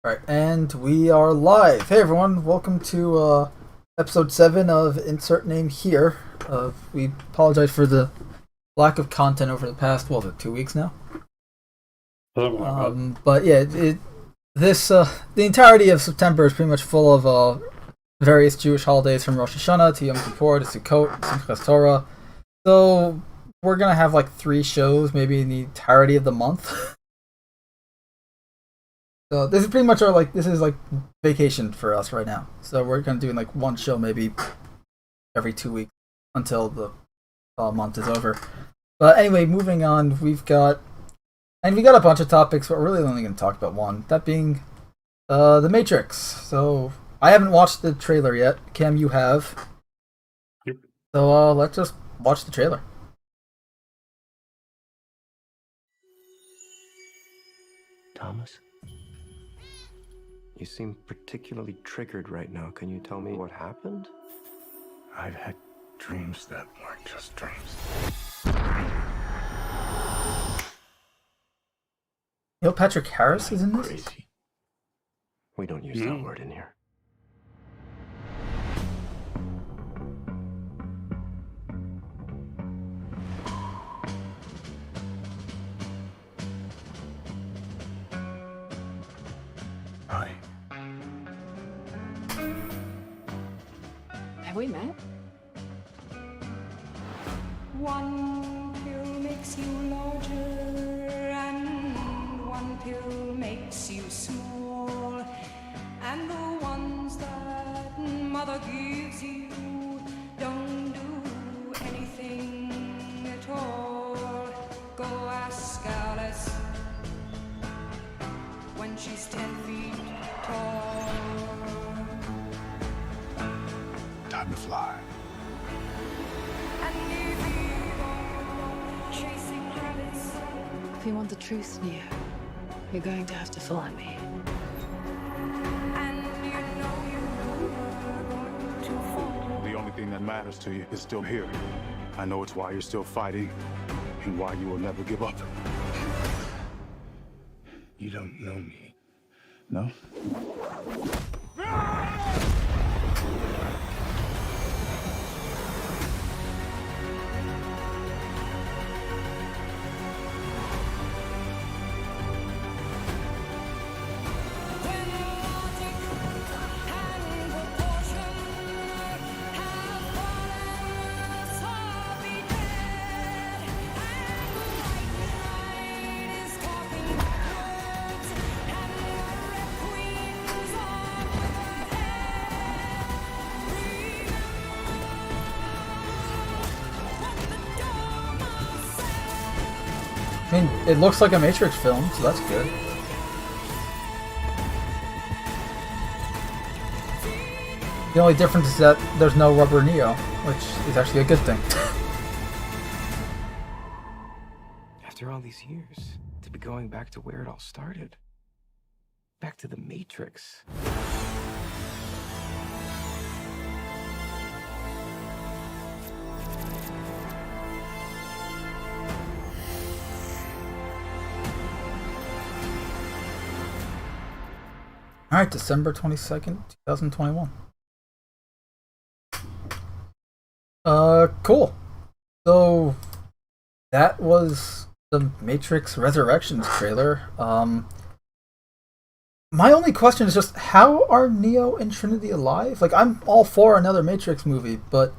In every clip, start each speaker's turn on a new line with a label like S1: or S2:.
S1: Alright, and we are live. Hey everyone, welcome to episode 7 of Insert Name Here. We apologize for the lack of content over the past, 2 weeks now? But yeah, the entirety of September is pretty much full of various Jewish holidays from Rosh Hashanah to Yom Kippur to Sukkot, Simchas Torah. So we're gonna have like 3 shows, maybe in the entirety of the month. So this is pretty much this is vacation for us right now. So we're gonna do like 1 show maybe every 2 weeks until the month is over. But anyway, moving on, we got a bunch of topics, but we're really only gonna talk about one. That being The Matrix. So I haven't watched the trailer yet. Cam, you have.
S2: Yep.
S1: So let's just watch the trailer.
S3: Thomas? You seem particularly triggered right now. Can you tell me what happened?
S2: I've had dreams that weren't just dreams.
S1: Neil Patrick Harris is in this?
S2: Crazy.
S3: We don't use that word in here.
S2: Hi.
S4: Have we met?
S5: One pill makes you larger and one pill makes you small, and the ones that mother gives you don't do anything at all. Go ask Alice when she's 10 feet tall.
S2: Time to fly.
S5: And if you go chasing rabbits,
S4: If you want the truth, Neo, you're going to have to follow me.
S5: and you know you're going to fall.
S2: The only thing that matters to you is still here. I know it's why you're still fighting and why you will never give up. You don't know me, no?
S5: When logic and proportion have fallen, so be dead. And the light is talking backwards, and the red queen's on ahead. Remember what the Dharma said.
S1: I mean, it looks like a Matrix film, so that's good. The only difference is that there's no rubber Neo, which is actually a good thing.
S3: After all these years, to be going back to where it all started. Back to the Matrix.
S1: Alright, December 22nd, 2021. Cool. So, that was the Matrix Resurrections trailer. My only question is just, how are Neo and Trinity alive? Like, I'm all for another Matrix movie, but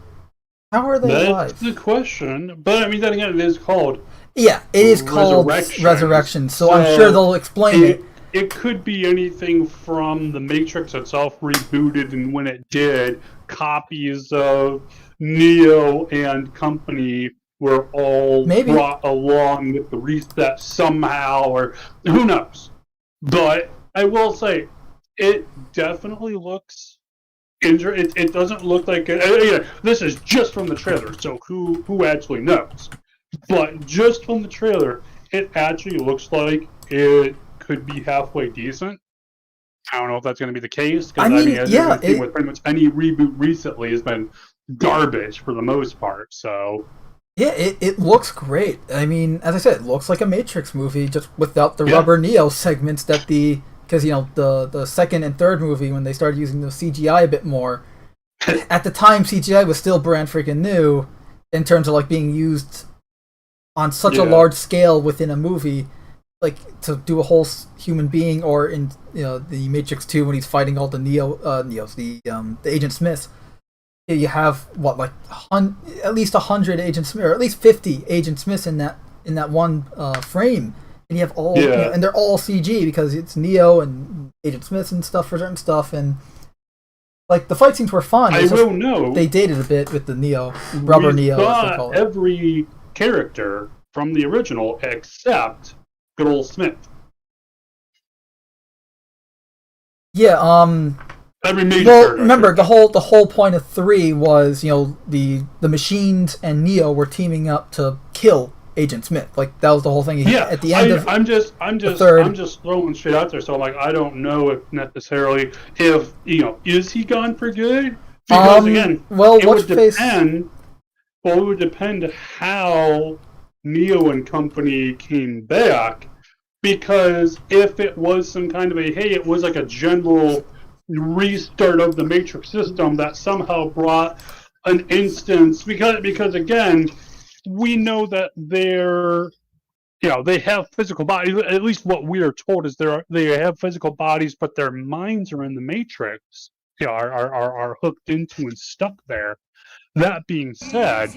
S1: how are they
S6: That's
S1: alive?
S6: the question. But I mean, then again, it is called
S1: Yeah, it is called Resurrection, so I'm sure they'll explain it.
S6: It could be anything from the Matrix itself rebooted, and when it did, copies of Neo and company were all
S1: Maybe.
S6: brought along with the reset somehow, or who knows. But I will say, it definitely looks injured. It doesn't look like this is just from the trailer, so who actually knows? But just from the trailer, it actually looks like it could be halfway decent. I don't know if that's going to be the case. Because with pretty much any reboot recently has been garbage for the most part. So
S1: Yeah, it looks great. I mean, as I said, it looks like a Matrix movie, just without the rubber Neo segments that the because the second and third movie, when they started using the CGI a bit more, at the time CGI was still brand freaking new in terms of like being used on such a large scale within a movie, like to do a whole human being, or in the Matrix 2 when he's fighting all the the Agent Smiths. You have at least 100 Agent Smiths, or at least 50 Agent Smiths in that one frame, and you have all and they're all CG because it's Neo and Agent Smiths and stuff for certain stuff, and like the fight scenes were fun. They dated a bit with the rubber Neo. As they call it.
S6: Every character from the original except good old Smith.
S1: Yeah.
S6: Every major character.
S1: Remember the whole point of 3 was the machines and Neo were teaming up to kill Agent Smith. Like that was the whole thing. At the end
S6: I'm just throwing shit out there. So like I don't know if necessarily is he gone for good? Because again, it would depend how Neo and company came back. Because if it was some kind of it was like a general restart of the Matrix system that somehow brought an instance, because again, we know that they have physical bodies. At least what we are told is they have physical bodies, but their minds are in the Matrix. Are hooked into and stuck there. That being said,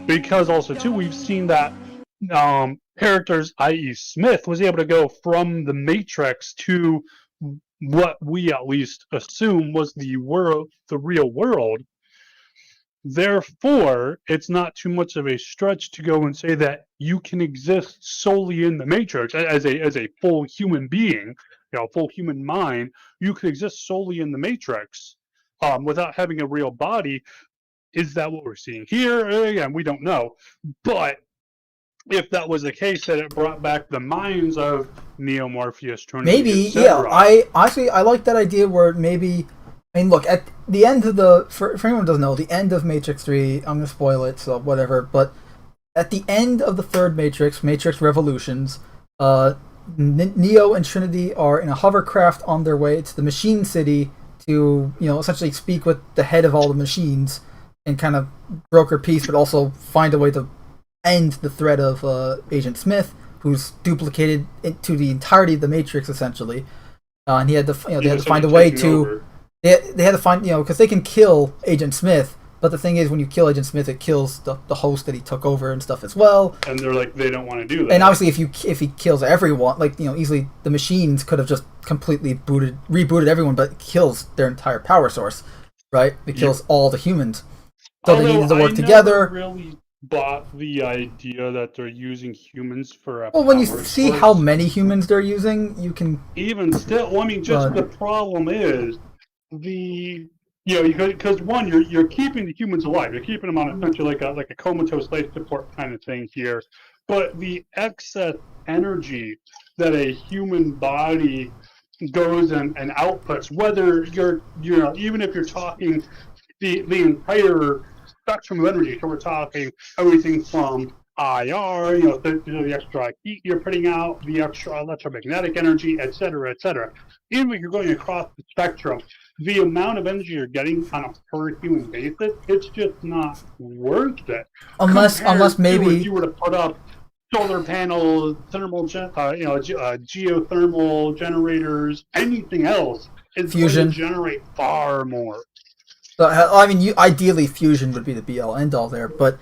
S6: because also too we've seen that characters, i.e. Smith, was able to go from the Matrix to what we at least assume was the real world. Therefore, it's not too much of a stretch to go and say that you can exist solely in the Matrix as a full human being, full human mind. You can exist solely in the Matrix without having a real body. Is that what we're seeing here? Again, we don't know. But if that was the case, that it brought back the minds of Neo, Morpheus, Trinity,
S1: maybe, I like that idea where maybe, look, at the end of for anyone who doesn't know, the end of Matrix 3, I'm going to spoil it, so whatever, but at the end of the third Matrix Revolutions, Neo and Trinity are in a hovercraft on their way to the Machine City to, essentially speak with the head of all the machines and kind of broker peace, but also find a way to end the threat of Agent Smith, who's duplicated into the entirety of the Matrix essentially, and he had to they had to find a way to they had to find because they can kill Agent Smith, but the thing is when you kill Agent Smith it kills the host that he took over and stuff as well,
S6: and they're like they don't want to do that.
S1: And obviously if he kills everyone, easily the machines could have just completely rebooted everyone, but it kills their entire power source, right? It kills all the humans, so they needed to work together.
S6: Really bought the idea that they're using humans for a
S1: when you see how many humans they're using, you can
S6: even still. The problem is because one, you're keeping the humans alive. You're keeping them on essentially like a comatose life support kind of thing here. But the excess energy that a human body goes and outputs, whether you're even if you're talking the entire spectrum of energy, so we're talking everything from IR, the extra heat you're putting out, the extra electromagnetic energy, etc., etc. Even when you're going across the spectrum, the amount of energy you're getting on a per human basis, it's just not worth it.
S1: Unless maybe
S6: if you were to put up solar panels, geothermal generators, anything else, is going to generate far more.
S1: Ideally, fusion would be the be-all, end-all there, but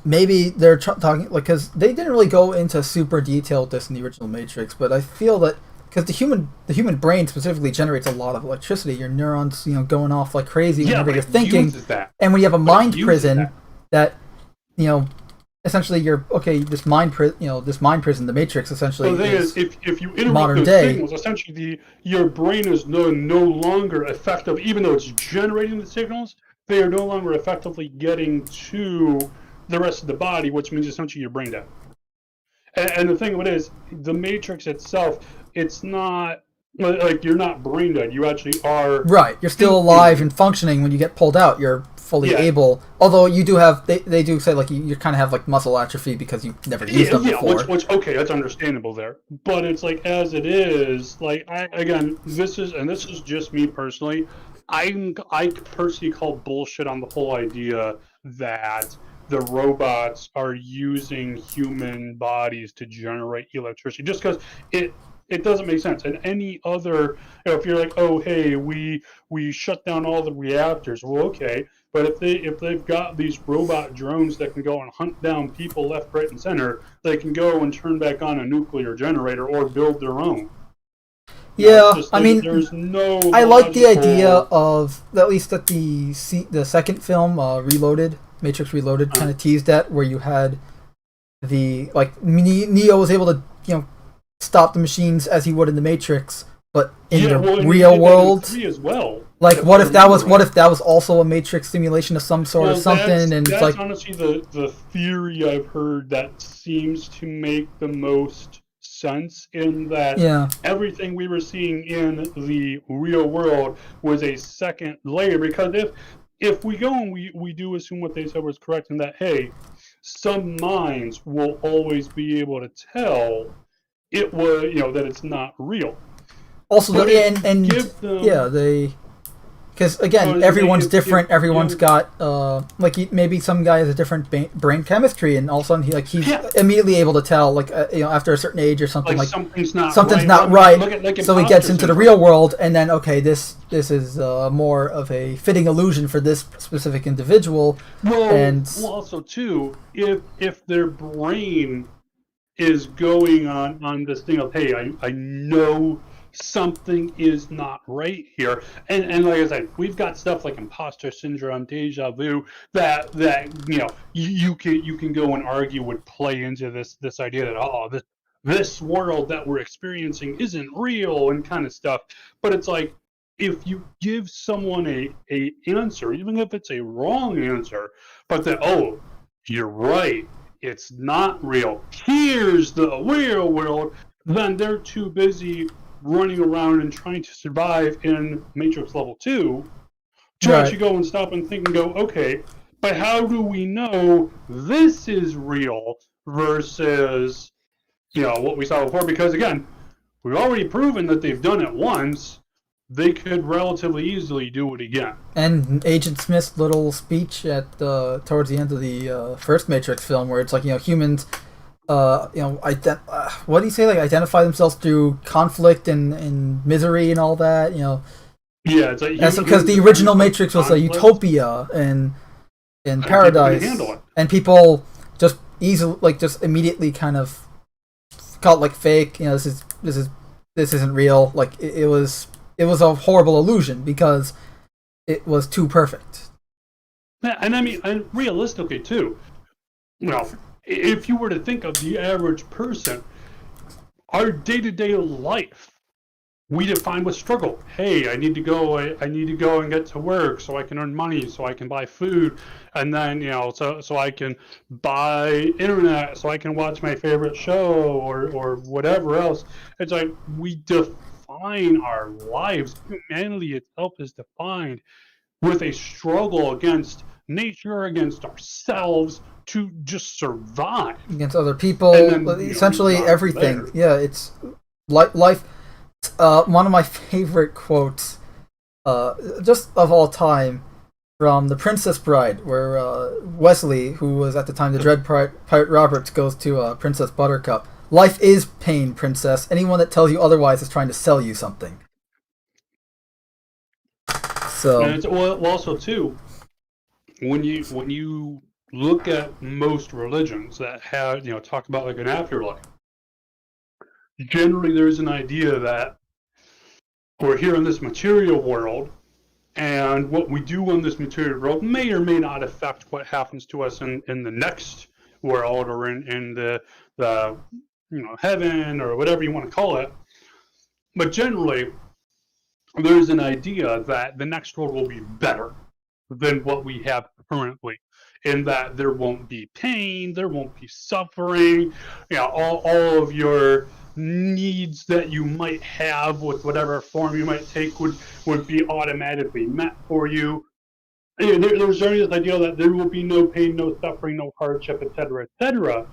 S1: maybe they're talking because they didn't really go into super detail with this in the original Matrix. But I feel that because the human brain specifically generates a lot of electricity, your neurons, going off like crazy whenever you're thinking, and when you have a mind prison that, essentially this mind prison, the Matrix essentially.
S6: So the thing is, if you interrupt those signals, essentially your brain is no longer effective, even though it's generating the signals. They are no longer effectively getting to the rest of the body, which means essentially you're brain dead. And the thing of it is, the Matrix itself, it's not like you're not brain dead. You actually are.
S1: Right. You're still alive and functioning when you get pulled out. You're fully
S6: Yeah.
S1: able. Although you do have, they do say like you kind of have like muscle atrophy because you never used them before.
S6: Which okay, that's understandable there. But it's like as it is, like this is just me personally. I personally call bullshit on the whole idea that the robots are using human bodies to generate electricity, just because it doesn't make sense. And any other, if you're like, oh hey, we shut down all the reactors, well okay, but if they've got these robot drones that can go and hunt down people left, right, and center, they can go and turn back on a nuclear generator or build their own.
S1: Yeah, I
S6: there's
S1: mean,
S6: no
S1: I like the
S6: logical-
S1: idea of, at least that the second film, Reloaded, Matrix Reloaded, kind of teased that, where you had the, like, Neo was able to, stop the machines as he would in the Matrix, but in the
S6: and
S1: real
S6: we did that in
S1: world,
S6: 3 as well.
S1: like, what if that was also a Matrix simulation of some sort or something, and
S6: that's
S1: it's like,
S6: honestly the theory I've heard that seems to make the most sense, in that everything we were seeing in the real world was a second layer. Because if we go and we do assume what they said was correct, in that, hey, some minds will always be able to tell it was, that it's not real.
S1: also, because again, everyone's different. Everyone's got like maybe some guy has a different brain chemistry, and all of a sudden he's immediately able to tell, like after a certain age or something, like
S6: something's not
S1: right.
S6: Like
S1: so he gets into the real world, and then okay, this is more of a fitting illusion for this specific individual.
S6: Well, also too, if their brain is going on this thing of, hey, I know something is not right here, and like I said, we've got stuff like imposter syndrome, deja vu, that you can go and argue would play into this idea that this world that we're experiencing isn't real and kind of stuff. But it's like, if you give someone a answer, even if it's a wrong answer, but that, oh, you're right, it's not real, here's the real world, then they're too busy running around and trying to survive in Matrix Level 2 to actually go and stop and think and go, okay, but how do we know this is real versus, what we saw before? Because again, we've already proven that they've done it once. They could relatively easily do it again.
S1: And Agent Smith's little speech at towards the end of the first Matrix film, where it's like, humans, what do you say? Like, identify themselves through conflict and misery and all that.
S6: Yeah, it's like,
S1: that's because the original Matrix was a utopia and paradise, and people just immediately kind of called like fake. This isn't real. Like it was a horrible illusion because it was too perfect.
S6: Yeah, and I mean, and realistically too, if you were to think of the average person, our day-to-day life, we define with struggle. Hey, I need to go and get to work so I can earn money, so I can buy food, and then so I can buy internet, so I can watch my favorite show or whatever else. It's like we define our lives. Humanity itself is defined with a struggle against nature, against ourselves, to just survive
S1: against other people, essentially everything.
S6: There.
S1: Yeah, it's life. One of my favorite quotes, just of all time, from The Princess Bride, where Wesley, who was at the time the Dread Pirate Roberts, goes to Princess Buttercup. Life is pain, princess. Anyone that tells you otherwise is trying to sell you something. So,
S6: and it's, also too, when you look at most religions that have talk about like an afterlife, generally there's an idea that we're here in this material world, and what we do in this material world may or may not affect what happens to us in the next world, or in the heaven, or whatever you want to call it. But generally there's an idea that the next world will be better than what we have currently, in that there won't be pain, there won't be suffering, all of your needs that you might have with whatever form you might take would be automatically met for you. There's this idea that there will be no pain, no suffering, no hardship, etc., etc.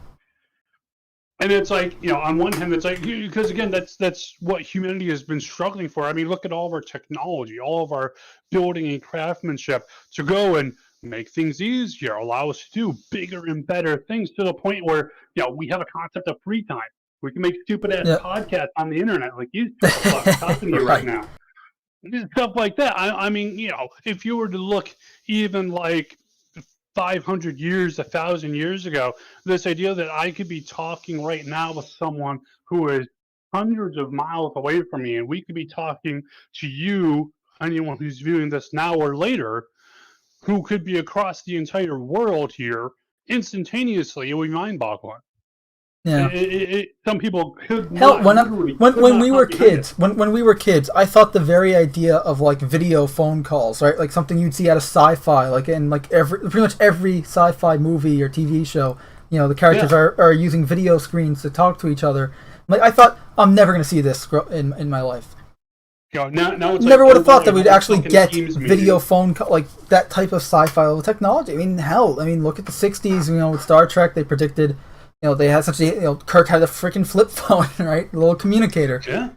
S6: And it's like, on one hand, it's like, because again, that's what humanity has been struggling for. I mean, look at all of our technology, all of our building and craftsmanship to go and make things easier, allow us to do bigger and better things to the point where, we have a concept of free time. We can make stupid ass podcasts on the internet like these people are talking to you right now. Stuff like that. I mean, if you were to look even like 500 years, 1,000 years ago, this idea that I could be talking right now with someone who is hundreds of miles away from me, and we could be talking to you, anyone who's viewing this now or later, who could be across the entire world here instantaneously, it would be mind-boggling.
S1: Yeah.
S6: Some people could
S1: Hell,
S6: not,
S1: when we were kids, when we were kids, I thought the very idea of like video phone calls, right, like something you'd see out of sci-fi, like in like pretty much every sci-fi movie or TV show, the characters are using video screens to talk to each other. Like I thought, I'm never gonna see this in my life.
S6: Now it's
S1: never would have thought that we'd actually get video phone like that type of sci-fi level technology. I mean, hell, look at the '60s. With Star Trek, they predicted. They had such a, Kirk had a freaking flip phone, right? A little communicator.
S6: Yeah.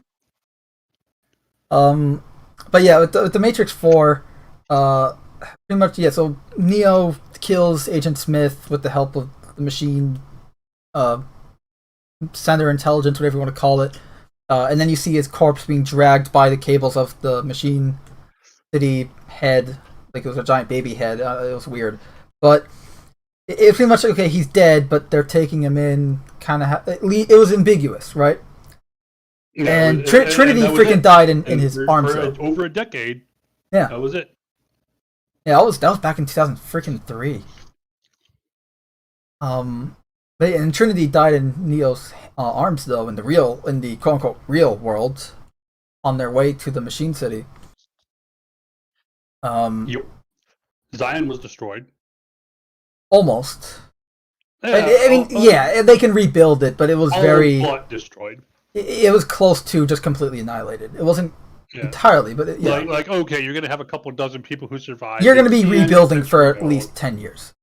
S1: But yeah, with the Matrix 4, pretty much, so Neo kills Agent Smith with the help of the machine, center intelligence, whatever you want to call it. And then you see his corpse being dragged by the cables of the machine city head, like it was a giant baby head. It was weird. But it's pretty much, okay, he's dead, but they're taking him in, kind of, it was ambiguous, right? Yeah, and Trinity freaking died in his arms.
S6: Over a decade.
S1: Yeah.
S6: That was it.
S1: Yeah, that was back in 2003. And Trinity died in Neo's arms, though, in the quote-unquote real world, on their way to the Machine City.
S6: Yep. Zion was destroyed.
S1: Almost. Yeah, they can rebuild it, but it was very
S6: destroyed.
S1: It was close to just completely annihilated. It wasn't entirely, but
S6: like okay, you're gonna have a couple dozen people who survive.
S1: You're gonna be rebuilding for at least 10 years.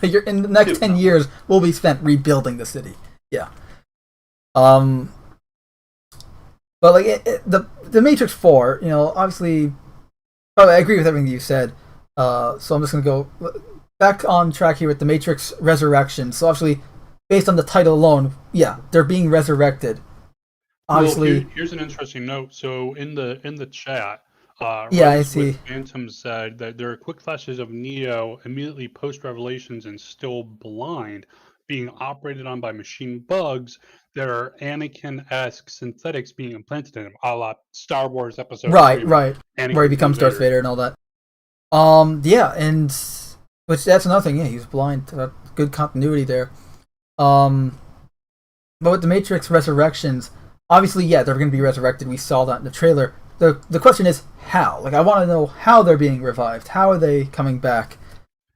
S1: Like in the next 10 years will be spent rebuilding the city. Yeah. But like the Matrix 4, obviously, I agree with everything you said. So I'm just gonna go back on track here with the Matrix Resurrection. So obviously, based on the title alone, they're being resurrected. Obviously,
S6: here's an interesting note. So in the chat,
S1: I see.
S6: Phantom said that there are quick flashes of Neo immediately post Revelations and still blind, being operated on by machine bugs. There are Anakin-esque synthetics being implanted in him, a la Star Wars episode.
S1: Right, where he becomes Darth Vader and all that. And which that's another thing. Yeah, he's blind. Good continuity there. But with the Matrix Resurrections, obviously, they're going to be resurrected. We saw that in the trailer. The question is how. Like, I want to know how they're being revived. How are they coming back?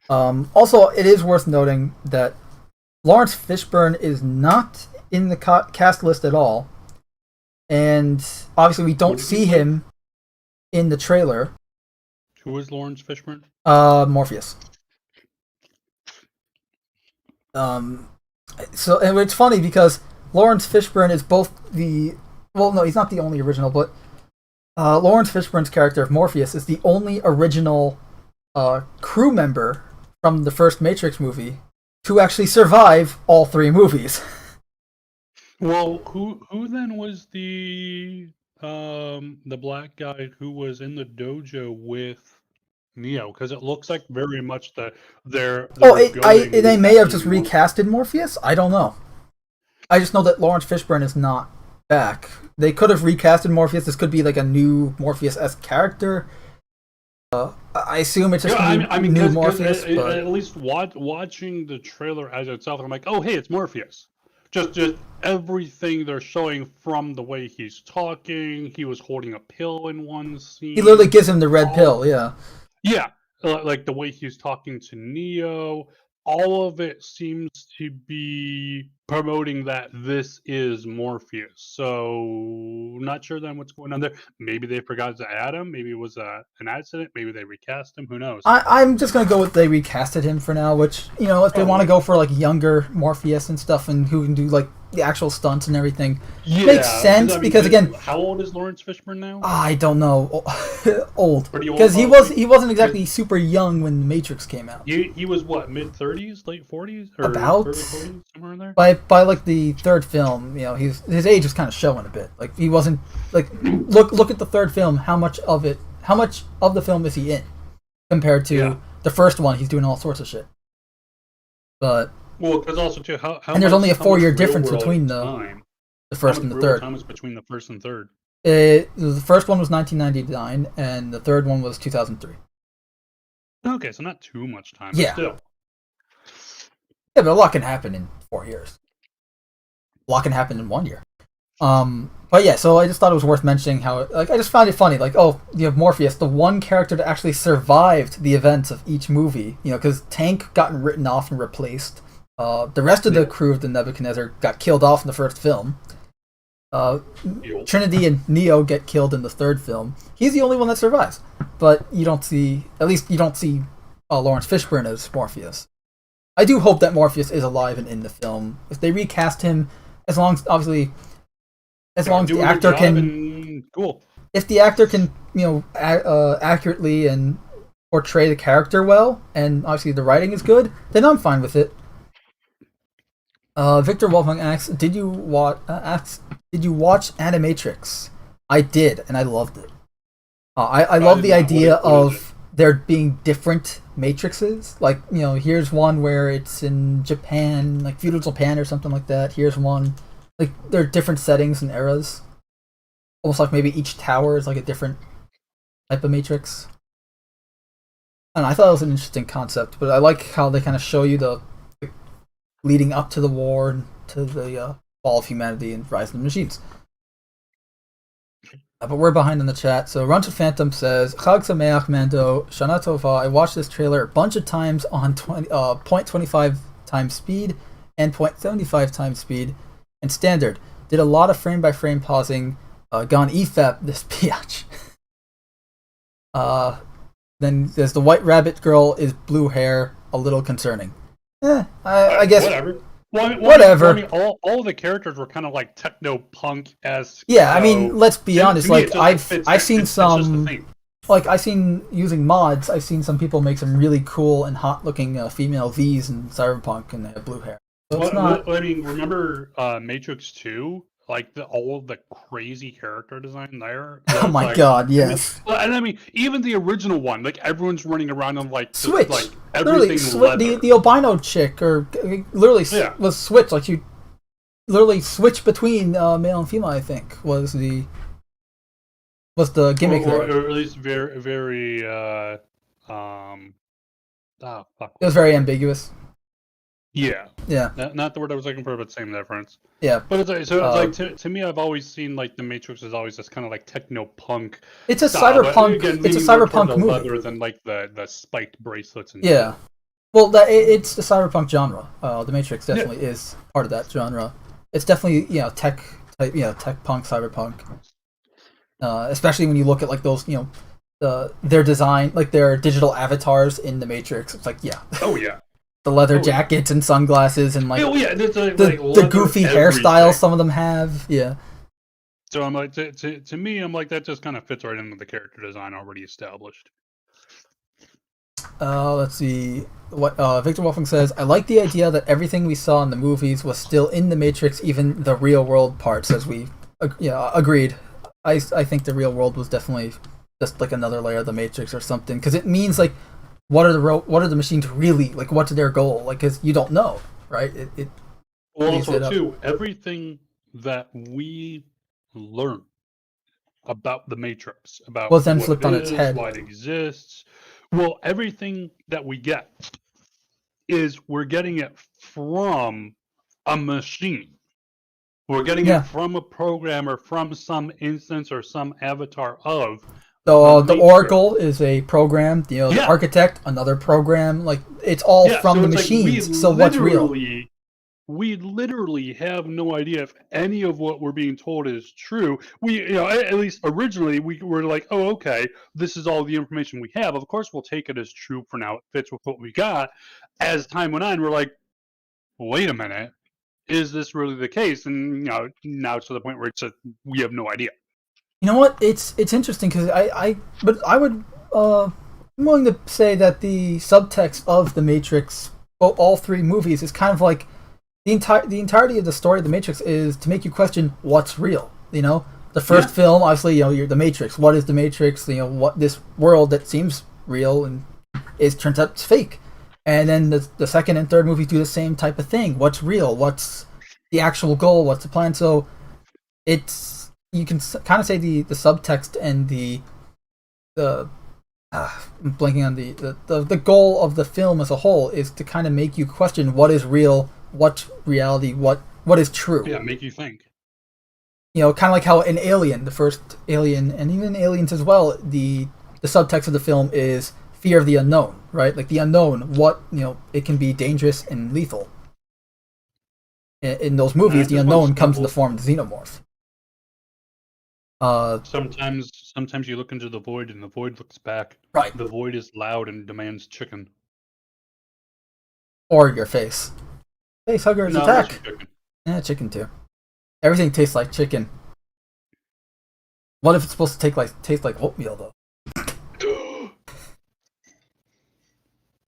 S1: Also, it is worth noting that Lawrence Fishburne is not in the cast list at all, and obviously we don't see him in the trailer.
S6: Who is Lawrence Fishburne?
S1: Morpheus. So and it's funny because Lawrence Fishburne is both he's not the only original, but Lawrence Fishburne's character of Morpheus is the only original crew member from the first Matrix movie to actually survive all three movies.
S6: Well, who then was the black guy who was in the dojo with Neo? Because it looks like very much they may have just recasted Morpheus. I don't know. I just know that Lawrence Fishburne is not back. They could have recasted Morpheus. This could be like a new Morpheus-esque character. I assume it's just new Morpheus. But at least watching the trailer as itself, I'm like, oh hey, it's Morpheus. Just everything they're showing from the way he's talking. He was holding a pill in one scene.
S1: He literally gives him the red pill. Yeah.
S6: Yeah, like the way he's talking to Neo. All of it seems to be promoting that this is Morpheus. So not sure then what's going on there. Maybe they forgot to add him. Maybe it was an accident. Maybe they recast him. Who knows?
S1: I'm just gonna go with they recasted him for now. Which if they want to go for like younger Morpheus and stuff, and who can do like the actual stunts and everything, makes sense because again,
S6: how old is Lawrence Fishburne now?
S1: I don't know, old
S6: Pretty old,
S1: because he
S6: probably.
S1: wasn't exactly super young when The Matrix came out.
S6: He was what, mid-30s, late 40s, or
S1: About
S6: early 40s, somewhere in there.
S1: By like the third film, his age was kind of showing a bit. Like he wasn't like look at the third film. How much of the film is he in compared to the first one? He's doing all sorts of shit. But
S6: well, because also too, how
S1: and there's only a 4-year difference
S6: real-world
S1: between
S6: time?
S1: the first and the third.
S6: How much between the first and third?
S1: The first one was 1999, and the third one was 2003.
S6: Okay, so not too much time.
S1: Yeah.
S6: But still.
S1: Yeah, but a lot can happen in 4 years. A lot can happen in 1 year. But yeah, so I just thought it was worth mentioning how, I just found it funny, you have Morpheus, the one character that actually survived the events of each movie, because Tank got written off and replaced. The rest of the crew of the Nebuchadnezzar got killed off in the first film. Trinity and Neo get killed in the third film. He's the only one that survives. But you don't see Lawrence Fishburne as Morpheus. I do hope that Morpheus is alive and in the film. If they recast him, as long as the actor can,
S6: cool.
S1: If the actor can, accurately and portray the character well, and obviously the writing is good, then I'm fine with it. Victor Wolfgang asks, Did you watch Animatrix? I did, and I loved it. I love the idea of there being different matrices. Here's one where it's in Japan, like feudal Japan or something like that. Here's one, there are different settings and eras. Almost like maybe each tower is like a different type of matrix. And I thought it was an interesting concept, but I like how they kind of show you the leading up to the war and to the fall of humanity and rise of the machines. But we're behind in the chat, so Run to Phantom says, Chag Sameach Mando, Shana Tova, I watched this trailer a bunch of times on 0.25 times speed and 0.75 times speed, and standard. Did a lot of frame-by-frame pausing, gone EFAP this biatch. Then there's the White Rabbit girl is blue hair, a little concerning. I guess...
S6: Whatever.
S1: Whatever.
S6: I mean, all the characters were kind of like techno-punk-esque.
S1: Yeah, I mean, let's be honest. I've seen some... I've seen, using mods, I've seen some people make some really cool and hot-looking female Vs in Cyberpunk, and they have blue hair. So it's not...
S6: I mean, remember Matrix 2? All the crazy character design there.
S1: Oh my god, yes.
S6: I mean, even the original one, everyone's running around on
S1: Switch.
S6: Everything
S1: literally, the albino chick, or literally was Switch. You literally switch between male and female. I think was the gimmick there.
S6: Or at least very, very. Fuck.
S1: It was very ambiguous.
S6: Yeah.
S1: Yeah.
S6: Not the word I was looking for, but same difference.
S1: Yeah.
S6: But to me, I've always seen the Matrix is always this kind of techno punk.
S1: It's a cyberpunk. It's a cyberpunk movie.
S6: Rather than the spiked bracelets and
S1: stuff. Well, it's the cyberpunk genre. The Matrix definitely is part of that genre. It's definitely tech punk, cyberpunk. Especially when you look at those their design, their digital avatars in the Matrix. It's
S6: Oh yeah.
S1: The leather jackets and sunglasses and
S6: the
S1: goofy hairstyles some of them have. Yeah.
S6: So I'm to me, I'm that just kind of fits right in with the character design already established.
S1: Let's see. What Victor Wolfgang says, I like the idea that everything we saw in the movies was still in the Matrix, even the real world parts, as we agreed. I think the real world was definitely just another layer of the Matrix or something, because it means what are the machines really what's their goal? Because you don't know, right?
S6: Also, too, everything that we learn about the Matrix, about
S1: was then flipped on its head.
S6: Why it exists. Well, everything that we get we're getting it from a machine. We're getting it from a programmer, from some instance or some avatar of. The Oracle is a program. The Architect, another program. It's all from the machines. So what's real? we literally have no idea if any of what we're being told is true. We, at least originally, we were like, oh, okay, this is all the information we have. Of course, we'll take it as true for now. It fits with what we got. As time went on, we're like, wait a minute, is this really the case? And now it's to the point where we have no idea.
S1: You know what? It's interesting because but I would I'm willing to say that the subtext of the Matrix, all three movies, is kind of like the entirety of the story of the Matrix is to make you question what's real. The first film, obviously, you're the Matrix. What is the Matrix? What this world that seems real and turns out it's fake. And then the second and third movies do the same type of thing. What's real? What's the actual goal? What's the plan? So you can kind of say the subtext and I'm blanking on the goal of the film as a whole is to kind of make you question what is real, what's reality, what is true.
S6: Yeah, make you think.
S1: Kind of like how in Alien, the first Alien, and even Aliens as well, the subtext of the film is fear of the unknown, right? Like the unknown, it can be dangerous and lethal. In those movies, the unknown comes in the form of the xenomorph.
S6: Sometimes you look into the void and the void looks back.
S1: Right.
S6: The void is loud and demands chicken.
S1: Or your face. Face huggers attack.
S6: Chicken.
S1: Yeah, chicken too. Everything tastes like chicken. What if it's supposed to taste like oatmeal though?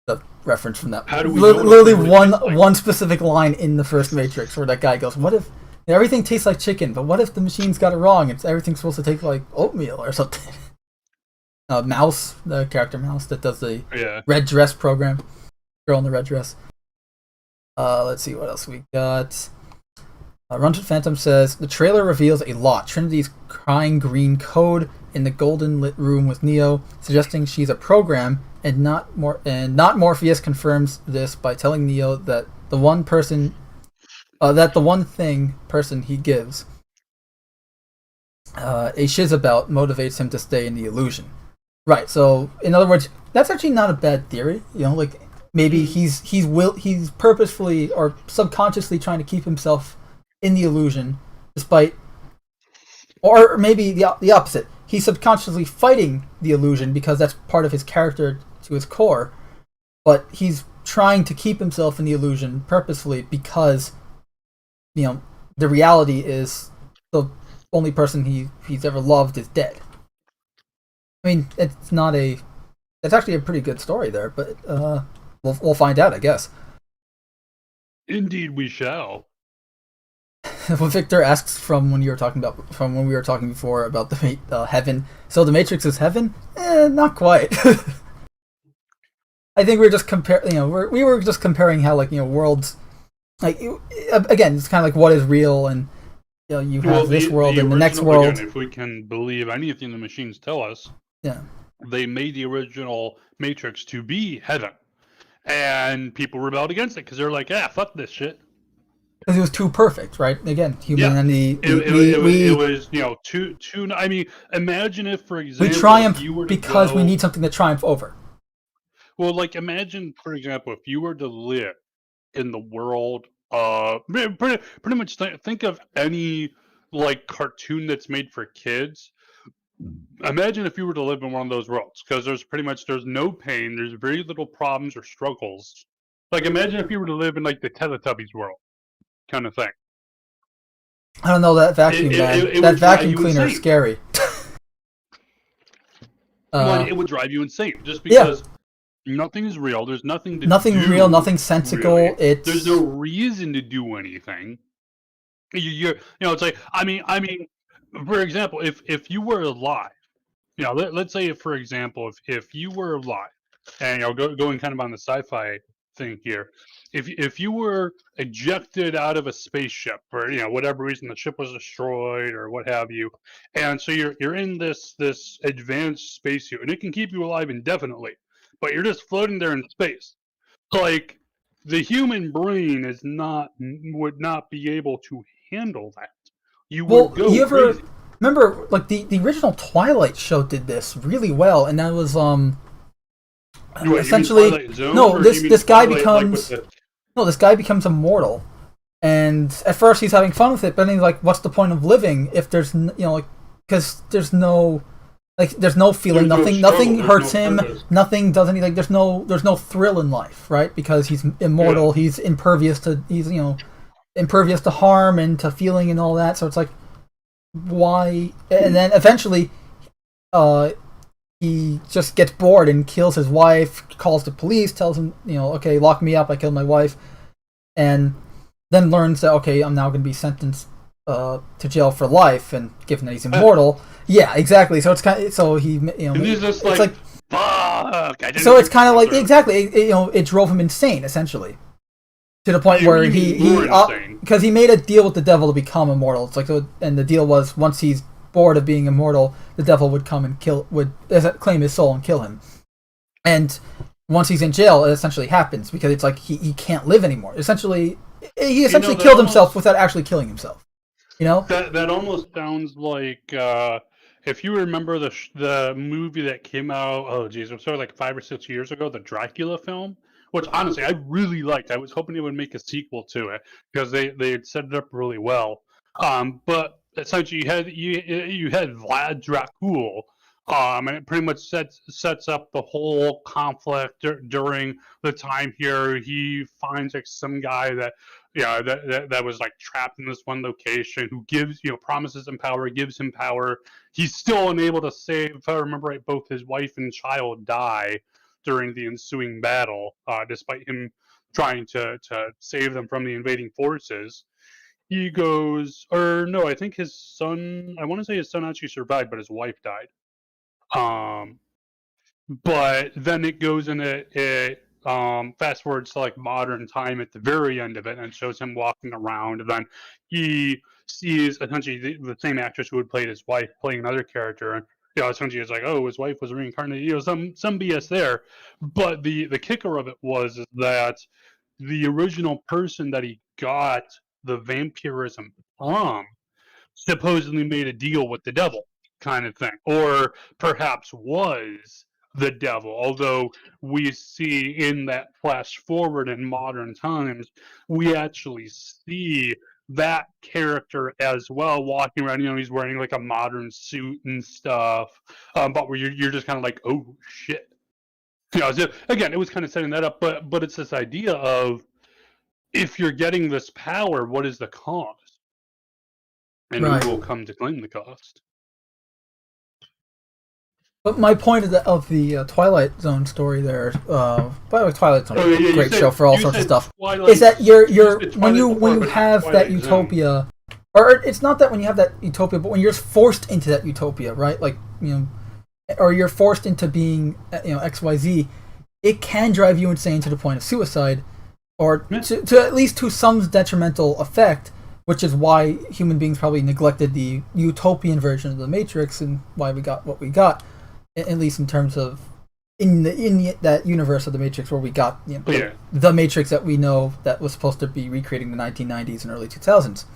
S1: The reference from that.
S6: How do we
S1: literally one specific line in the first Matrix where that guy goes, "What if everything tastes like chicken? But what if the machines got it wrong? It's everything's supposed to taste like oatmeal or something." Mouse, the character Mouse that does the red dress program, girl in the red dress. Let's see what else we got. Run to Phantom says the trailer reveals a lot. Trinity's crying green code in the golden lit room with Neo, suggesting she's a program, and not Morpheus confirms this by telling Neo that the one person he gives a shiz about motivates him to stay in the illusion. Right. So in other words, that's actually not a bad theory. Like maybe he's purposefully or subconsciously trying to keep himself in the illusion, despite, or maybe the opposite. He's subconsciously fighting the illusion because that's part of his character to his core, but he's trying to keep himself in the illusion purposefully because, the reality is the only person he's ever loved is dead. I mean, it's actually a pretty good story there, but we'll find out, I guess.
S6: Indeed, we shall.
S1: What Victor asks from when we were talking before about the heaven. So the Matrix is heaven? Not quite. I think we were just we were just comparing how worlds, again, it's kind of like what is real, and you have this world and the next world.
S6: Again, if we can believe anything the machines tell us, they made the original Matrix to be heaven, and people rebelled against it because they're like, fuck this shit.
S1: Because it was too perfect, right? Again, humanity.
S6: It was too. I mean, imagine if, for example,
S1: we triumph because we need something to triumph over.
S6: Well, imagine, for example, if you were to live in the world, pretty much think of any cartoon that's made for kids. Imagine if you were to live in one of those worlds, because there's no pain, there's very little problems or struggles. Imagine if you were to live in the Teletubbies world. Kind of thing.
S1: I don't know, that vacuum man. That vacuum cleaner is scary.
S6: It would drive you insane just because nothing is real. There's nothing to
S1: nothing
S6: do,
S1: real, nothing sensical.
S6: Really. There's no reason to do anything. It's like I mean, for example, if you were alive, let's say for example, if you were alive, and going kind of on the sci-fi thing here. If you were ejected out of a spaceship for whatever reason, the ship was destroyed or what have you, and so you're in this advanced spacesuit, and it can keep you alive indefinitely, but you're just floating there in space. The human brain would not be able to handle that.
S1: Remember the original Twilight show did this really well, and that was essentially this guy becomes immortal And at first he's having fun with it, but then he's like, "What's the point of living if there's because there's no feeling, nothing hurts him, nothing does anything. There's no thrill in life, right? Because he's immortal, he's impervious to harm and to feeling and all that. So it's like, why? And then eventually, he just gets bored and kills his wife, calls the police, tells him, okay, lock me up, I killed my wife, and then learns that, okay, I'm now going to be sentenced to jail for life, and given that he's immortal, yeah, exactly. So it's kind of, so he,
S6: and he's just like fuck.
S1: So it's kind of like, exactly, it drove him insane, essentially, to the point where he because he made a deal with the devil to become immortal. It's like, and the deal was, once he's bored of being immortal, the devil would come and claim his soul and kill him. And once he's in jail, it essentially happens, because it's like he can't live anymore. Essentially, he essentially killed himself without actually killing himself.
S6: That almost sounds like if you remember the movie that came out, it was sort of like 5 or 6 years ago, the Dracula film, which honestly I really liked. I was hoping they would make a sequel to it because they had set it up really well. But essentially you had Vlad Dracul, and it pretty much sets up the whole conflict during the time here. He finds like some guy that that was like trapped in this one location, who gives promises him power, gives him power. He's still unable to save, if I remember right, both his wife and child die during the ensuing battle, despite him trying to save them from the invading forces. He goes, or no, I think his son, I want to say his son actually survived, but his wife died. But then it goes in it fast forwards to like modern time at the very end of it, and it shows him walking around, and then he sees essentially the same actress who had played his wife playing another character, and essentially it's like, oh, his wife was reincarnated, some BS there. But the kicker of it was that the original person that he got the vampirism from supposedly made a deal with the devil, kind of thing, or perhaps was the devil. Although we see in that flash forward in modern times, we actually see that character as well walking around. He's wearing like a modern suit and stuff, but where you're just kind of like, oh shit. Again, it was kind of setting that up, but it's this idea of, if you're getting this power, what is the cost? And
S1: right.
S6: Who will come to claim the cost?
S1: But my point of the Twilight Zone story there, by the way, Twilight Zone is a great show for all sorts of stuff, is that you're when you have that utopia, or it's not that when you have that utopia, but when you're forced into that utopia, right? Like, or you're forced into being, XYZ, it can drive you insane to the point of suicide, or to at least to some detrimental effect, which is why human beings probably neglected the utopian version of the Matrix, and why we got what we got, at least in terms of in that universe of the Matrix, where we got the Matrix that we know that was supposed to be recreating the 1990s and early 2000s.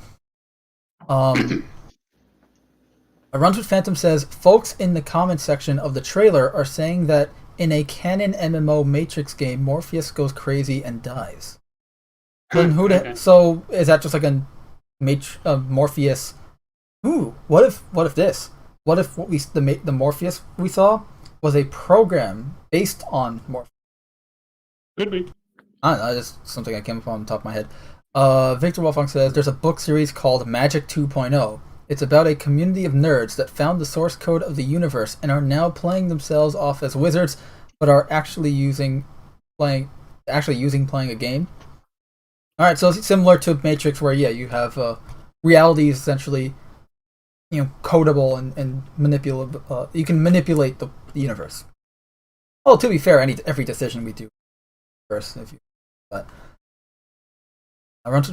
S1: Runs with Phantom says, folks in the comments section of the trailer are saying that in a canon MMO Matrix game, Morpheus goes crazy and dies. So is that just like a Morpheus? Ooh, what if this? What if the Morpheus we saw was a program based on Morpheus?
S6: Could be.
S1: I don't know, just something I came up on the top of my head. Victor Wolfgang says, there's a book series called Magic 2.0. It's about a community of nerds that found the source code of the universe and are now playing themselves off as wizards, but are actually playing a game. Alright, so it's similar to Matrix, where you have reality is essentially codable and manipulable. You can manipulate the universe. Oh, to be fair, every decision we do first, but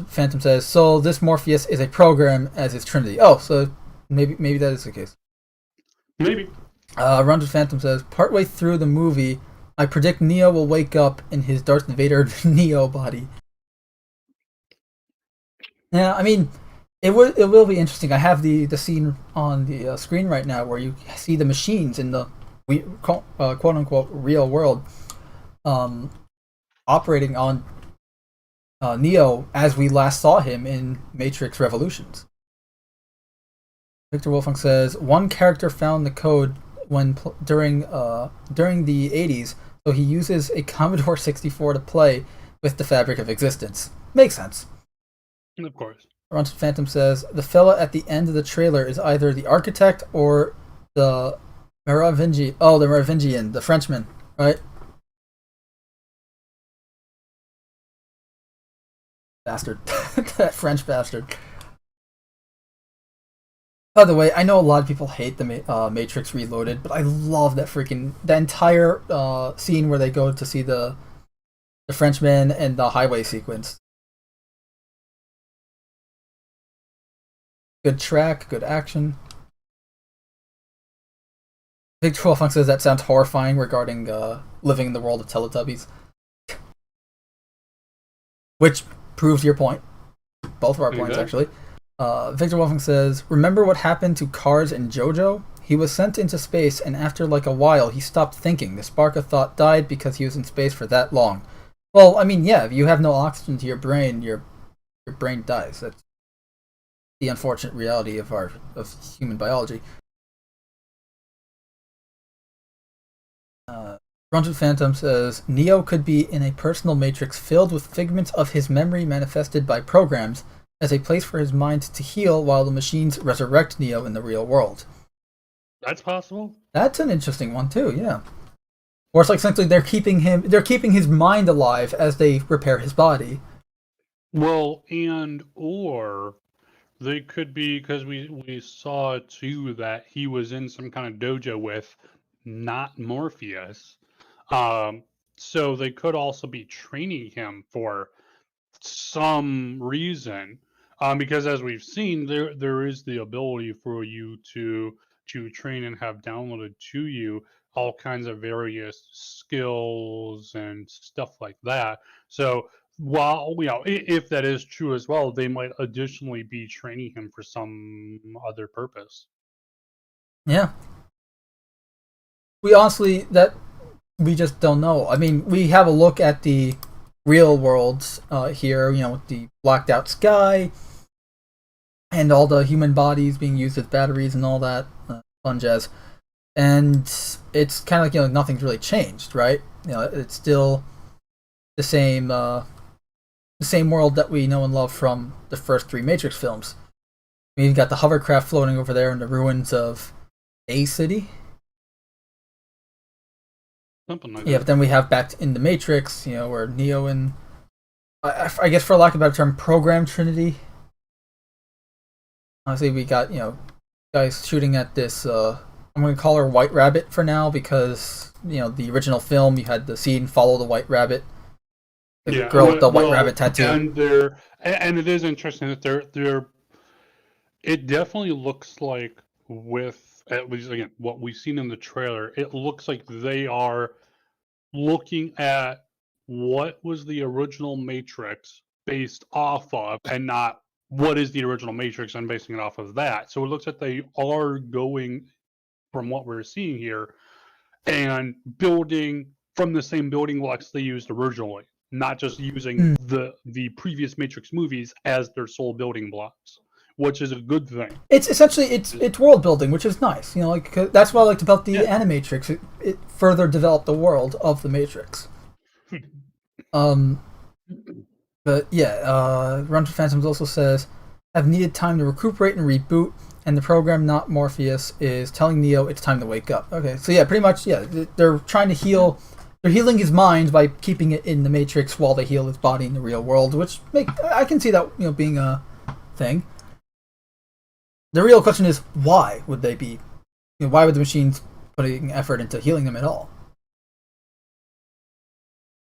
S1: Phantom says, so this Morpheus is a program as is Trinity. Oh, so maybe that is the case.
S6: Maybe.
S1: Runs with Phantom says, partway through the movie, I predict Neo will wake up in his Darth Vader Neo body. Yeah, I mean, it will be interesting. I have the scene on the screen right now where you see the machines in the quote unquote real world operating on Neo as we last saw him in Matrix Revolutions. Victor Wolfgang says one character found the code during the 80s, so he uses a Commodore 64 to play with the fabric of existence. Makes sense.
S6: Of course.
S1: Runted Phantom says the fella at the end of the trailer is either the architect or the Merovingian. Oh, the Merovingian, the Frenchman, right? Bastard. That French bastard. By the way, I know a lot of people hate the Matrix Reloaded, but I love that entire scene where they go to see the Frenchman and the highway sequence. Good track, good action. Victor Wolfgang says that sounds horrifying regarding living in the world of Teletubbies. Which proves your point. Both of our points, actually. Victor Wolfgang says, remember what happened to Cars and JoJo? He was sent into space, and after like a while, he stopped thinking. The spark of thought died because he was in space for that long. Well, I mean, yeah, if you have no oxygen to your brain brain dies. That's the unfortunate reality of human biology. Grunted Phantom says, Neo could be in a personal matrix filled with figments of his memory manifested by programs as a place for his mind to heal while the machines resurrect Neo in the real world.
S6: That's possible.
S1: That's an interesting one too, yeah. Or it's like essentially they're keeping his mind alive as they repair his body.
S6: Well, or they could be, because we saw too that he was in some kind of dojo with not Morpheus. So they could also be training him for some reason. Because as we've seen, there is the ability for you to train and have downloaded to you all kinds of various skills and stuff like that. So while if that is true as well, they might additionally be training him for some other purpose.
S1: Yeah. We just don't know. I mean, we have a look at the real world here, with the blacked out sky and all the human bodies being used as batteries and all that fun jazz. And it's kind of like, nothing's really changed, right? It's still the same world that we know and love from the first 3 Matrix films. We've got the hovercraft floating over there in the ruins of A City.
S6: Something like
S1: Yeah,
S6: that.
S1: but then we have back in the Matrix, where Neo and I guess for lack of a better term, Program Trinity. Honestly, we got guys shooting at this. I'm going to call her White Rabbit for now because the original film you had the scene follow the White Rabbit, the girl with the white rabbit tattoo.
S6: And it is interesting that they're. It definitely looks like, with at least again what we've seen in the trailer, it looks like they are looking at what was the original Matrix based off of, and not what is the original Matrix and basing it off of that. So it looks like they are going, from what we're seeing here, and building from the same building blocks they used originally, not just using the previous Matrix movies as their sole building blocks, which is a good thing.
S1: It's essentially it's world building, which is nice. That's what I liked about the Animatrix. It further developed the world of the Matrix. But yeah, Run to Phantoms also says, have needed time to recuperate and reboot, and the program, not Morpheus, is telling Neo it's time to wake up. Okay, so yeah, pretty much, yeah, they're trying to heal. They're healing his mind by keeping it in the Matrix while they heal his body in the real world, which I can see that being a thing. The real question is, why would they be? Why would the machines putting effort into healing them at all?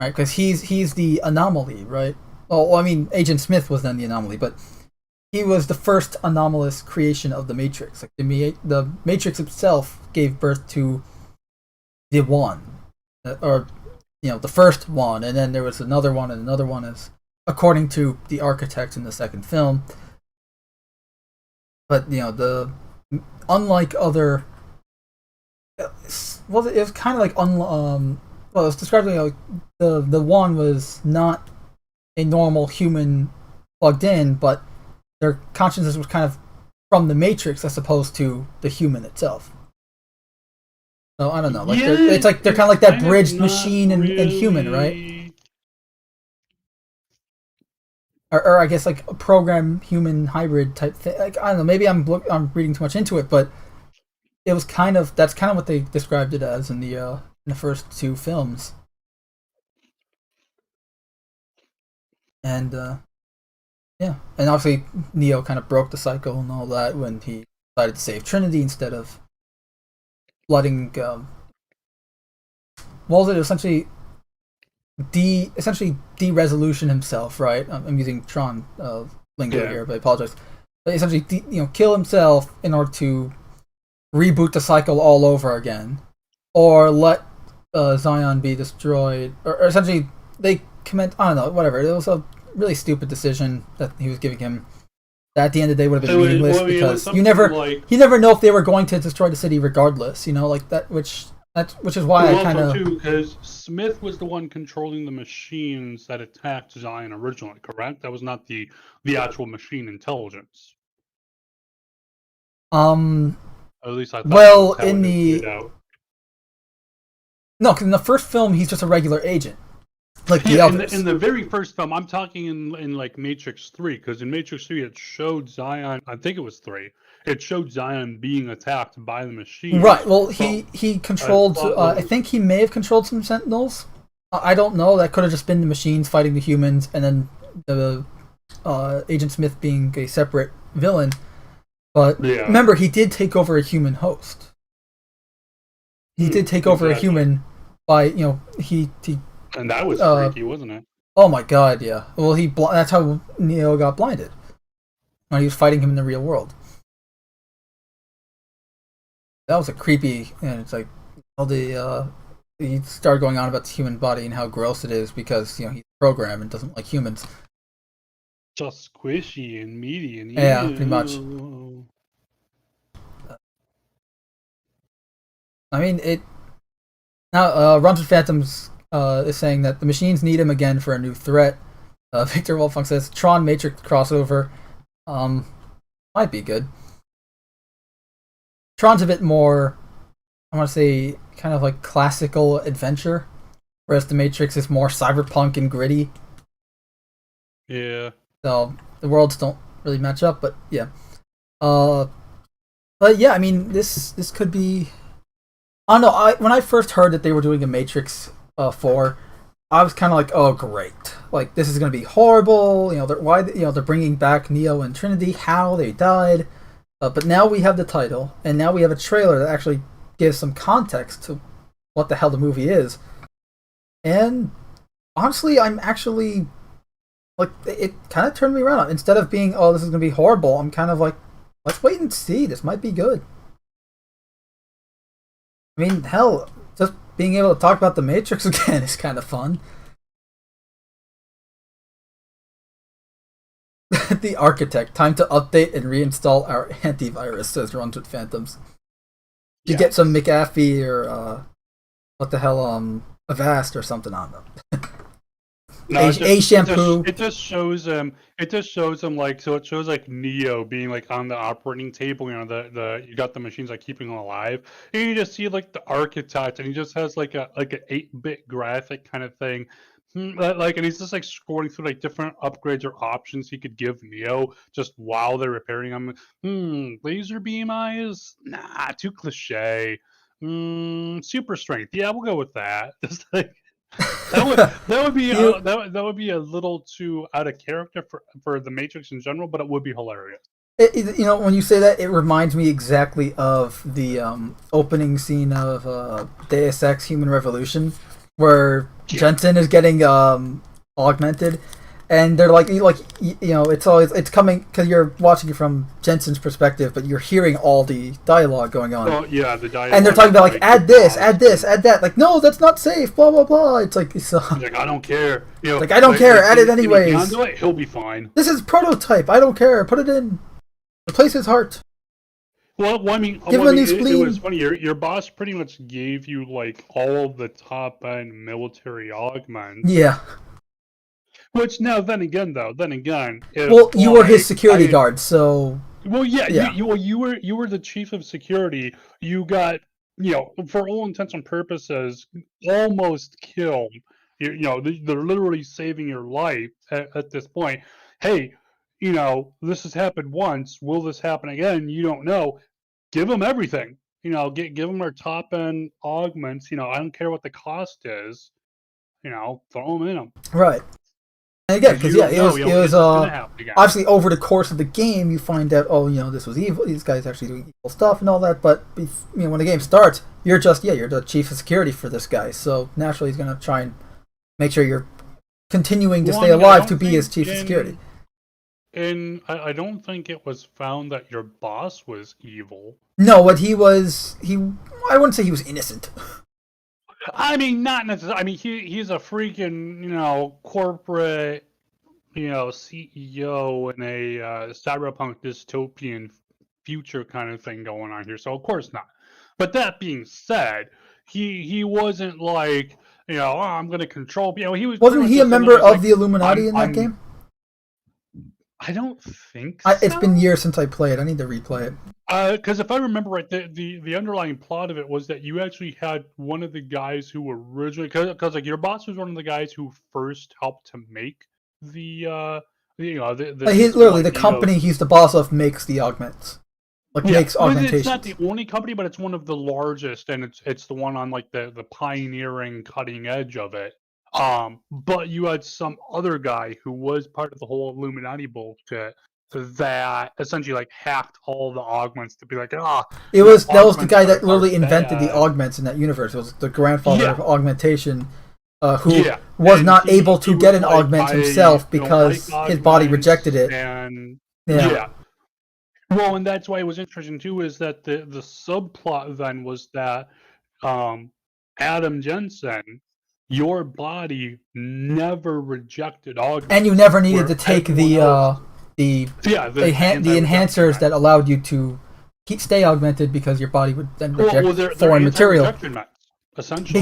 S1: Right, because he's the anomaly, right? Well, I mean, Agent Smith was then the anomaly, but he was the first anomalous creation of the Matrix. Like the Matrix itself gave birth to the one, or the first one, and then there was another one, and another one, as according to the architect in the second film. But unlike other, it was kind of like it was described like the one was not a normal human plugged in, but their consciousness was kind of from the Matrix as opposed to the human itself. So I don't know. Like it's like they're kind of like that bridged machine and human, right? Or I guess like a program human hybrid type thing. Like I don't know. Maybe I'm reading too much into it, but it was that's kind of what they described it as in the first two films. And yeah, and obviously Neo kind of broke the cycle and all that when he decided to save Trinity instead of letting what was it essentially de-resolution himself, right? I'm using Tron lingo here, but I apologize. But essentially, kill himself in order to reboot the cycle all over again, or let Zion be destroyed, or essentially they commit. I don't know, whatever. It was a really stupid decision that he was giving him. That at the end of the day would have been meaningless because you never know if they were going to destroy the city regardless. Like that, which is why I kind of
S6: because Smith was the one controlling the machines that attacked Zion originally, correct? That was not the actual machine intelligence. At least I thought.
S1: Well, in the no, because in the first film he's just a regular agent, like the others.
S6: In the very first film, I'm talking in like Matrix 3, because in Matrix 3 it showed Zion. I think it was 3. It showed Zion being attacked by the machine.
S1: Right. Well, he controlled. I think he may have controlled some Sentinels. I don't know. That could have just been the machines fighting the humans, and then the Agent Smith being a separate villain. But remember, he did take over a human host. He did take over a human by he.
S6: And that was freaky, wasn't it?
S1: Oh my god! Yeah. Well, that's how Neo got blinded when he was fighting him in the real world. That was a creepy, and it's like all he started going on about the human body and how gross it is because he's programmed and doesn't like humans.
S6: Just squishy and meaty and
S1: yeah, pretty much. I mean it. Now, Runs with Phantoms is saying that the machines need him again for a new threat. Victor Wolfgang says Tron Matrix crossover might be good. Tron's a bit more, I want to say, kind of like classical adventure, whereas the Matrix is more cyberpunk and gritty.
S6: Yeah.
S1: So the worlds don't really match up, but yeah. But yeah, I mean, this could be. I don't know. When I first heard that they were doing a Matrix 4, I was kind of like, oh great, like this is gonna be horrible. They're bringing back Neo and Trinity, how they died. But now we have the title, and now we have a trailer that actually gives some context to what the hell the movie is. And honestly, I'm actually like, it kind of turned me around. Instead of being, oh, this is going to be horrible, I'm kind of like, let's wait and see. This might be good. I mean, hell, just being able to talk about the Matrix again is kind of fun. The Architect, time to update and reinstall our antivirus, says Runs with Phantoms. You get some McAfee or what the hell, Avast or something on them.
S6: No,
S1: a shampoo.
S6: It just shows them. It just shows them like, so it shows like Neo being like on the operating table. You got the machines like keeping him alive, and you just see like the Architect, and he just has like an 8-bit graphic kind of thing. Like, and he's just like scrolling through like different upgrades or options he could give Neo just while they're repairing him. Laser beam eyes? Nah, too cliche. Super strength? Yeah, we'll go with that. Just like that would be a little too out of character for the Matrix in general, but it would be hilarious.
S1: When you say that, it reminds me exactly of the opening scene of Deus Ex: Human Revolution, where Jensen is getting augmented, and they're like, it's coming because you're watching it from Jensen's perspective, but you're hearing all the dialogue going on.
S6: Oh yeah, the dialogue.
S1: And they're talking about like, add this, add that. Like, no, that's not safe. Blah blah blah. It's like he's
S6: like, I don't care.
S1: Like, I don't care. Add it anyways.
S6: He'll be fine.
S1: This is prototype. I don't care. Put it in. Replace his heart.
S6: Well, I mean,
S1: give him a new spleen.
S6: It was funny. Your boss pretty much gave you like all of the top end military augments.
S1: Yeah.
S6: Which now, then again, if,
S1: Well, you were his security
S6: I-
S1: guard, so
S6: Well, yeah,
S1: Yeah.
S6: you were the chief of security. You got, for all intents and purposes, almost killed. They're literally saving your life at this point. Hey, this has happened once. Will this happen again? You don't know. Give them everything. Give them their top end augments. I don't care what the cost is. Throw them in them.
S1: right. And again, because
S6: you
S1: yeah,
S6: don't
S1: it was
S6: know,
S1: it was
S6: it's gonna happen again.
S1: obviously over the course of the game you find out, oh, this was evil. These guys actually doing evil stuff and all that. But when the game starts, you're the chief of security for this guy. So naturally, he's gonna try and make sure you're continuing to
S6: Well,
S1: stay
S6: I mean, I
S1: alive
S6: don't
S1: to be his
S6: think
S1: chief of security.
S6: And I don't think it was found that your boss was evil.
S1: No, what I wouldn't say he was innocent.
S6: I mean, not necessarily. I mean, he's a freaking, corporate, CEO in a cyberpunk dystopian future kind of thing going on here. So of course not. But that being said, he wasn't like, oh, I'm going to control. He was.
S1: Wasn't he a member of the Illuminati in that
S6: I'm-
S1: game?
S6: I don't think so.
S1: It's been years since I played. I need to replay it.
S6: Because if I remember right, the underlying plot of it was that you actually had one of the guys who originally, because like your boss was one of the guys who first helped to make the
S1: He's literally the company he's the boss of makes the augments, makes
S6: Well,
S1: augmentations.
S6: it's not the only company, but it's one of the largest, and it's the one on like the pioneering cutting edge of it. But you had some other guy who was part of the whole Illuminati bullshit that essentially like hacked all the augments to be like, that
S1: was the
S6: augments
S1: guy that
S6: are
S1: literally invented the
S6: bad.
S1: augments in that universe. It was the grandfather
S6: Yeah.
S1: of augmentation, who
S6: Yeah.
S1: was
S6: And
S1: not
S6: he
S1: able to
S6: was
S1: get an
S6: like,
S1: augment
S6: I
S1: himself
S6: don't
S1: because
S6: like
S1: his body
S6: augments,
S1: rejected it.
S6: And
S1: Yeah.
S6: Well, and that's why it was interesting too, is that the subplot then was that Adam Jensen, your body never rejected augments.
S1: And you never needed to
S6: where
S1: take
S6: everyone else-
S1: the
S6: the
S1: enhancers that allowed you to stay augmented, because your body would then reject
S6: they're
S1: foreign material.
S6: anti-rejection meds, essentially.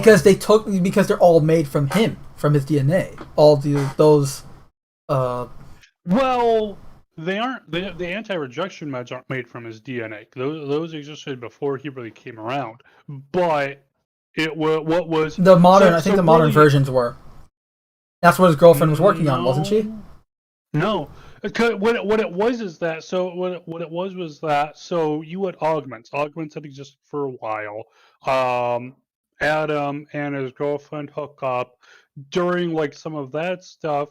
S1: Because they're all made from him, from his DNA. All those.
S6: Well, they aren't. The anti-rejection meds aren't made from his DNA. Those existed before he really came around. But what was
S1: The modern,
S6: so-
S1: I think
S6: so
S1: the modern
S6: really-
S1: versions were. That's what his girlfriend was working on, wasn't she?
S6: No. What it was is that what it was that you had augments. Augments had existed for a while. Adam and his girlfriend hook up during like some of that stuff.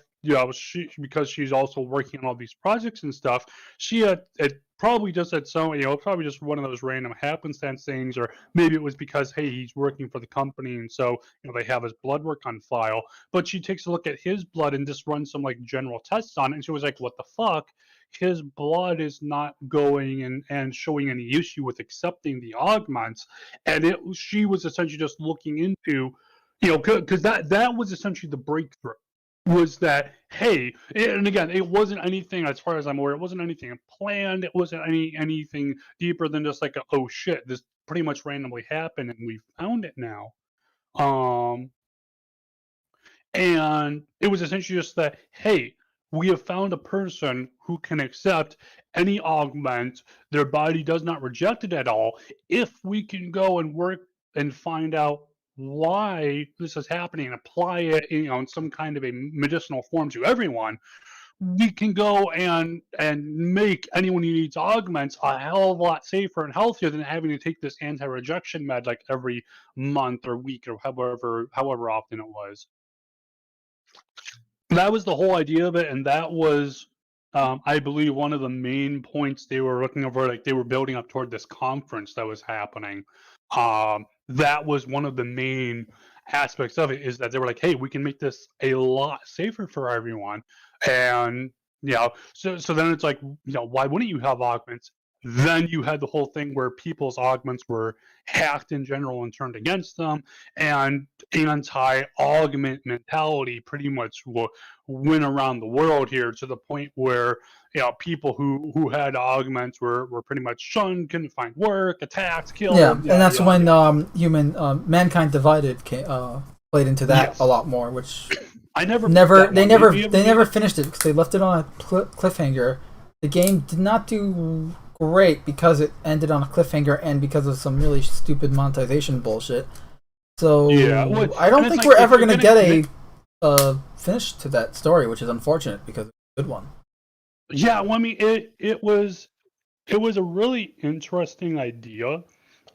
S6: Because she's also working on all these projects and stuff. She had it probably just had some, probably just one of those random happenstance things, or maybe it was because hey, he's working for the company, and so they have his blood work on file. But she takes a look at his blood and just runs some like general tests on it, and she was like, "What the fuck? His blood is not going and showing any issue with accepting the augments." And she was essentially just looking into, because that was essentially the breakthrough. Was that, hey, and again, it wasn't anything, as far as I'm aware, it wasn't anything planned. It wasn't anything deeper than just like, oh shit, this pretty much randomly happened and we found it now. And it was essentially just that, hey, we have found a person who can accept any augment. Their body does not reject it at all. If we can go and work and find out why this is happening and apply it, in some kind of a medicinal form to everyone, we can go and make anyone who needs augments a hell of a lot safer and healthier than having to take this anti-rejection med like every month or week or however often it was. That was the whole idea of it, and that was I believe one of the main points they were looking over, like they were building up toward this conference that was happening. That was one of the main aspects of it, is that they were like, hey, we can make this a lot safer for everyone. And so then it's like, why wouldn't you have augments? Then you had the whole thing where people's augments were hacked in general and turned against them, and anti-augment mentality pretty much went around the world here, to the point where people who had augments were pretty much shunned, couldn't find work, attacked, killed.
S1: Yeah, and that's when Mankind Divided played into that a lot more, which
S6: I never.
S1: They never finished it because they left it on a cliffhanger. The game did not do great because it ended on a cliffhanger and because of some really stupid monetization bullshit. So
S6: Yeah, well,
S1: I don't
S6: and
S1: think
S6: it's
S1: we're
S6: like,
S1: ever
S6: if you're
S1: going to
S6: gonna
S1: get a finish to that story, which is unfortunate because it's a good one.
S6: Yeah, well, I mean, it was a really interesting idea,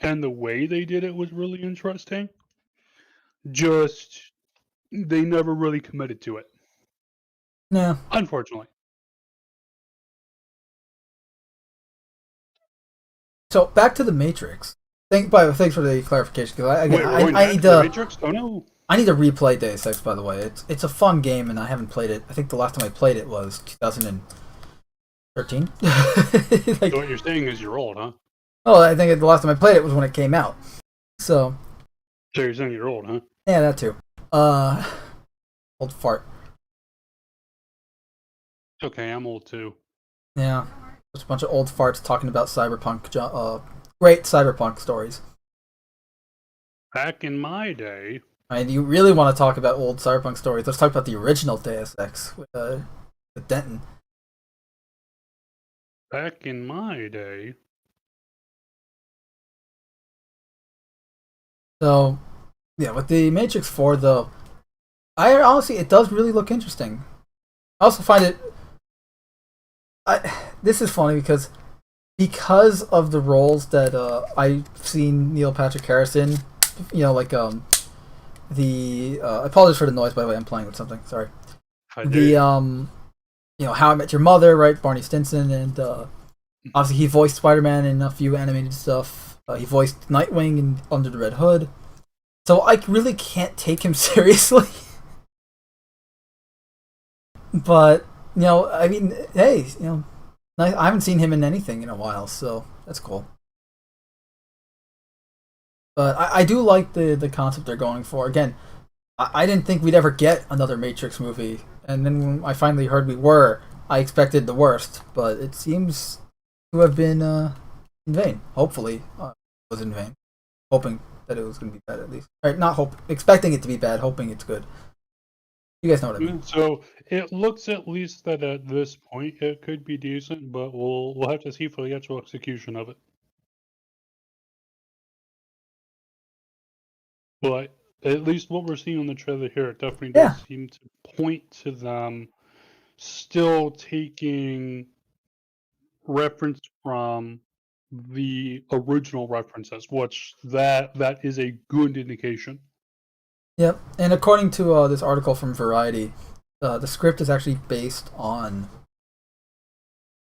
S6: and the way they did it was really interesting. Just they never really committed to it,
S1: Yeah.
S6: unfortunately.
S1: So back to the Matrix. Thanks for the clarification. Because
S6: Wait, we're going
S1: I
S6: back
S1: need
S6: to the
S1: to
S6: Matrix? Oh no!
S1: I need to replay Deus Ex. By the way, it's a fun game and I haven't played it. I think the last time I played it was 2013.
S6: So what you're saying is you're old, huh?
S1: Oh, I think the last time I played it was when it came out. So
S6: So you're saying you're old, huh?
S1: yeah, that too. Old fart.
S6: Okay, I'm old too.
S1: Yeah, just a bunch of old farts talking about cyberpunk. Great cyberpunk stories.
S6: Back in my day,
S1: I mean, you really want to talk about old cyberpunk stories? Let's talk about the original Deus Ex with Denton.
S6: back in my day,
S1: So, yeah, with the Matrix 4, though, I honestly, it does really look interesting. I also find it. This is funny because of the roles that I've seen Neil Patrick Harris in, like I apologize for the noise, by the way. I'm playing with something. Sorry. How I Met Your Mother, right? Barney Stinson, and obviously he voiced Spider-Man in a few animated stuff. He voiced Nightwing in Under the Red Hood. So I really can't take him seriously. But, I mean, hey, I haven't seen him in anything in a while, so that's cool. But I do like the concept they're going for. Again, I didn't think we'd ever get another Matrix movie, and then when I finally heard we were, I expected the worst, but it seems to have been in vain. Hopefully, it was in vain. Hoping that it was going to be bad at least. Right, expecting it to be bad, hoping it's good. You guys know what I mean.
S6: So it looks at least that at this point it could be decent, but we'll have to see for the actual execution of it. But at least what we're seeing on the trailer here, it definitely does seem to point to them still taking reference from the original references, which that is a good indication.
S1: Yep, and according to this article from Variety, the script is actually based on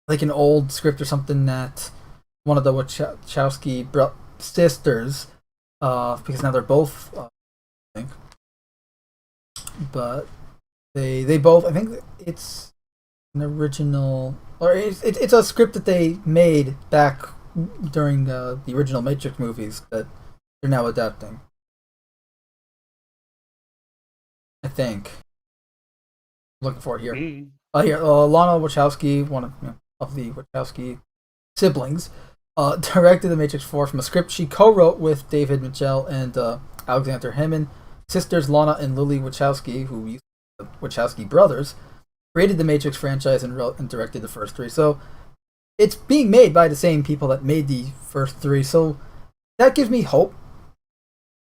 S1: like an old script or something that one of the Wachowski sisters, because now they're both, I think, but they both, I think it's an original, or it's a script that they made back during the original Matrix movies that they're now adapting. I think. I'm looking for it here. Lana Wachowski, one of the Wachowski siblings, directed The Matrix 4 from a script she co-wrote with David Mitchell and Alexander Hammond. Sisters Lana and Lily Wachowski, who used to be the Wachowski brothers, created the Matrix franchise and wrote and directed the first three. So it's being made by the same people that made the first three. So that gives me hope.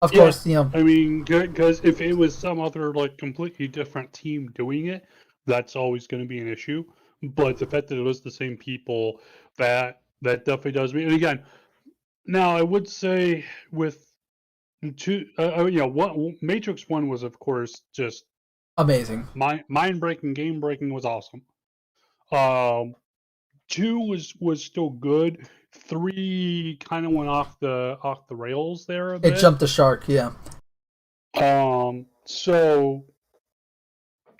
S1: Of course,
S6: I mean, because if it was some other like completely different team doing it, that's always going to be an issue. But the fact that it was the same people, that definitely does mean. And again, now I would say with Matrix 1 was of course just
S1: amazing,
S6: mind breaking, game breaking, was awesome. 2 was still good. 3 kind of went off the rails there a bit.
S1: It jumped the shark, yeah.
S6: So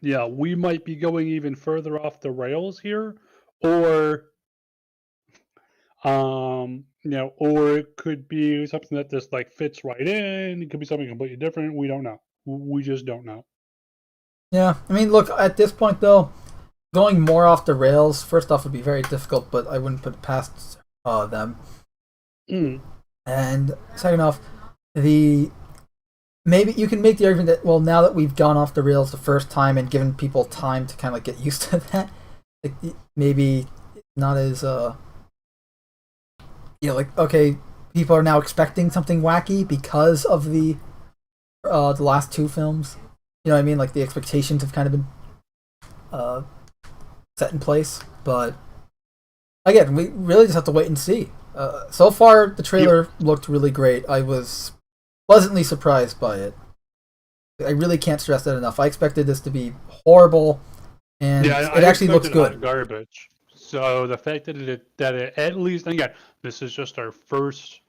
S6: yeah, we might be going even further off the rails here, or or it could be something that just like fits right in. It could be something completely different. We don't know. We just don't know.
S1: Yeah, I mean, look, at this point though, going more off the rails, first off, would be very difficult, but I wouldn't put it past them. And second off, the maybe you can make the argument that, well, now that we've gone off the rails the first time and given people time to kind of like get used to that, like, maybe not as like, okay, people are now expecting something wacky because of the last two films. You know what I mean? Like, the expectations have kind of been set in place. But again, we really just have to wait and see. So far, the trailer looked really great. I was pleasantly surprised by it. I really can't stress that enough. I expected this to be horrible, and it actually looks good.
S6: Garbage. So the fact that it at least, and again, this is just our first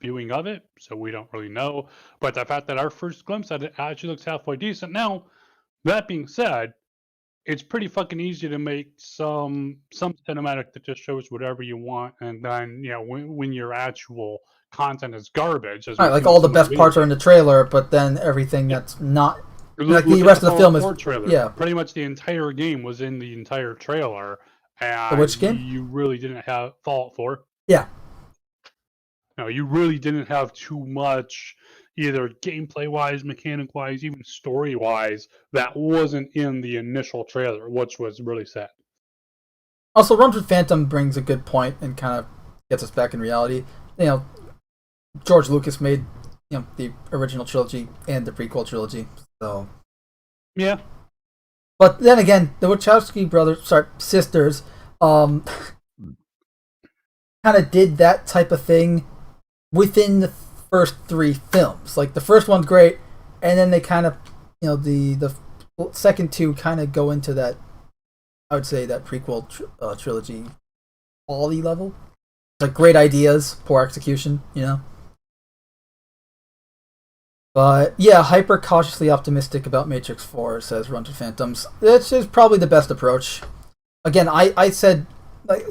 S6: viewing of it, so we don't really know. But the fact that our first glimpse at it actually looks halfway decent. Now, that being said, it's pretty fucking easy to make some cinematic that just shows whatever you want, and then when your actual content is garbage.
S1: Right, like all the best parts are in the trailer, but then everything that's not, like the rest of the film is
S6: trailer. Pretty much the entire game was in the entire trailer, and
S1: which game
S6: you really didn't have Fallout 4.
S1: Yeah.
S6: No, you really didn't have too much, either gameplay-wise, mechanic-wise, even story-wise, that wasn't in the initial trailer, which was really sad.
S1: Also, Runs with Phantom brings a good point and kind of gets us back in reality. George Lucas made the original trilogy and the prequel trilogy, so
S6: yeah.
S1: But then again, the Wachowski sisters, kind of did that type of thing within the first three films. Like, the first one's great, and then they kind of, the second two kind of go into that, I would say, that prequel trilogy quality level. Like, great ideas, poor execution, But yeah, hyper cautiously optimistic about Matrix 4, says Run to Phantoms. This is probably the best approach. Again, I said, like,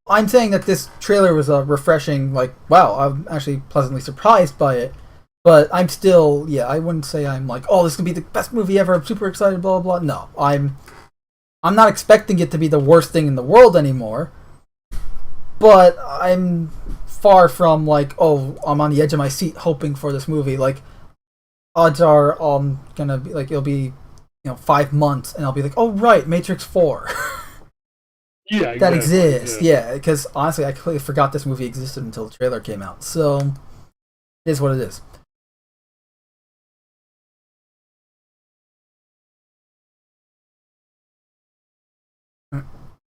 S1: I'm saying that this trailer was a refreshing, like, wow, I'm actually pleasantly surprised by it. But I'm still, I wouldn't say I'm like, oh, this is gonna be the best movie ever, I'm super excited, blah blah blah. No, I'm not expecting it to be the worst thing in the world anymore. But I'm far from like, oh, I'm on the edge of my seat hoping for this movie. Like, odds are gonna be like, it'll be 5 months and I'll be like, oh right, Matrix 4.
S6: Yeah,
S1: that exists. Yeah, because honestly, I completely forgot this movie existed until the trailer came out. So it is what it is.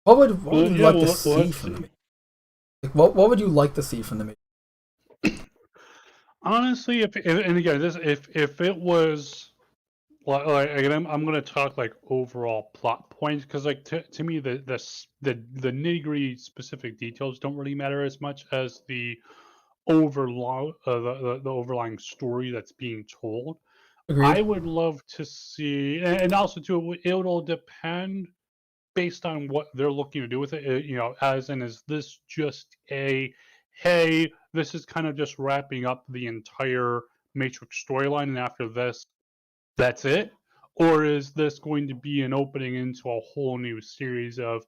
S1: What would you like to see from the Matrix? Like, what would you like to see from the Matrix?
S6: Honestly, if it was, like again, I'm gonna talk like overall plot points, because like to me the nitty-gritty specific details don't really matter as much as the the overlying story that's being told.
S1: Agreed.
S6: I would love to see, and also too, it'll depend based on what they're looking to do with it. As in, is this just hey, this is kind of just wrapping up the entire Matrix storyline, and after this, that's it? Or is this going to be an opening into a whole new series of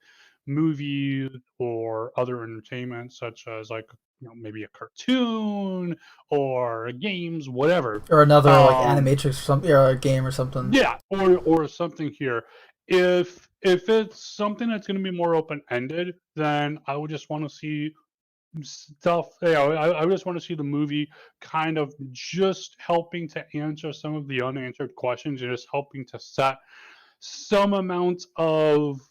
S6: movies or other entertainment, such as like maybe a cartoon or games, whatever,
S1: or another like animatrix or something, or a game or something?
S6: Yeah, or something here. If it's something that's going to be more open ended, then I would just want to see stuff. I just want to see the movie kind of just helping to answer some of the unanswered questions, and just helping to set some amount of,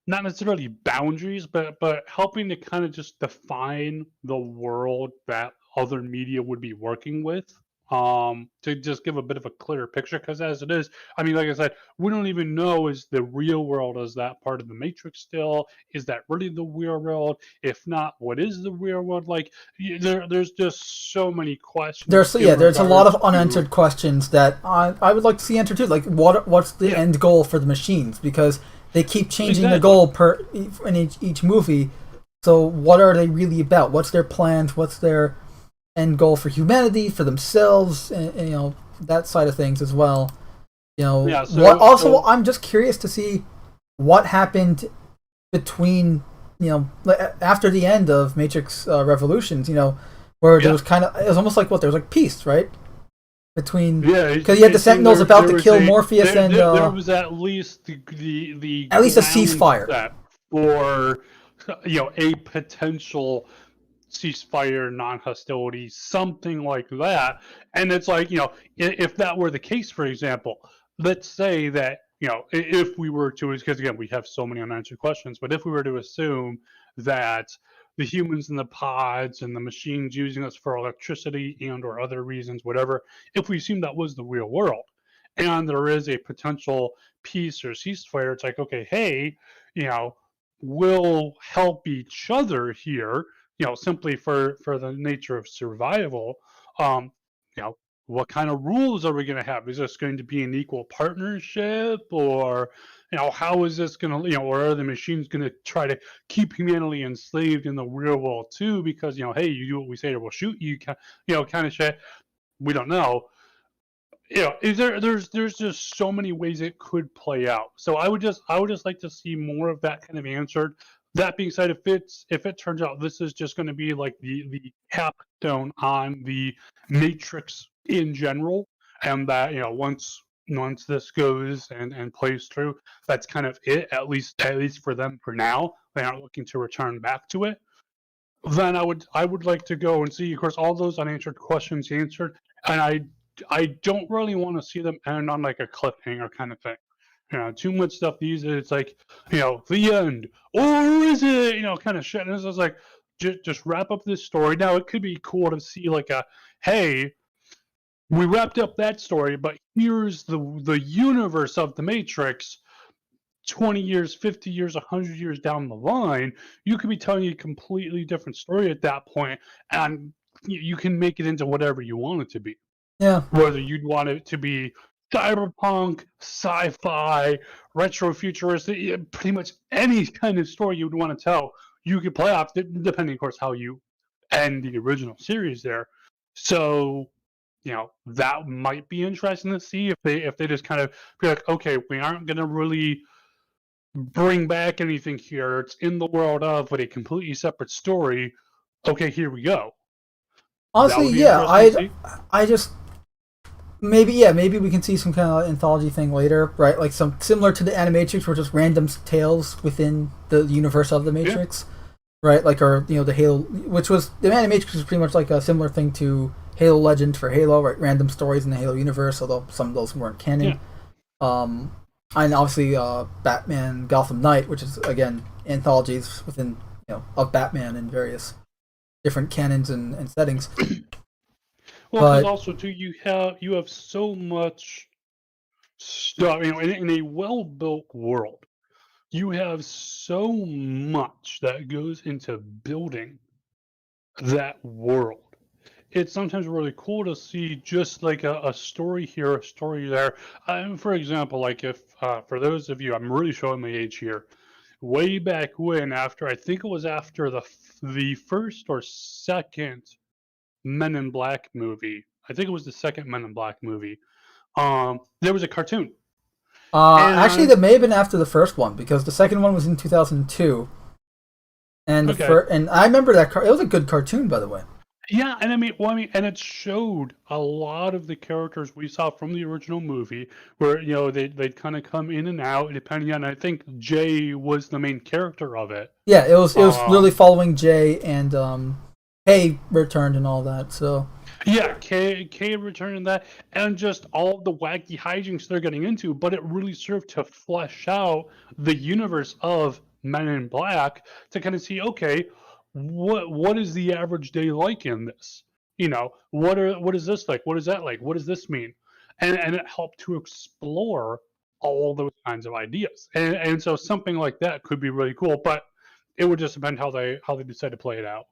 S6: not necessarily boundaries, but helping to kind of just define the world that other media would be working with, to just give a bit of a clearer picture. Because as it is, I mean, like I said, we don't even know, is the real world, is that part of the Matrix still? Is that really the real world? If not, what is the real world? Like, there's just so many questions.
S1: There's a lot of unanswered questions that I would like to see answered too. Like, what's the end goal for the machines? Because they keep changing the goal in each movie. So what are they really about? What's their plans? What's their end goal for humanity, for themselves, and that side of things as well. I'm just curious to see what happened between after the end of Matrix Revolutions. Where there was it was almost like there was like peace, right? between
S6: Yeah,
S1: because you had the Sentinels about to kill Morpheus and
S6: there was at least the
S1: at least a
S6: ground
S1: ceasefire
S6: set for a potential ceasefire, non-hostility, something like that. And it's like, if that were the case, for example, let's say that, if we were to, because again, we have so many unanswered questions, but if we were to assume that the humans in the pods and the machines using us for electricity and or other reasons, whatever, if we assume that was the real world and there is a potential peace or ceasefire, it's like, okay, hey, we'll help each other here, simply for the nature of survival. You know, what kind of rules are we going to have? Is this going to be an equal partnership, or how is this going to, or are the machines going to try to keep humanity enslaved in the real world too? Because hey, you do what we say or we'll shoot you, kind of shit. We don't know. There's just so many ways it could play out. So I would just like to see more of that kind of answered. That being said, if it turns out this is just going to be like the capstone on the Matrix in general, and that once this goes and plays through, that's kind of it. At least for them for now, they aren't looking to return back to it. Then I would like to go and see, of course, all those unanswered questions answered, and I don't really want to see them end on like a cliffhanger kind of thing. Too much stuff these days. It's like, the end, or is it, kind of shit. And it's like, just wrap up this story. Now it could be cool to see like hey, we wrapped up that story, but here's the universe of the Matrix. 20 years, 50 years, 100 years down the line, you could be telling a completely different story at that point, and you can make it into whatever you want it to be.
S1: Yeah.
S6: Whether you'd want it to be cyberpunk, sci-fi, retro-futuristic, pretty much any kind of story you would want to tell, you could play off, depending, of course, how you end the original series there. So, that might be interesting to see if they just kind of be like, okay, we aren't going to really bring back anything here. It's in the world of, but a completely separate story. Okay, here we go.
S1: Honestly, yeah, I just maybe we can see some kind of anthology thing later, right? Like some similar to the Animatrix, where just random tales within the universe of the Matrix, right? Like, or the Halo, which was the Animatrix was pretty much like a similar thing to Halo Legend for Halo, right? Random stories in the Halo universe, although some of those weren't canon. Yeah. And obviously Batman Gotham Knight, which is again anthologies within of Batman in various different canons and settings.
S6: Well, because also too, you have so much stuff. In a well-built world, you have so much that goes into building that world. It's sometimes really cool to see just like a story here, a story there. For example, like if for those of you, I'm really showing my age here. Way back when, I think it was after the first or second Men in Black movie. I think it was the second Men in Black movie. There was a cartoon.
S1: Actually, that may have been after the first one, because the second one was in 2002. And and I remember that it was a good cartoon, by the way.
S6: Yeah, and and it showed a lot of the characters we saw from the original movie, where they'd kind of come in and out depending on. I think Jay was the main character of it.
S1: Yeah, it was literally following Jay, and Kay returned and all that. So
S6: yeah, Kay returned and that, and just all the wacky hijinks they're getting into. But it really served to flesh out the universe of Men in Black to kind of see, okay, what is the average day like in this? What is this like? What is that like? What does this mean? And it helped to explore all those kinds of ideas. And so something like that could be really cool, but it would just depend how they decide to play it out.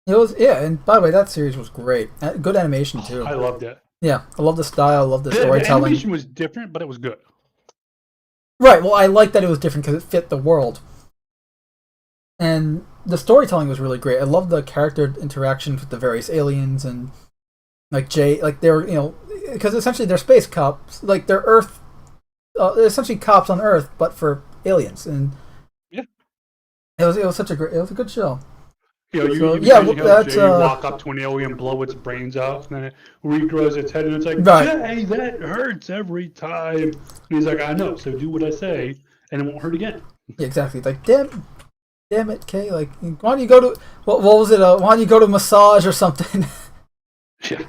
S1: It was, yeah, and by the way, that series was great. Good animation too.
S6: I loved it.
S1: Yeah, I love the style, I love the storytelling.
S6: The animation was different, but it was good.
S1: Right, well, I like that it was different because it fit the world. And the storytelling was really great. I love the character interactions with the various aliens, and like Jay, like they're because essentially they're space cops, like they're Earth, they're essentially cops on Earth, but for aliens. And
S6: yeah,
S1: it was a good show. So,
S6: you
S1: yeah,
S6: occasionally have
S1: that's,
S6: Jay walk up to an alien, blow its brains out, and then it regrows its head, and it's like,
S1: Right.
S6: Jay, that hurts every time. And he's like, I know, so do what I say, and it won't hurt again.
S1: Yeah, exactly. Like, damn it, Kay. Like, why don't you go to what was it? Why don't you go to massage or something?
S6: Yeah.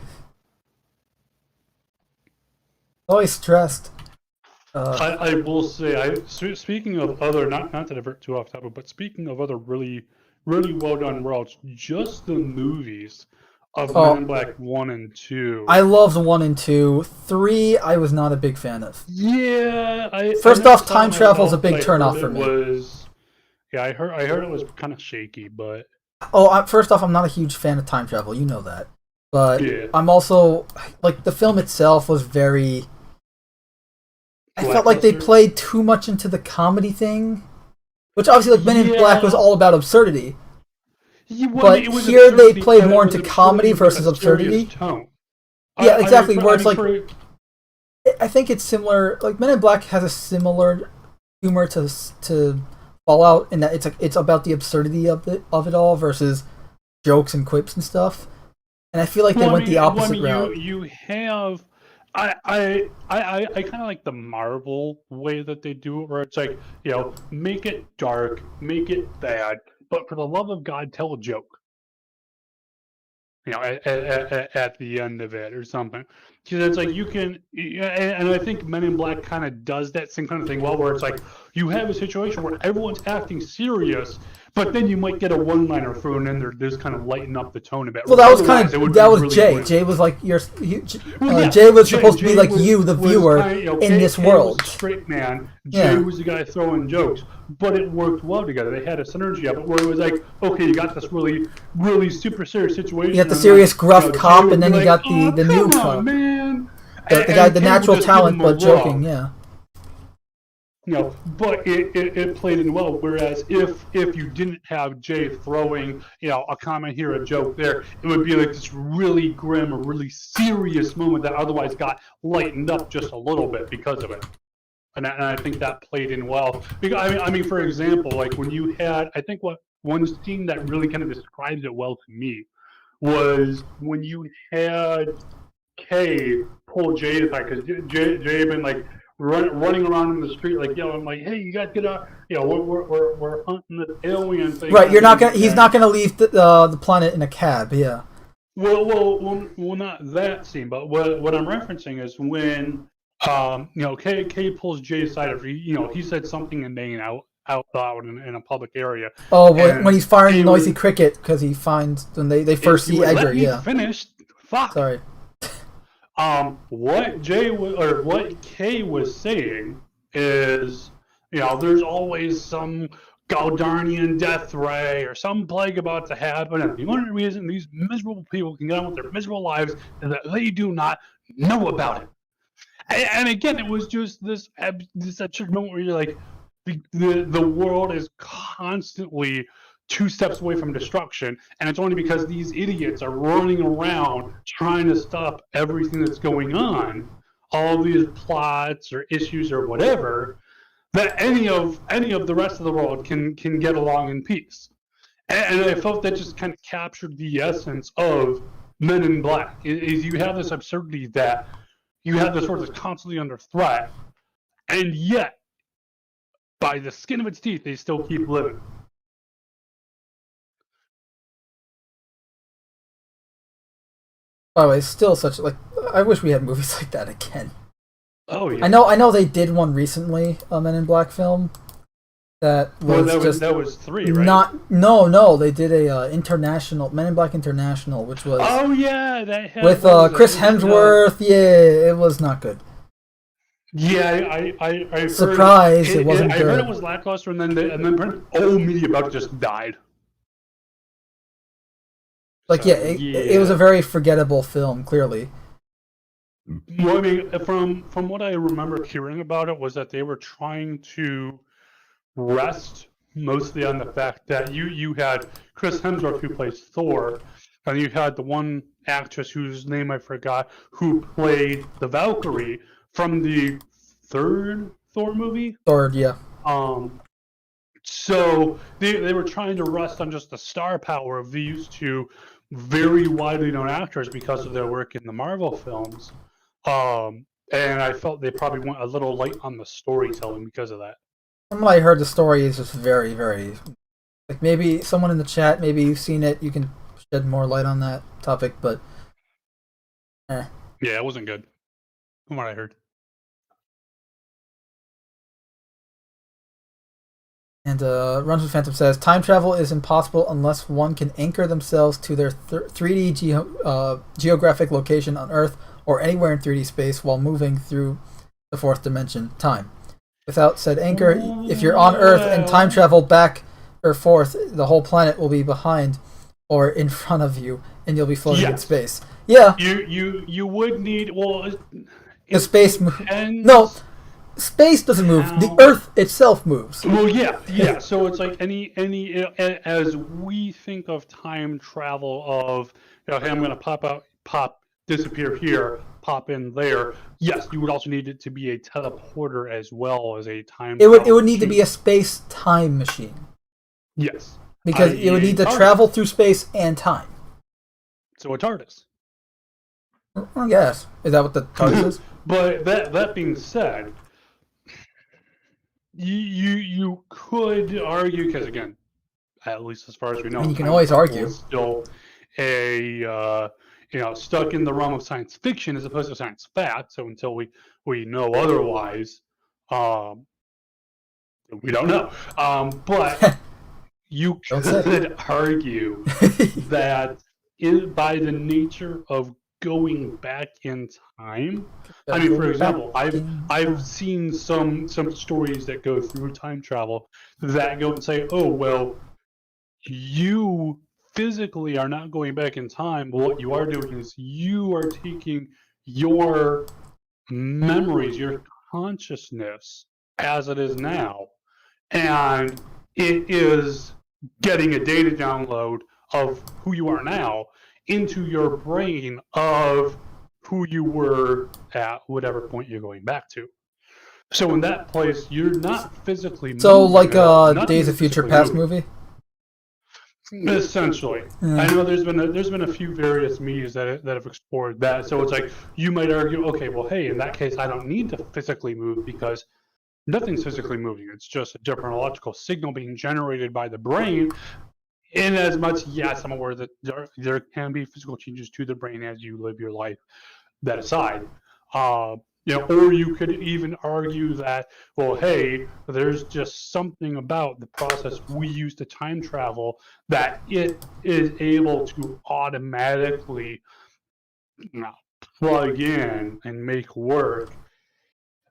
S1: Always stressed.
S6: I will say, speaking of other, not to divert too off topic, but speaking of other really, really well done worlds, just the movies of Men in Black 1 and 2.
S1: I loved 1 and 2. 3, I was not a big fan of.
S6: Yeah,
S1: First off, time travel is a big turnoff for me.
S6: I heard it was kind of shaky, but
S1: First off, I'm not a huge fan of time travel. You know that. But
S6: yeah.
S1: I'm also like the film itself was very. I felt like they played too much into the comedy thing, which obviously, like Men in Black was all about absurdity. But here they played more into comedy versus absurdity. Yeah, exactly. Where it's like, I think it's similar. Like Men in Black has a similar humor to Fallout in that it's about the absurdity of it all versus jokes and quips and stuff. And I feel like they went the opposite route.
S6: You have. I kind of like the Marvel way that they do it, where it's like, make it dark, make it bad, but for the love of God, tell a joke. At the end of it or something. Because it's like you can, and I think Men in Black kind of does that same kind of thing well, where it's like you have a situation where everyone's acting serious, but then you might get a one-liner thrown in there, just kind of lighten up the tone a bit.
S1: Well, that was really Jay. Grim. Jay was like Jay was supposed to be like you, the viewer, in this world.
S6: Straight man. Jay was the guy throwing jokes, but it worked well together. They had a synergy of it, where it was like, okay, you got this really, really super serious situation.
S1: You got the serious gruff cop, and then you got the new cop,
S6: man.
S1: The guy, the natural talent, but joking, yeah.
S6: But it played in well. Whereas if you didn't have Jay throwing, a comment here, a joke there, it would be like this really grim or really serious moment that otherwise got lightened up just a little bit because of it. And I think that played in well. Because, I mean, for example, like when you had, I think one scene that really kind of describes it well to me was when you had Kay pull Jay aside, because Jay had been like running around in the street, like yelling, like, "Hey, you guys get out! We're hunting this alien thing."
S1: Right, he's not gonna leave the planet in a cab. Yeah.
S6: Well, not that scene, but what I'm referencing is when Kay pulls Jay aside after he said something inane out loud in a public area.
S1: Oh, when he's firing noisy cricket because he finds when they first see Edgar. Yeah.
S6: Finished. Fuck.
S1: Sorry.
S6: What Kay was saying is, there's always some Galdarnian death ray or some plague about to happen, and the only reason these miserable people can get on with their miserable lives is that they do not know about it. And again, it was just this absurd moment where you're like, the world is constantly 2 steps away from destruction, and it's only because these idiots are running around trying to stop everything that's going on, all these plots or issues or whatever, that any of the rest of the world can get along in peace. And I felt that just kind of captured the essence of Men in Black. Is you have this absurdity that you have this world that's constantly under threat, and yet, by the skin of its teeth, they still keep living.
S1: By the way, still such I wish we had movies like that again.
S6: Oh yeah.
S1: I know they did one recently, a Men in Black film. That was 3, right? No, they did a international Men in Black International, which was
S6: that had
S1: with Chris Hemsworth. Yeah, it was not good.
S6: Yeah, I
S1: surprise, it wasn't good.
S6: I heard it was lackluster, and then all media about it just died.
S1: It was a very forgettable film, clearly.
S6: Well, I mean, from what I remember hearing about it was that they were trying to rest mostly on the fact that you had Chris Hemsworth, who plays Thor, and you had the one actress whose name I forgot, who played the Valkyrie from the 3rd Thor movie.
S1: 3rd, yeah.
S6: So they were trying to rest on just the star power of these two very widely known actors because of their work in the Marvel films. And I felt they probably went a little light on the storytelling because of that.
S1: From what I heard, the story is just very, very... Like, maybe someone in the chat, maybe you've seen it, you can shed more light on that topic, but...
S6: Yeah, it wasn't good, from what I heard.
S1: And Runs with Phantom says, time travel is impossible unless one can anchor themselves to their 3D geographic location on Earth or anywhere in 3D space while moving through the fourth dimension, time. Without said anchor, if you're on Earth and time travel back or forth, the whole planet will be behind or in front of you, and you'll be floating in space. Yeah.
S6: You would need, well...
S1: The space no, space doesn't move. The Earth itself moves.
S6: Well, yeah. So it's like any as we think of time travel of, hey, I'm going to pop, disappear here, pop in there. Yes, you would also need it to be a teleporter as well as a time.
S1: It would need to be a space time machine.
S6: Yes,
S1: because it would need to travel through space and time.
S6: So a TARDIS.
S1: I guess. Is that what the TARDIS is?
S6: But that being said, you could argue, because again, at least as far as we know,
S1: and you can always argue.
S6: Still a stuck in the realm of science fiction as opposed to science fact. So until we know otherwise, we don't know. But you could argue that by the nature of going back in time. I mean, for example, I've seen some stories that go through time travel that go and say, oh, well, you physically are not going back in time, but what you are doing is you are taking your memories, your consciousness as it is now, and it is getting a data download of who you are now into your brain of who you were at whatever point you're going back to. So in that place, you're not physically moving.
S1: So like Days of Future Past movie?
S6: Essentially. I know there's been a few various medias that have explored that. So it's like, you might argue, okay, well, hey, in that case, I don't need to physically move because nothing's physically moving. It's just a different electrical signal being generated by the brain. In as much, yes, I'm aware that there can be physical changes to the brain as you live your life. That aside, or you could even argue that, well, hey, there's just something about the process we use to time travel that it is able to automatically plug in and make work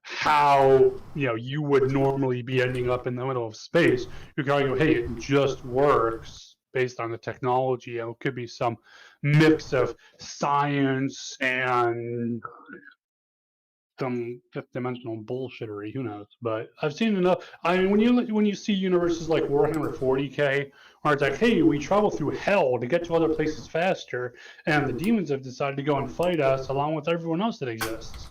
S6: how you would normally be ending up in the middle of space. You can argue, hey, it just works based on the technology. It could be some mix of science and some fifth dimensional bullshittery. Who knows? But I've seen enough. I mean, when you see universes like Warhammer 40K, where it's like, hey, we travel through hell to get to other places faster, and the demons have decided to go and fight us along with everyone else that exists.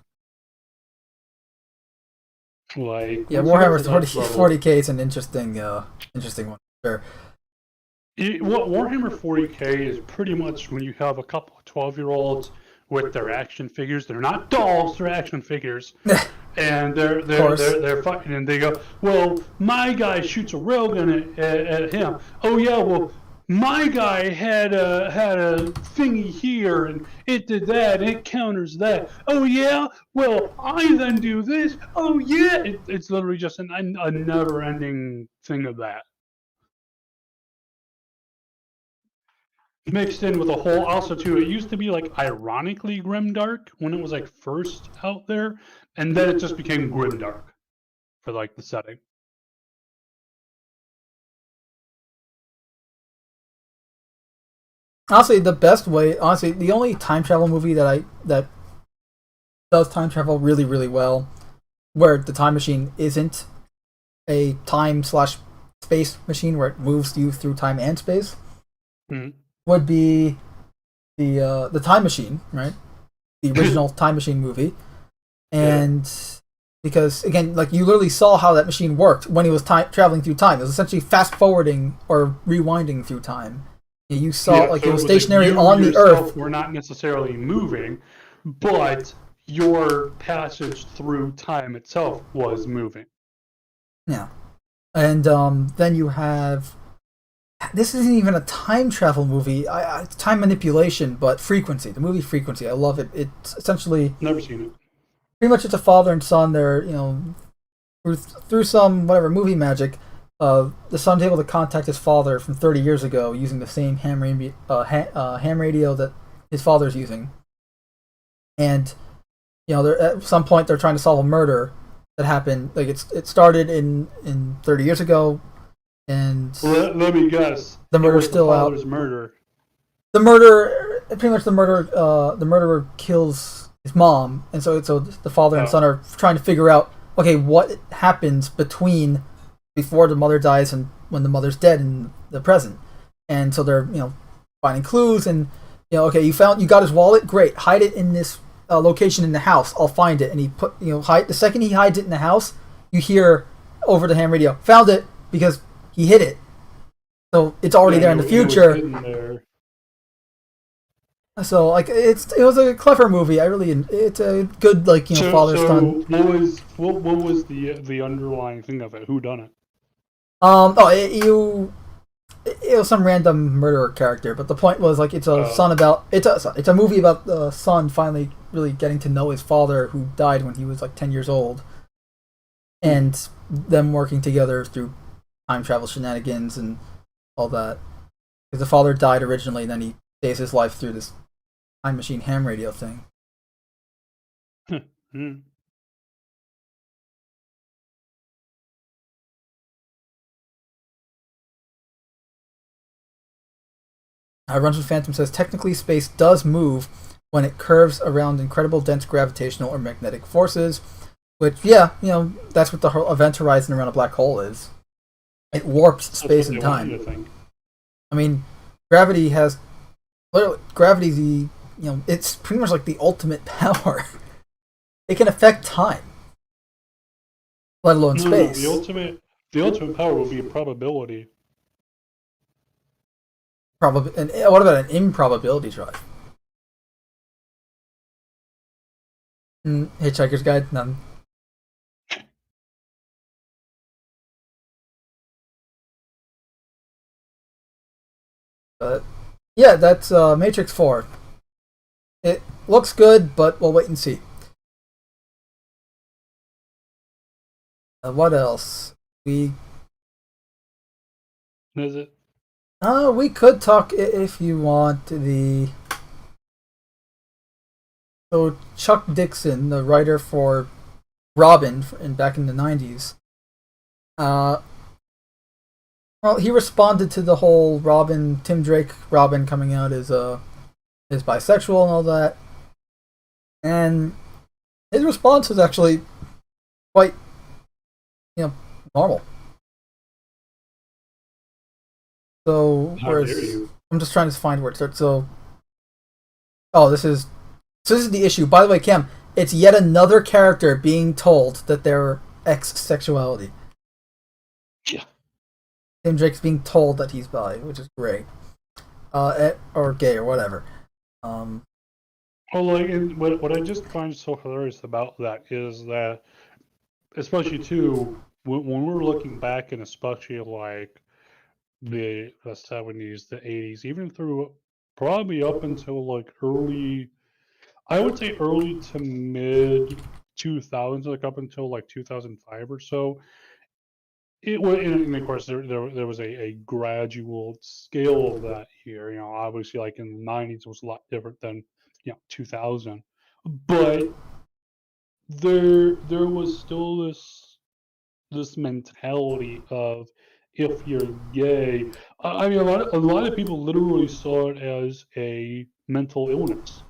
S6: Like,
S1: Warhammer 40K is an interesting one. Sure.
S6: Warhammer 40K is pretty much when you have a couple of 12-year-olds with their action figures. They're not dolls; they're action figures, and they're fighting. And they go, "Well, my guy shoots a railgun at him. Oh yeah, well, my guy had a thingy here, and it did that, and it counters that. Oh yeah, well, I then do this. Oh yeah." It's literally just a never-ending thing of that. Mixed in with a whole, also too, it used to be like ironically grimdark when it was like first out there, and then it just became grimdark for like the setting.
S1: Honestly, the only time travel movie that does time travel really, really well, where the time machine isn't a time/space machine where it moves you through time and space, would be the Time Machine, right? The original Time Machine movie, and because again, like you literally saw how that machine worked when he was traveling through time. It was essentially fast forwarding or rewinding through time. You saw like
S6: so
S1: it was
S6: like
S1: stationary
S6: you
S1: on the
S6: yourself
S1: Earth.
S6: were not necessarily moving, but your passage through time itself was moving.
S1: Yeah, and then you have. This isn't even a time travel movie. It's time manipulation, but Frequency. The movie Frequency. I love it. It's essentially
S6: Never seen it.
S1: pretty much it's a father and son. They're through some whatever movie magic. The son's able to contact his father from 30 years ago using the same ham radio that his father's using. And they're at some point they're trying to solve a murder that happened. Like it started in 30 years ago. And
S6: let me guess.
S1: the murder's still out.
S6: Murder.
S1: The murderer kills his mom, and so the father and son are trying to figure out, okay, what happens before the mother dies and when the mother's dead in the present. And so they're finding clues, and okay, you got his wallet, great, hide it in this location in the house, I'll find it. And he the second he hides it in the house, you hear over the ham radio, found it, because he hid it, so it's already there in the future. So like it was a clever movie. It's a good father son.
S6: What was the underlying thing of it? Who done it?
S1: It was some random murderer character, but the point was like it's a movie about the son finally really getting to know his father who died when he was like 10 years old, and them working together through time travel shenanigans and all that. Because the father died originally, and then he saves his life through this time machine ham radio thing. Runs with Phantom says, technically space does move when it curves around incredible dense gravitational or magnetic forces, which, that's what the whole event horizon around a black hole is. It warps space and time. I mean, gravity's it's pretty much like the ultimate power. It can affect time, let alone space.
S6: The ultimate power will be probability.
S1: And what about an improbability drive? Hitchhiker's Guide? None. But yeah, that's Matrix 4. It looks good, but we'll wait and see. What else?
S6: Is it?
S1: We could talk if you want So Chuck Dixon, the writer for Robin back in the 90s, well, he responded to the whole Tim Drake Robin coming out as bisexual and all that, and his response was actually quite, normal. So, I'm just trying to find where it starts. So, this is the issue. By the way, Cam, it's yet another character being told that they're ex-sexuality.
S6: Yeah.
S1: Tim Drake's being told that he's bi, which is great. Or gay, or whatever.
S6: Well, what I just find so hilarious about that is that, especially too, when we're looking back, and especially like the 70s, the 80s, even through probably up until like I would say early to mid 2000s, like up until like 2005 or so. It was, and of course, there was a gradual scale of that here. Obviously, like in the 90s, it was a lot different than 2000, but there was still this mentality of, if you're gay, I mean, a lot of people literally saw it as a mental illness.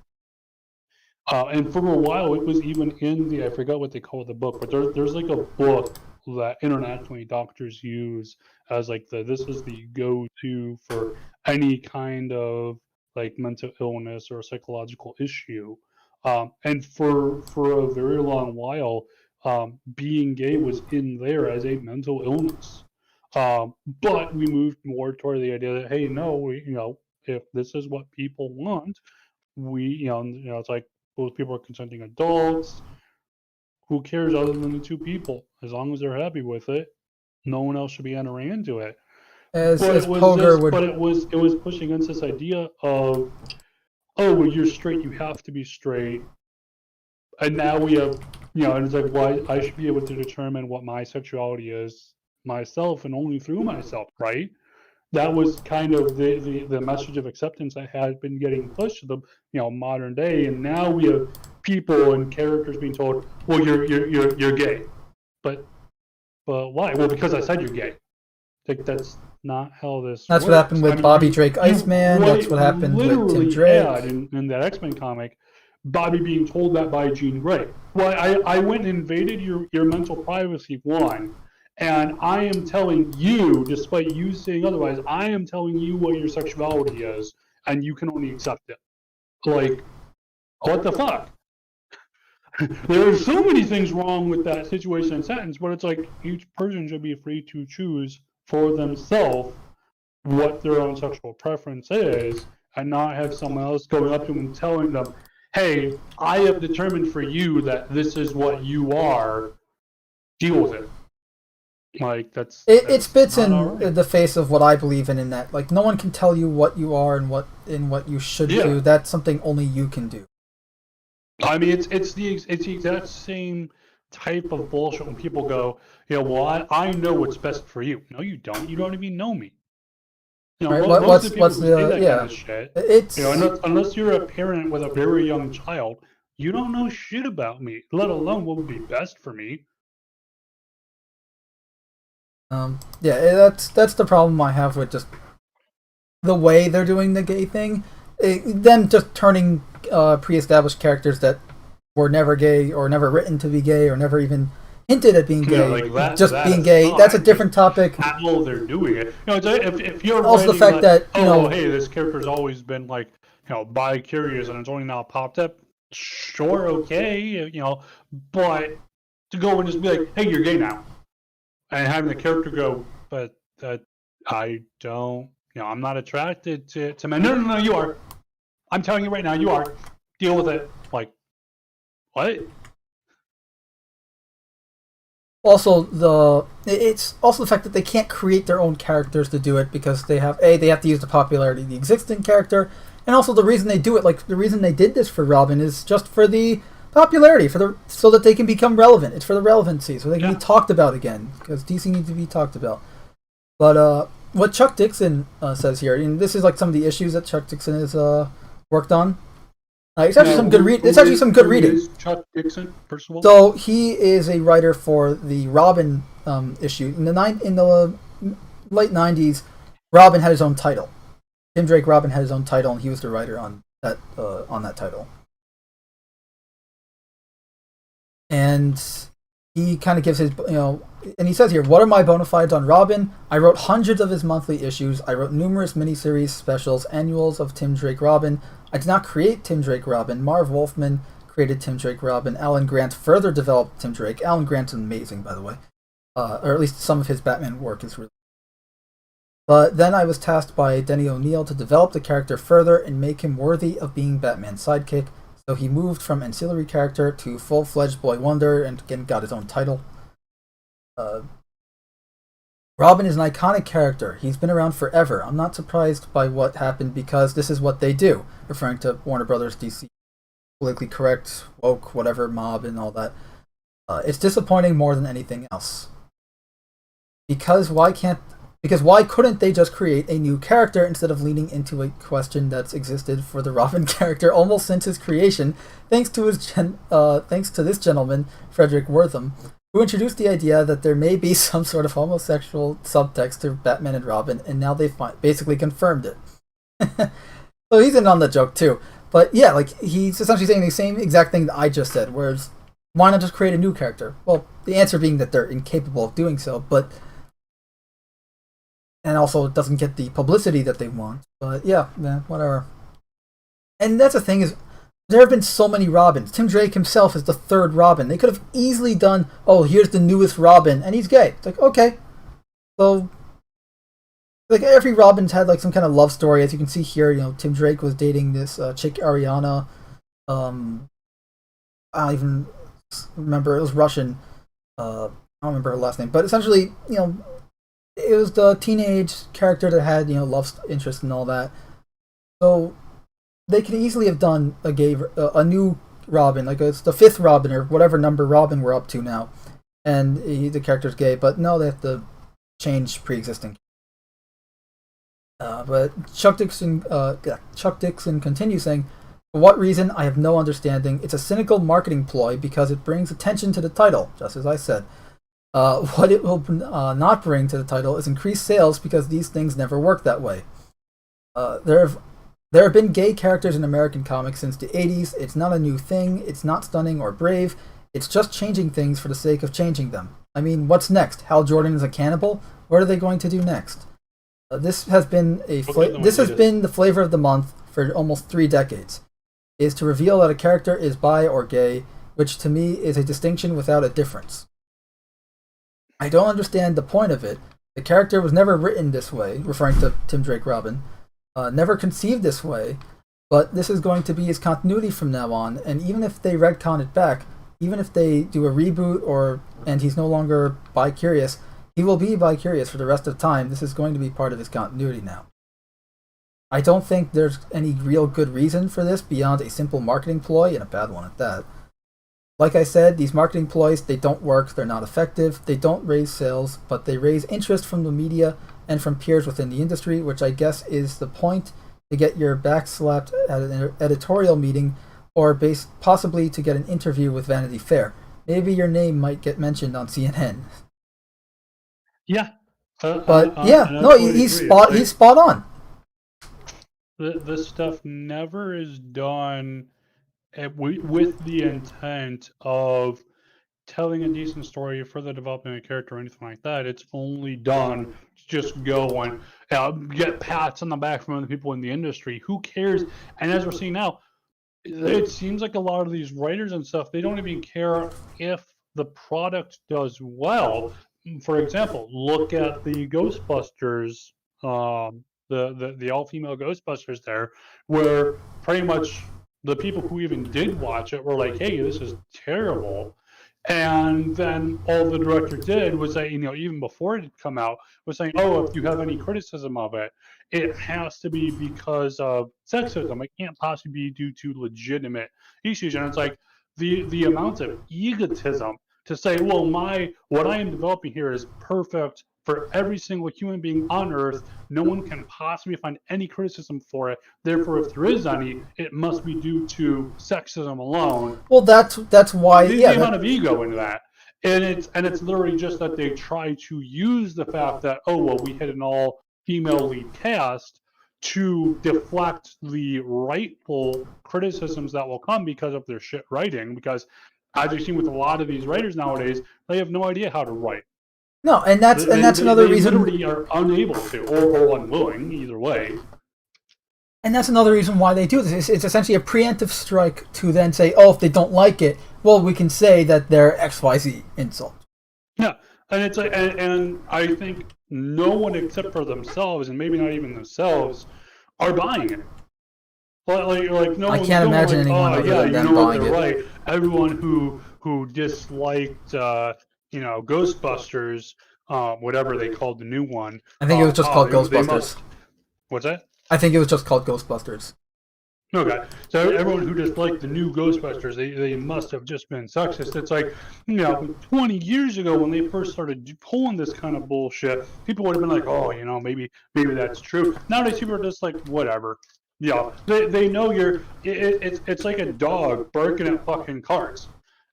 S6: And for a while, it was even in I forgot what they call the book, but there's like a book that internationally doctors use as like this is the go-to for any kind of like mental illness or psychological issue. And for a very long while, being gay was in there as a mental illness. But we moved more toward the idea that, hey, no, if this is what people want, it's like both people are consenting adults. Who cares other than the two people? As long as they're happy with it, no one else should be entering into it.
S1: As
S6: But it was
S1: Poger would,
S6: but it was pushing against this idea of, oh, well, you're straight, you have to be straight, and now we have, and it's like, why I should be able to determine what my sexuality is myself and only through myself, right? That was kind of the message of acceptance that had been getting pushed to the modern day, and now we have people and characters being told, well, you're gay, but why? Well, because I said you're gay. Like, that's not how this
S1: that's
S6: works.
S1: what happened with Bobby Drake Iceman. That's what happened with Tim
S6: literally
S1: Drake.
S6: had in that X-Men comic, Bobby being told that by Jean Grey. Well, I went and invaded your mental privacy, one, and I am telling you, despite you saying otherwise, I am telling you what your sexuality is, and you can only accept it. Like, what the fuck? There are so many things wrong with that situation and sentence, but it's like each person should be free to choose for themselves what their own sexual preference is, and not have someone else going up to them and telling them, hey, I have determined for you that this is what you are, deal with it. Like,
S1: It spits in
S6: right.
S1: the face of what I believe in that, like, no one can tell you what you are and what you should do. That's something only you can do.
S6: I mean, it's the exact same type of bullshit when people go, well, I know what's best for you. No, you don't. You don't even know me.
S1: Right,
S6: Most of the people
S1: what's
S6: who say
S1: the
S6: that
S1: yeah?
S6: kind of shit,
S1: It's
S6: unless you're a parent with a very young child, you don't know shit about me, let alone what would be best for me.
S1: yeah, that's the problem I have with just the way they're doing the gay thing. Them just turning pre-established characters that were never gay or never written to be gay or never even hinted at being gay, being gay. That's a different topic.
S6: How they're doing it. If you're
S1: also the fact that
S6: hey, this character's always been like bi-curious and it's only now popped up. Sure, okay, but to go and just be like, hey, you're gay now, and having the character go, but I don't, I'm not attracted to men. No, you are. I'm telling you right now, you are. Deal with it. Like, what?
S1: It's also the fact that they can't create their own characters to do it because they have to use the popularity of the existing character, and also the reason they do it, like the reason they did this for Robin is just for the popularity, so that they can become relevant. It's for the relevancy, so they can be talked about again, because DC needs to be talked about. But what Chuck Dixon says here, and this is like some of the issues that Chuck Dixon has worked on. It's actually some good reading. It's actually some good reading.
S6: Chuck Dixon, first of all.
S1: So he is a writer for the Robin issue in the late '90s. Robin had his own title. Tim Drake Robin had his own title, and he was the writer on that title. And he kind of gives his, and he says here, what are my bona fides on Robin? I wrote hundreds of his monthly issues. I wrote numerous miniseries, specials, annuals of Tim Drake Robin. I did not create Tim Drake Robin. Marv Wolfman created Tim Drake Robin. Alan Grant further developed Tim Drake. Alan Grant's amazing, by the way. Or at least some of his Batman work is really. But then I was tasked by Denny O'Neil to develop the character further and make him worthy of being Batman's sidekick. So he moved from ancillary character to full-fledged Boy Wonder and again got his own title. Robin is an iconic character. He's been around forever. I'm not surprised by what happened because this is what they do, referring to Warner Brothers, DC, politically correct, woke, whatever, mob, and all that. It's disappointing more than anything else. Because why couldn't they just create a new character instead of leaning into a question that's existed for the Robin character almost since his creation, thanks to this gentleman, Frederick Wortham, who introduced the idea that there may be some sort of homosexual subtext to Batman and Robin, and now they basically confirmed it. So he's in on the joke too. But yeah, like he's essentially saying the same exact thing that I just said, whereas why not just create a new character? Well, the answer being that they're incapable of doing so, and also it doesn't get the publicity that they want. But yeah, whatever. And that's the thing is, there have been so many Robins. Tim Drake himself is the third Robin. They could have easily done, oh, here's the newest Robin, and he's gay. It's like, okay. So, like, every Robin's had, like, some kind of love story. As you can see here, you know, Tim Drake was dating this chick, Ariana. I don't even remember. It was Russian. I don't remember her last name. But essentially, you know, it was the teenage character that had, you know, love interest and all that. So they could easily have done a new Robin, like it's the fifth Robin or whatever number Robin we're up to now, and the character's gay. But no, they have to change pre-existing. But Chuck Dixon continues saying, "For what reason, I have no understanding. It's a cynical marketing ploy because it brings attention to the title, just as I said. What it will not bring to the title is increased sales because these things never work that way. There have been gay characters in American comics since the 80s. It's not a new thing. It's not stunning or brave. It's just changing things for the sake of changing them. I mean, what's next? Hal Jordan is a cannibal? What are they going to do next? This has been the flavor of the month for almost 3 decades. Is to reveal that a character is bi or gay, which to me is a distinction without a difference. I don't understand the point of it. The character was never written this way," referring to Tim Drake Robin, "never conceived this way, but this is going to be his continuity from now on, and even if they retcon it back, even if they do a reboot and he's no longer bi-curious, he will be bi-curious for the rest of time. This is going to be part of his continuity now. I don't think there's any real good reason for this beyond a simple marketing ploy, and a bad one at that. Like I said, these marketing ploys, they don't work, they're not effective, they don't raise sales, but they raise interest from the media and from peers within the industry, which I guess is the point, to get your back slapped at an editorial meeting, or possibly to get an interview with Vanity Fair. Maybe your name might get mentioned on CNN."
S6: Yeah.
S1: He's spot on.
S6: This stuff never is done with the intent of telling a decent story, further developing a character, or anything like that. It's only done to just go and get pats on the back from other people in the industry. Who cares? And as we're seeing now, it seems like a lot of these writers and stuff, they don't even care if the product does well. For example, look at the Ghostbusters, the all-female Ghostbusters there, where pretty much the people who even did watch it were like, "Hey, this is terrible." And then all the director did was say, even before it had come out, was saying, "Oh, if you have any criticism of it, it has to be because of sexism. It can't possibly be due to legitimate issues." And it's like the amount of egotism to say, "Well, what I am developing here is perfect for every single human being on Earth. No one can possibly find any criticism for it. Therefore, if there is any, it must be due to sexism alone."
S1: Well, that's why.
S6: The amount of ego into that, and it's literally just that they try to use the fact that, oh well, we had an all-female lead cast to deflect the rightful criticisms that will come because of their shit writing. Because as you've seen with a lot of these writers nowadays, they have no idea how to write.
S1: No, and that's another reason.
S6: They literally are unable to, or unwilling, either way.
S1: And that's another reason why they do this. It's essentially a preemptive strike to then say, "Oh, if they don't like it, well, we can say that they're XYZ insult."
S6: Yeah, and it's like, and I think no one except for themselves, and maybe not even themselves, are buying it. Like no
S1: I
S6: one's
S1: can't imagine
S6: like,
S1: anyone other than them buying it.
S6: Right. Everyone who disliked Ghostbusters, whatever they called the new one.
S1: I think it was just called Ghostbusters.
S6: What's that?
S1: I think it was just called Ghostbusters.
S6: Okay, so everyone who disliked the new Ghostbusters, they must have just been sexist. It's like, 20 years ago when they first started pulling this kind of bullshit, people would have been like, "Oh, maybe that's true." Nowadays, people are just like, whatever. Yeah, they know it's like a dog barking at fucking cars.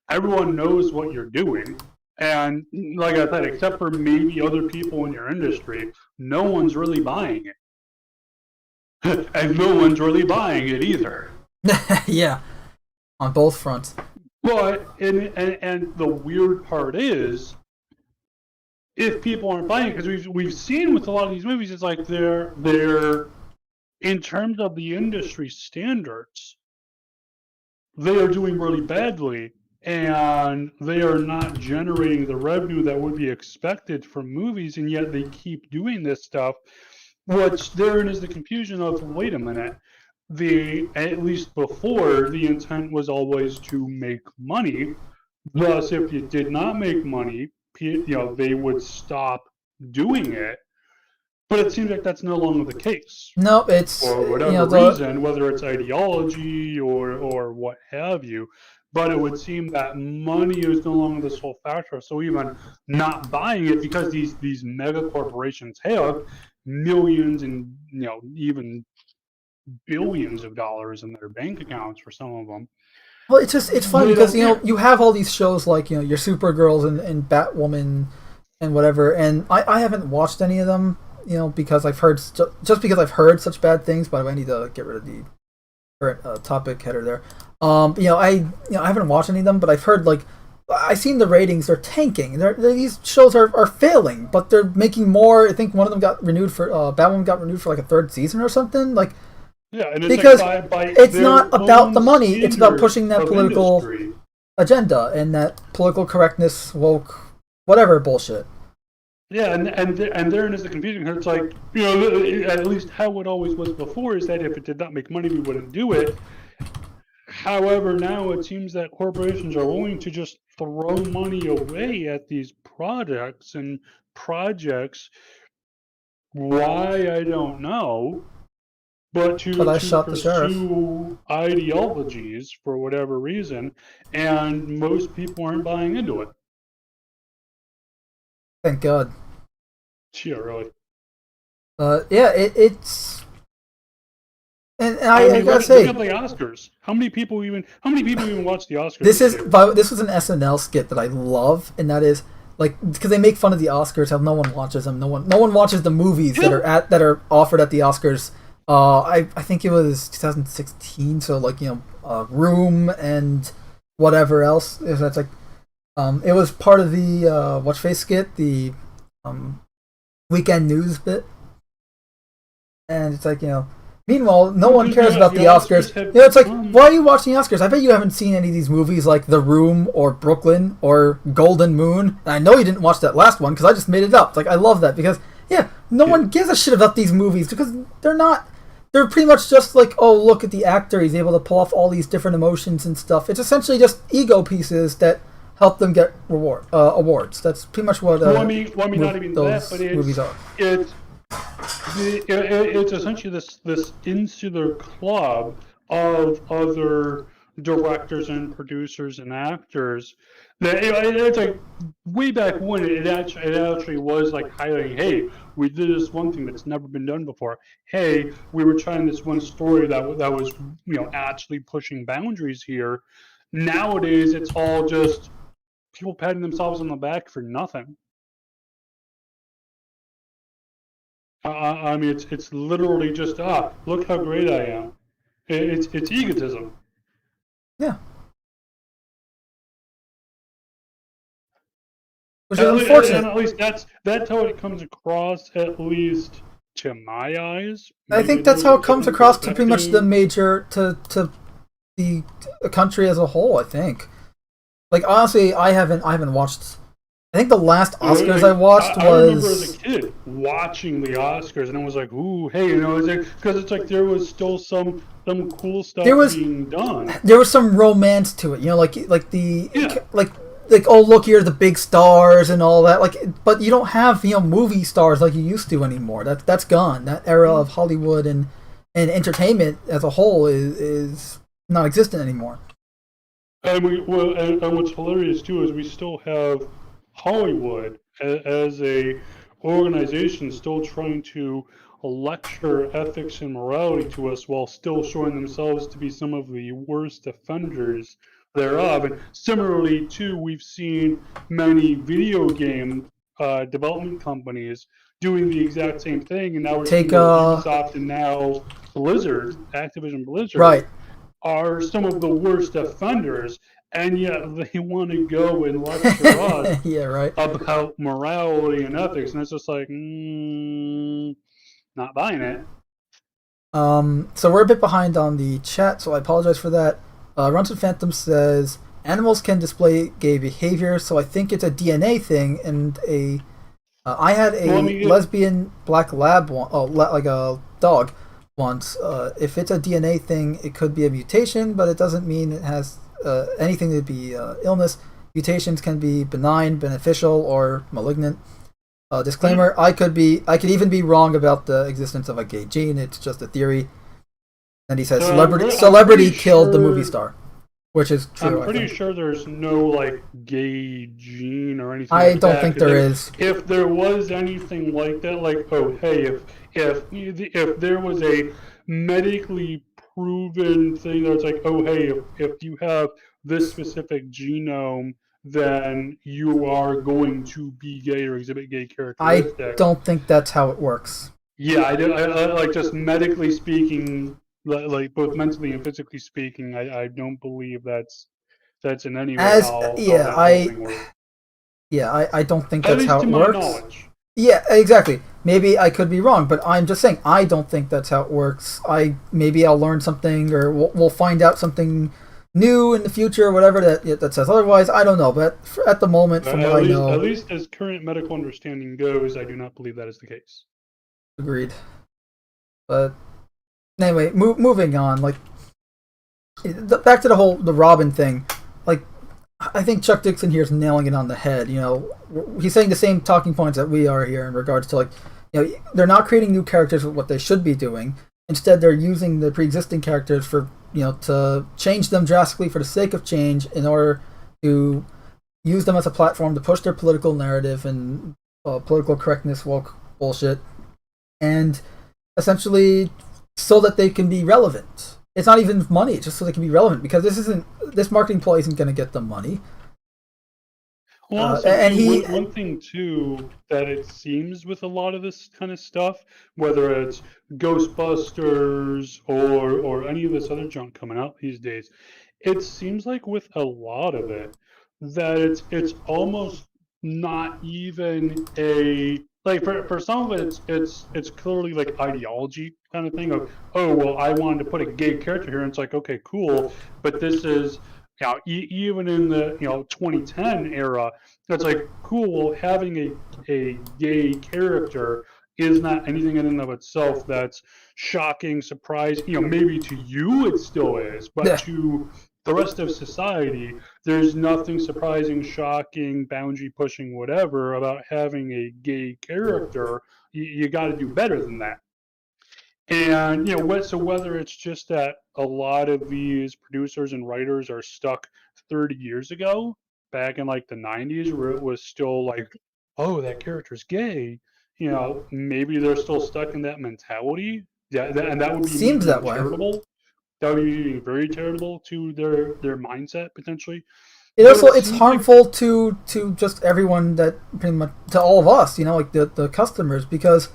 S6: Everyone knows what you're doing, and like I said, except for maybe other people in your industry, no one's really buying it, and no one's really buying it either.
S1: Yeah, on both fronts.
S6: But and the weird part is, if people aren't buying it, because we've seen with a lot of these movies, it's like they're in terms of the industry standards, they are doing really badly, and they are not generating the revenue that would be expected from movies, and yet they keep doing this stuff. What's therein is the confusion of, wait a minute, at least before, the intent was always to make money. Thus, if you did not make money, they would stop doing it. But it seems like that's no longer the case.
S1: No, it's
S6: For whatever reason, whether it's ideology or what have you. But it would seem that money is no longer the sole factor. So even not buying it, because these mega corporations have millions and even billions of dollars in their bank accounts for some of them.
S1: Well, it's fun because you have all these shows like your Supergirls and Batwoman and whatever, and I haven't watched any of them, because I've heard because I've heard such bad things. By the way, I need to get rid of the current topic header there. I haven't watched any of them, but I've heard I've seen the ratings; they're tanking. These shows are failing, but they're making more. I think one of them got renewed for Batwoman got renewed for a third season or something.
S6: Yeah, and
S1: because
S6: by
S1: it's not about the money; it's about pushing that political
S6: industry.
S1: agenda and that political correctness, woke, whatever bullshit.
S6: Yeah, and therein is the confusion. It's like, at least how it always was before is that if it did not make money, we wouldn't do it. However, now it seems that corporations are willing to just throw money away at these products and projects. Why, I don't know. But to pursue ideologies for whatever reason, and most people aren't buying into it.
S1: Thank God.
S6: Yeah, really.
S1: It's and I gotta say,
S6: look at the Oscars. How many people even watch the Oscars?
S1: This was an SNL skit that I love, and that is because they make fun of the Oscars, how no one watches them. No one watches the movies that are offered at the Oscars. I think it was 2016, so Room and whatever else. That's it was part of the Watch Face skit, the weekend news bit, and it's meanwhile, no one cares about the Oscars. It's why are you watching the Oscars? I bet you haven't seen any of these movies like The Room or Brooklyn or Golden Moon. And I know you didn't watch that last one because I just made it up. I love that because no one gives a shit about these movies because they're pretty much just oh, look at the actor, he's able to pull off all these different emotions and stuff. It's essentially just ego pieces that help them get awards. That's pretty much what
S6: not even
S1: those
S6: that, but
S1: movies are.
S6: It's essentially this insular club of other directors and producers and actors. It's way back when it actually was highlighting, hey, we did this one thing that's never been done before. Hey, we were trying this one story that was actually pushing boundaries here. Nowadays, it's all just people patting themselves on the back for nothing. I mean, it's literally just look how great I am. It's egotism.
S1: Yeah. Which is unfortunate.
S6: And at least that's how it comes across, at least to my eyes.
S1: I think that's how it comes across to pretty much the major to the country as a whole. I think. Honestly, I haven't watched. I think the last Oscars I watched was.
S6: I remember as a kid watching the Oscars, and I was like, "Ooh, hey, because it's there was still some cool stuff being done.
S1: There was some romance to it, oh, look, here are the big stars and all that. But you don't have movie stars like you used to anymore. That's gone. That era of Hollywood and entertainment as a whole is not existent anymore.
S6: And what's hilarious too is we still have Hollywood as a organization still trying to lecture ethics and morality to us while still showing themselves to be some of the worst offenders thereof. And similarly too, we've seen many video game development companies doing the exact same thing, and now we're seeing Ubisoft and now Blizzard, Activision Blizzard,
S1: right, are
S6: some of the worst offenders. And yet they want to go and lecture us about morality and ethics. And it's just not buying it.
S1: So we're a bit behind on the chat, so I apologize for that. Runson Phantom says animals can display gay behavior, so I think it's a DNA thing. And I had a lesbian black lab like a dog once. If it's a DNA thing, it could be a mutation, but it doesn't mean it has anything to be illness. Mutations can be benign, beneficial, or malignant. Disclaimer: I could even be wrong about the existence of a gay gene. It's just a theory. And he says celebrity killed the movie star, which is true.
S6: I'm pretty sure there's no like gay gene or anything.
S1: I don't think there is.
S6: If there was anything like that, like if there was a medically proven thing that's like, if you have this specific genome, then you are going to be gay or exhibit gay characteristics.
S1: I don't think that's how it works.
S6: Yeah, I like just medically speaking, like both mentally and physically speaking, I don't believe that's in any way
S1: I don't think that's how it works.
S6: Knowledge.
S1: Yeah, exactly. Maybe I could be wrong, but I'm just saying I don't think that's how it works. Maybe I'll learn something, or we'll find out something new in the future, or whatever that says otherwise. I don't know, but at the moment, from what I know,
S6: at least as current medical understanding goes, I do not believe that is the case.
S1: Agreed. But anyway, moving on. Like back to the Robin thing. Like I think Chuck Dixon here is nailing it on the head. You know, he's saying the same talking points that we are here in regards to, like, you know, they're not creating new characters with what they should be doing. Instead, they're using the pre-existing characters for, you know, to change them drastically for the sake of change in order to use them as a platform to push their political narrative and political correctness woke bullshit, and essentially so that they can be relevant. It's not even money, it's just so they can be relevant, because this marketing ploy isn't going to get them money.
S6: Well, one thing too that it seems with a lot of this kind of stuff, whether it's Ghostbusters or any of this other junk coming out these days, it seems like with a lot of it that it's almost not even a, like, for some of it it's clearly like ideology kind of thing of, oh well, I wanted to put a gay character here, and it's like, okay, cool, but this is, you know, even in the 2010 era, it's like, cool, well, having a gay character is not anything in and of itself that's shocking, surprising. You know, maybe to you it still is, but to the rest of society, there's nothing surprising, shocking, boundary pushing, whatever about having a gay character. You got to do better than that. And so whether it's just that a lot of these producers and writers are stuck 30 years ago, back in like the 90s, where it was still like, oh, that character's gay, maybe they're still stuck in that mentality. And that would be
S1: seems that way.
S6: Charitable. That would be very charitable to their mindset potentially.
S1: It's harmful to just everyone, that pretty much to all of us, like the customers, because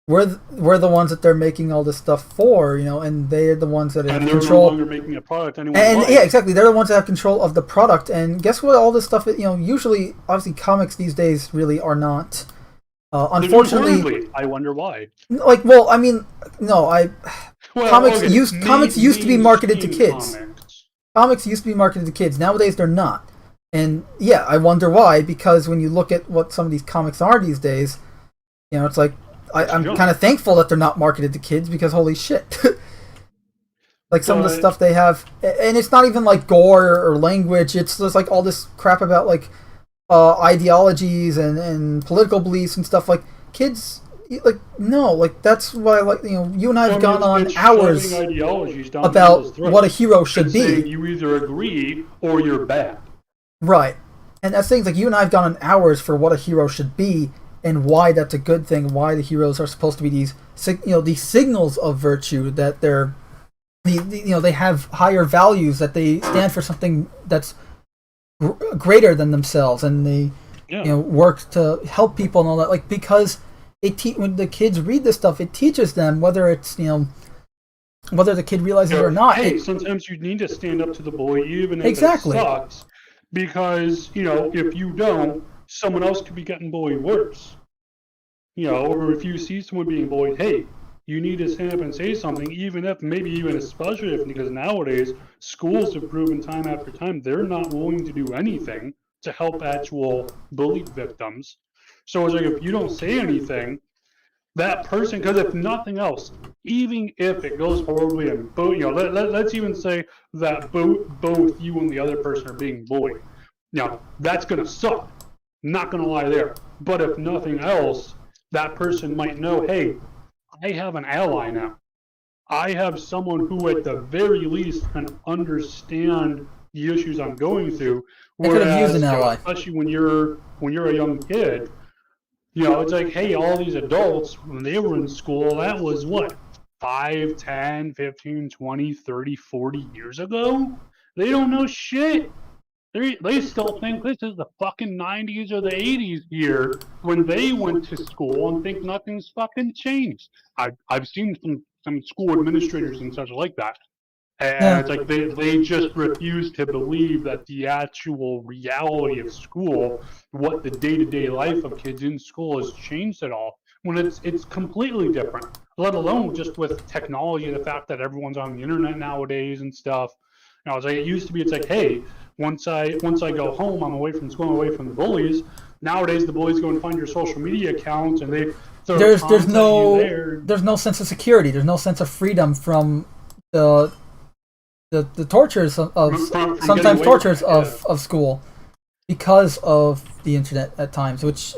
S1: we're the ones that they're making all this stuff for, and they're the ones that have control.
S6: And they're no longer making a product anymore.
S1: And yeah, exactly. They're the ones that have control of the product. And guess what? All this stuff, usually, obviously, comics these days really are not. Unfortunately,
S6: I wonder why.
S1: Like, well, I mean, no, comics used to be marketed to kids. Comics used to be marketed to kids. Nowadays, they're not. And yeah, I wonder why. Because when you look at what some of these comics are these days, it's like, I'm kind of thankful that they're not marketed to kids, because holy shit. Like some of the stuff they have, and it's not even like gore or language, it's just like all this crap about like ideologies and political beliefs and stuff. Like kids, like, no, like that's why, like, you and I have gone on hours about what a hero should be.
S6: You either agree or you're bad.
S1: Right. And that's things like you and I have gone on hours for what a hero should be, and why that's a good thing, why the heroes are supposed to be these signals of virtue, that they have higher values, that they stand for something that's greater than themselves, and they work to help people and all that. Like, because when the kids read this stuff, it teaches them, whether it's whether the kid realizes it or not.
S6: Hey, sometimes you need to stand up to the bully, even if it sucks, because if you don't, someone else could be getting bullied worse. Or if you see someone being bullied, hey, you need to stand up and say something, even especially if, because nowadays schools have proven time after time they're not willing to do anything to help actual bully victims. So it's like, if you don't say anything, that person, because if nothing else, even if it goes horribly and let's even say that both you and the other person are being bullied. Now, that's going to suck. Not going to lie there. But if nothing else, that person might know, hey, I have an ally now. I have someone who, at the very least, can understand the issues I'm going through.
S1: They could have used an ally,
S6: especially when you're a young kid. It's like, hey, all these adults, when they were in school, that was what, 5, 10, 15, 20, 30, 40 years ago? They don't know shit. They still think this is the fucking 90s or the 80s here when they went to school and think nothing's fucking changed. I've seen some school administrators and such like that. And it's like they just refuse to believe that the actual reality of school, what the day-to-day life of kids in school has changed at all, when it's completely different, let alone just with technology, the fact that everyone's on the internet nowadays and stuff. It's like, it used to be, it's like, hey, once I go home, I'm away from school, I'm away from the bullies. Nowadays, the bullies go and find your social media accounts, and they
S1: there's no sense of security. There's no sense of freedom from the tortures of sometimes tortures of school because of the internet at times, which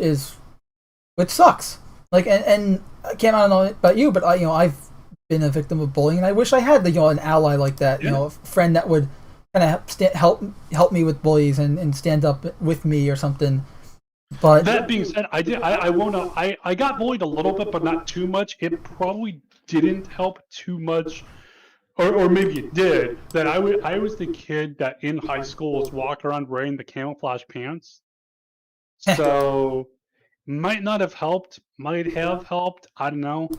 S1: sucks. Like, and I don't know about you, but I've been a victim of bullying, and I wish I had an ally like that, a friend that would kind of help me with bullies and stand up with me or something. But
S6: that being said, I got bullied a little bit, but not too much. It probably didn't help too much, or maybe it did. That I was the kid that in high school was walking around wearing the camouflage pants, so might not have helped, might have helped. I don't know.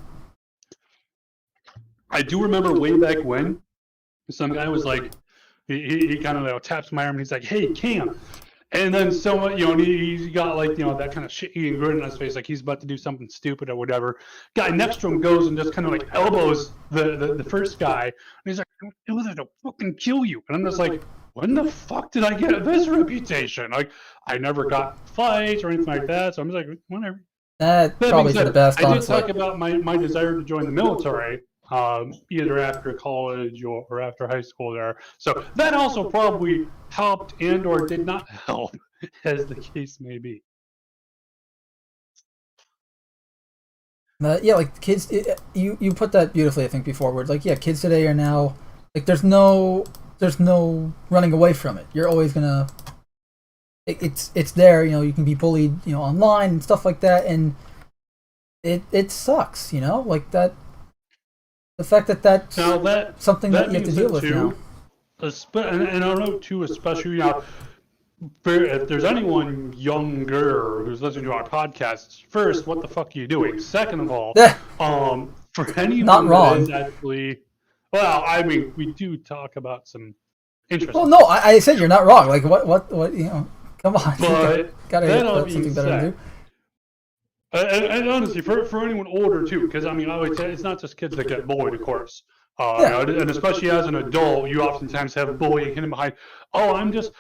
S6: I do remember way back when some guy was like, he kind of taps my arm and he's like, "Hey, Cam," and then someone, he's got like that kind of shit-eating grin on his face, like he's about to do something stupid or whatever. Guy next to him goes and just kind of like elbows the first guy, and he's like, "Don't do that, I'll fucking kill you." And I'm just like, when the fuck did I get this reputation? Like, I never got fights or anything like that, so I'm just like, whatever.
S1: That probably for the best.
S6: I did talk about my desire to join the military, either after college or after high school there. So that also probably helped and or did not help, as the case may be.
S1: Yeah, like kids, you put that beautifully, I think, before. Where like, yeah, kids today are now like, there's no running away from it. You're always gonna, it's there. You can be bullied, online and stuff like that, and it sucks. Like that. The fact that's something that you have to deal with now.
S6: And I don't know too, especially if there's anyone younger who's listening to our podcasts, first, what the fuck are you doing? Second of all, for anyone
S1: not wrong.
S6: that is actually, well, I mean, we do talk about some interesting.
S1: Well, no, I said you're not wrong. Like, what, come on.
S6: But
S1: gotta
S6: that
S1: have something better to do.
S6: And honestly, for anyone older too, because I mean, I would say it's not just kids that get bullied, of course. And especially as an adult, you oftentimes have bullying hidden behind, "Oh, I'm just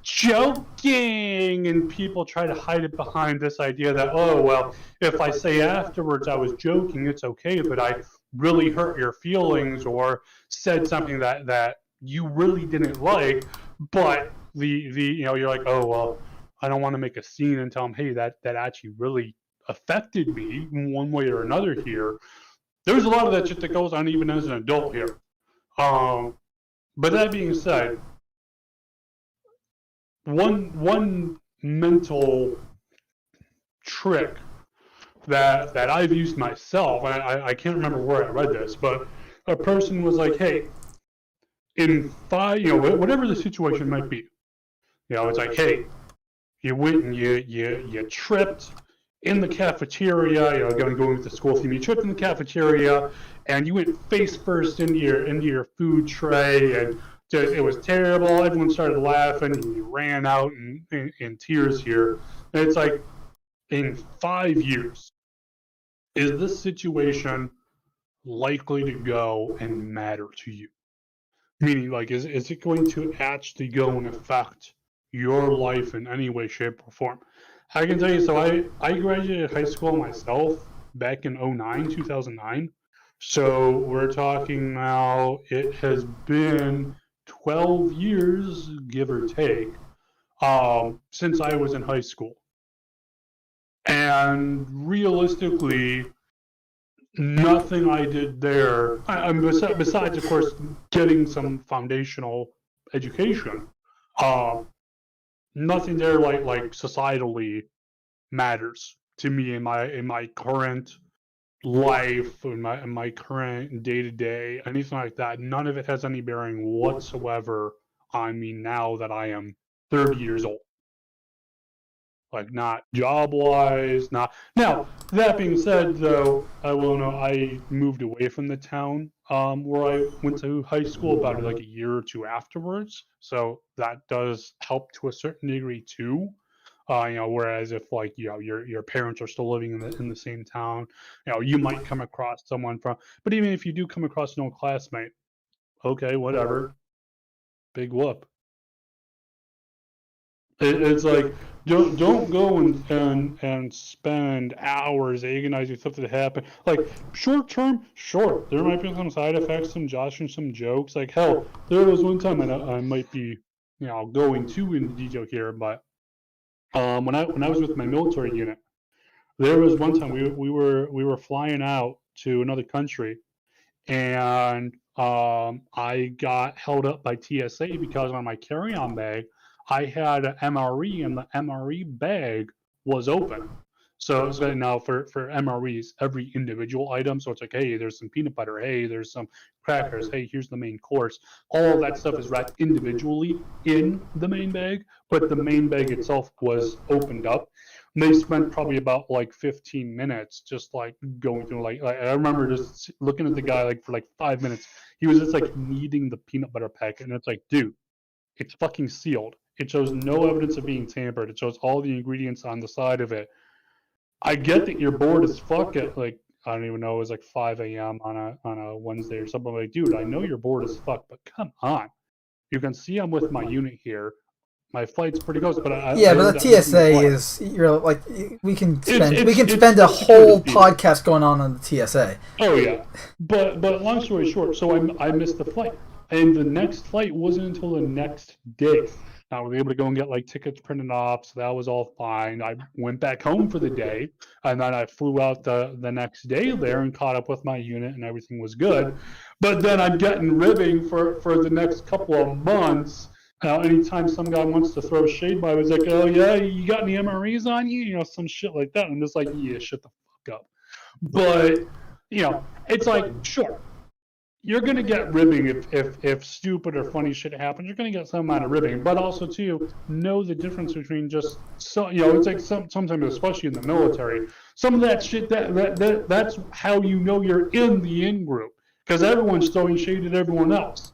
S6: joking," and people try to hide it behind this idea that, "Oh, well, if I say afterwards I was joking, it's okay, but I really hurt your feelings or said something that you really didn't like." But you're like, "Oh, well, I don't want to make a scene and tell them, hey, that actually really affected me in one way or another here." There's a lot of that shit that goes on even as an adult here. But that being said, one mental trick that I've used myself, and I can't remember where I read this, but a person was like, "Hey, in 5, whatever the situation might be, it's like, hey, you went and you tripped in the cafeteria, going with the school theme. You tripped in the cafeteria, and you went face first into your food tray, and it was terrible. Everyone started laughing, and you ran out in tears here." And it's like, in 5 years, is this situation likely to go and matter to you? Meaning, like, is it going to actually go and affect your life in any way, shape, or form? I can tell you, so I graduated high school myself back in 2009. So we're talking now, it has been 12 years, give or take, since I was in high school. And realistically, nothing I did there, besides, of course, getting some foundational education, nothing there like societally matters to me in my current life, in my current day to day, anything like that. None of it has any bearing whatsoever on me now that I am 30 years old. Like, not job wise, not now. That being said, though, I will know I moved away from the town where I went to high school about like a year or two afterwards. So that does help to a certain degree too. Whereas if, like, your parents are still living in the same town, you might come across someone from. But even if you do come across an old classmate, okay, whatever, big whoop. It's like, don't go and spend hours agonizing something to happen. Like, short term, sure, there might be some side effects, some joshing, some jokes. Like, hell, there was one time, and I might be, going too into detail here, but when I was with my military unit, there was one time we were flying out to another country, and I got held up by TSA because on my carry-on bag I had an MRE, and the MRE bag was open. So it's like, now for MREs, every individual item. So it's like, hey, there's some peanut butter. Hey, there's some crackers. Hey, here's the main course. All of that stuff is wrapped individually in the main bag, but the main bag itself was opened up. And they spent probably about like 15 minutes just like going through, like I remember just looking at the guy like for like 5 minutes. He was just like kneading the peanut butter packet, and it's like, dude, it's fucking sealed. It shows no evidence of being tampered. It shows all the ingredients on the side of it. I get that you're bored as fuck at, like, I don't even know, it was like 5 a.m. on a Wednesday or something. Like, dude, I know you're bored as fuck, but come on. You can see I'm with my unit here. My flight's pretty close, but
S1: but the TSA is, you're like, we can spend a whole podcast going on the TSA.
S6: Oh yeah, but long story short, so I missed the flight, and the next flight wasn't until the next day. I was able to go and get like tickets printed off, so that was all fine. I went back home for the day, and then I flew out the next day there and caught up with my unit, and everything was good. But then I'm getting ribbing for the next couple of months. Anytime some guy wants to throw shade by, I was like, oh yeah, you got any MREs on you? Some shit like that. And I'm just like, yeah, shut the fuck up. But it's like, sure, you're gonna get ribbing if stupid or funny shit happens. You're gonna get some amount of ribbing, but also too, know the difference between just it's like sometimes, especially in the military, some of that shit that's how you're in the in group, because everyone's throwing shade at everyone else.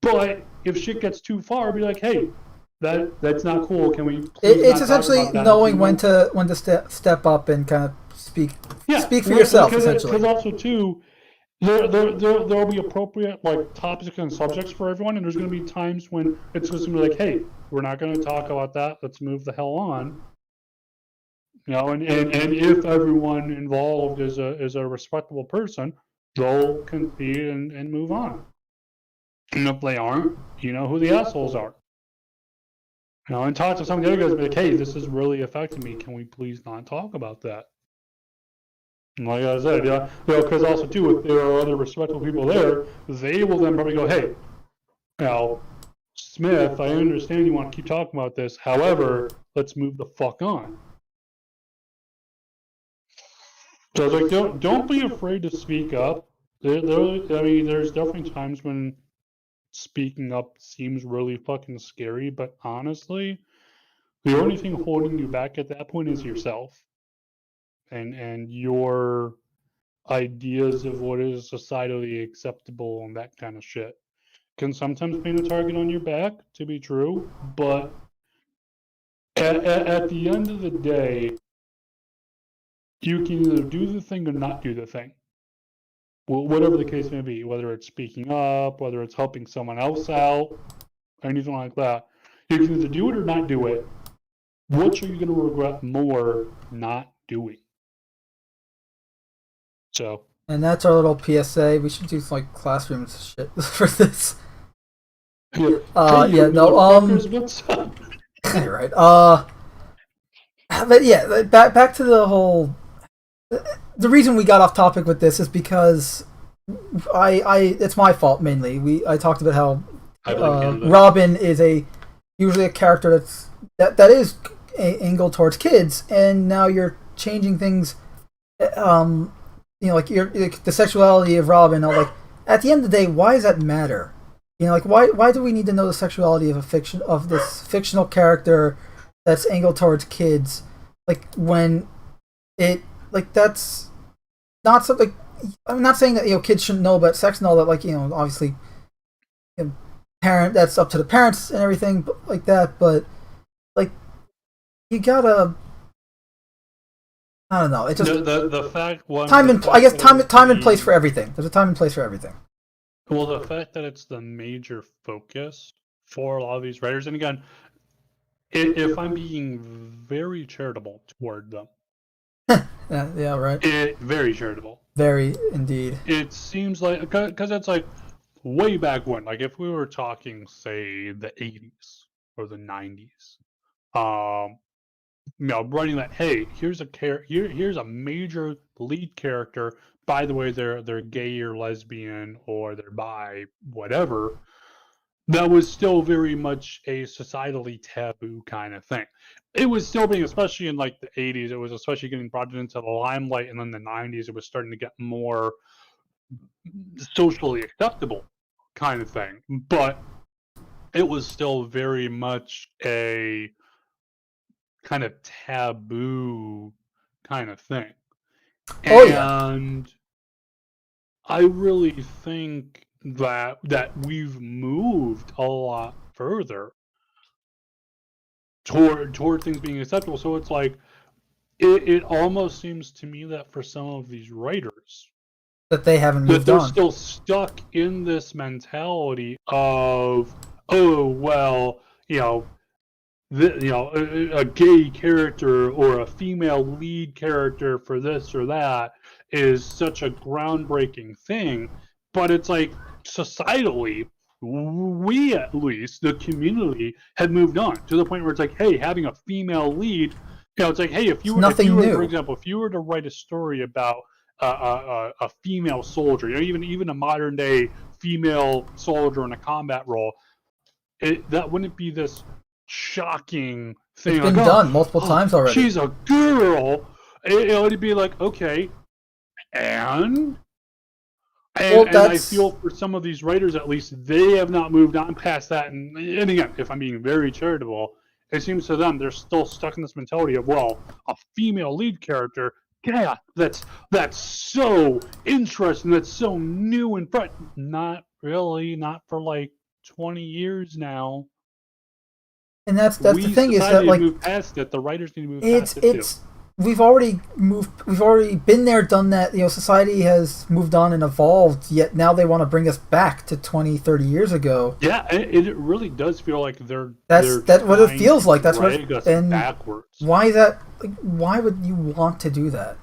S6: But if shit gets too far, be like, hey, that's not cool. Can we?
S1: It's essentially knowing when to step up and kind of speak for yourself. Essentially,
S6: because also too, there'll be appropriate like topics and subjects for everyone, and there's going to be times when it's just going to be like, hey, we're not going to talk about that. Let's move the hell on. And if everyone involved is a respectable person, they'll concede and move on. And if they aren't, you know who the assholes are. And talk to some of the other guys and be like, hey, this is really affecting me. Can we please not talk about that? And like I said, because also too, if there are other respectable people there, they will then probably go, hey, Smith, I understand you want to keep talking about this. However, let's move the fuck on. So it's like, don't be afraid to speak up. There's definitely times when speaking up seems really fucking scary, but honestly, the only thing holding you back at that point is yourself and your ideas of what is societally acceptable and that kind of shit. Can sometimes paint a target on your back, to be true, but at the end of the day, you can either do the thing or not do the thing. whatever the case may be, whether it's speaking up, whether it's helping someone else out, anything like that. You can either do it or not do it. Which are you going to regret more not doing? So.
S1: And that's our little PSA. We should do like classrooms shit for this.
S6: Yeah.
S1: Yeah, no,
S6: What's up?
S1: You're right. But yeah, back to the whole. The reason we got off topic with this is because it's my fault mainly. I talked about how Robin is usually a character that is angled towards kids, and now you're changing things. Like the sexuality of Robin. Like at the end of the day, why does that matter? Like why do we need to know the sexuality of this fictional character that's angled towards kids? Like when that's not something. I'm not saying that kids shouldn't know about sex and all that. Like obviously, parent that's up to the parents and everything like that. But like you gotta. I don't know. It just
S6: the fact
S1: time and place for everything. There's a time and place for everything.
S6: Well, the fact that it's the major focus for a lot of these writers, and again, if I'm being very charitable toward them,
S1: yeah, right.
S6: Very charitable.
S1: Very indeed.
S6: It seems like because it's like way back when, like if we were talking, say, the 80s or the 90s, writing that, hey, here's a major lead character. By the way, they're gay or lesbian or they're bi, whatever. That was still very much a societally taboo kind of thing. It was still being, especially in like the 80s, it was especially getting brought into the limelight, and then the 90s, it was starting to get more socially acceptable kind of thing. But it was still very much a kind of taboo kind of thing.
S1: Oh,
S6: and yeah. I really think that we've moved a lot further toward things being acceptable. So it's like it almost seems to me that for some of these writers
S1: that they haven't moved
S6: that they're
S1: on.
S6: Still stuck in this mentality of, oh well, a gay character or a female lead character for this or that is such a groundbreaking thing. But it's like societally, we at least, the community, had moved on to the point where it's like, hey, having a female lead, it's like, hey, if you were, for example, if you were to write a story about a female soldier, even a modern day female soldier in a combat role, that wouldn't be this shocking thing.
S1: It's been done multiple times already.
S6: She's a girl. It'd be like, okay, and I feel for some of these writers, at least, they have not moved on past that. And again, if I'm being very charitable, it seems to them they're still stuck in this mentality of, well, a female lead character, yeah, that's so interesting, that's so new and fresh. Not really, not for like 20 years now.
S1: And that's the thing is that like
S6: move past it. The writers need to move past it too.
S1: We've already been there, done that. Society has moved on and evolved, yet now they want to bring us back to 20, 30 years ago.
S6: Yeah, it really does feel like
S1: that's what it feels like. That's what
S6: and backwards.
S1: Why is that? Like, why would you want to do that?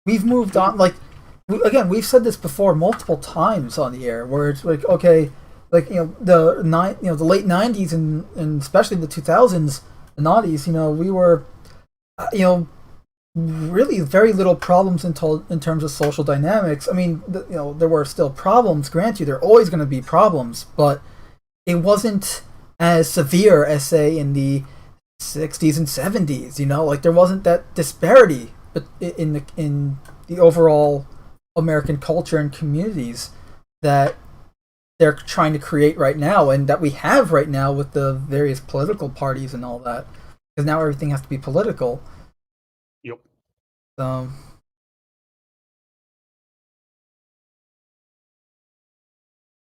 S1: We've moved on. Like we've said this before multiple times on the air, where it's like, okay, like the late 90s and especially the 2000s, the noughties. We were, really very little problems in terms of social dynamics. I mean, there were still problems. Grant you, there are always going to be problems, but it wasn't as severe as, say, in the 60s and 70s. Like there wasn't that disparity, but in the overall American culture and communities that they're trying to create right now, and that we have right now with the various political parties and all that, because now everything has to be political.
S6: Yep.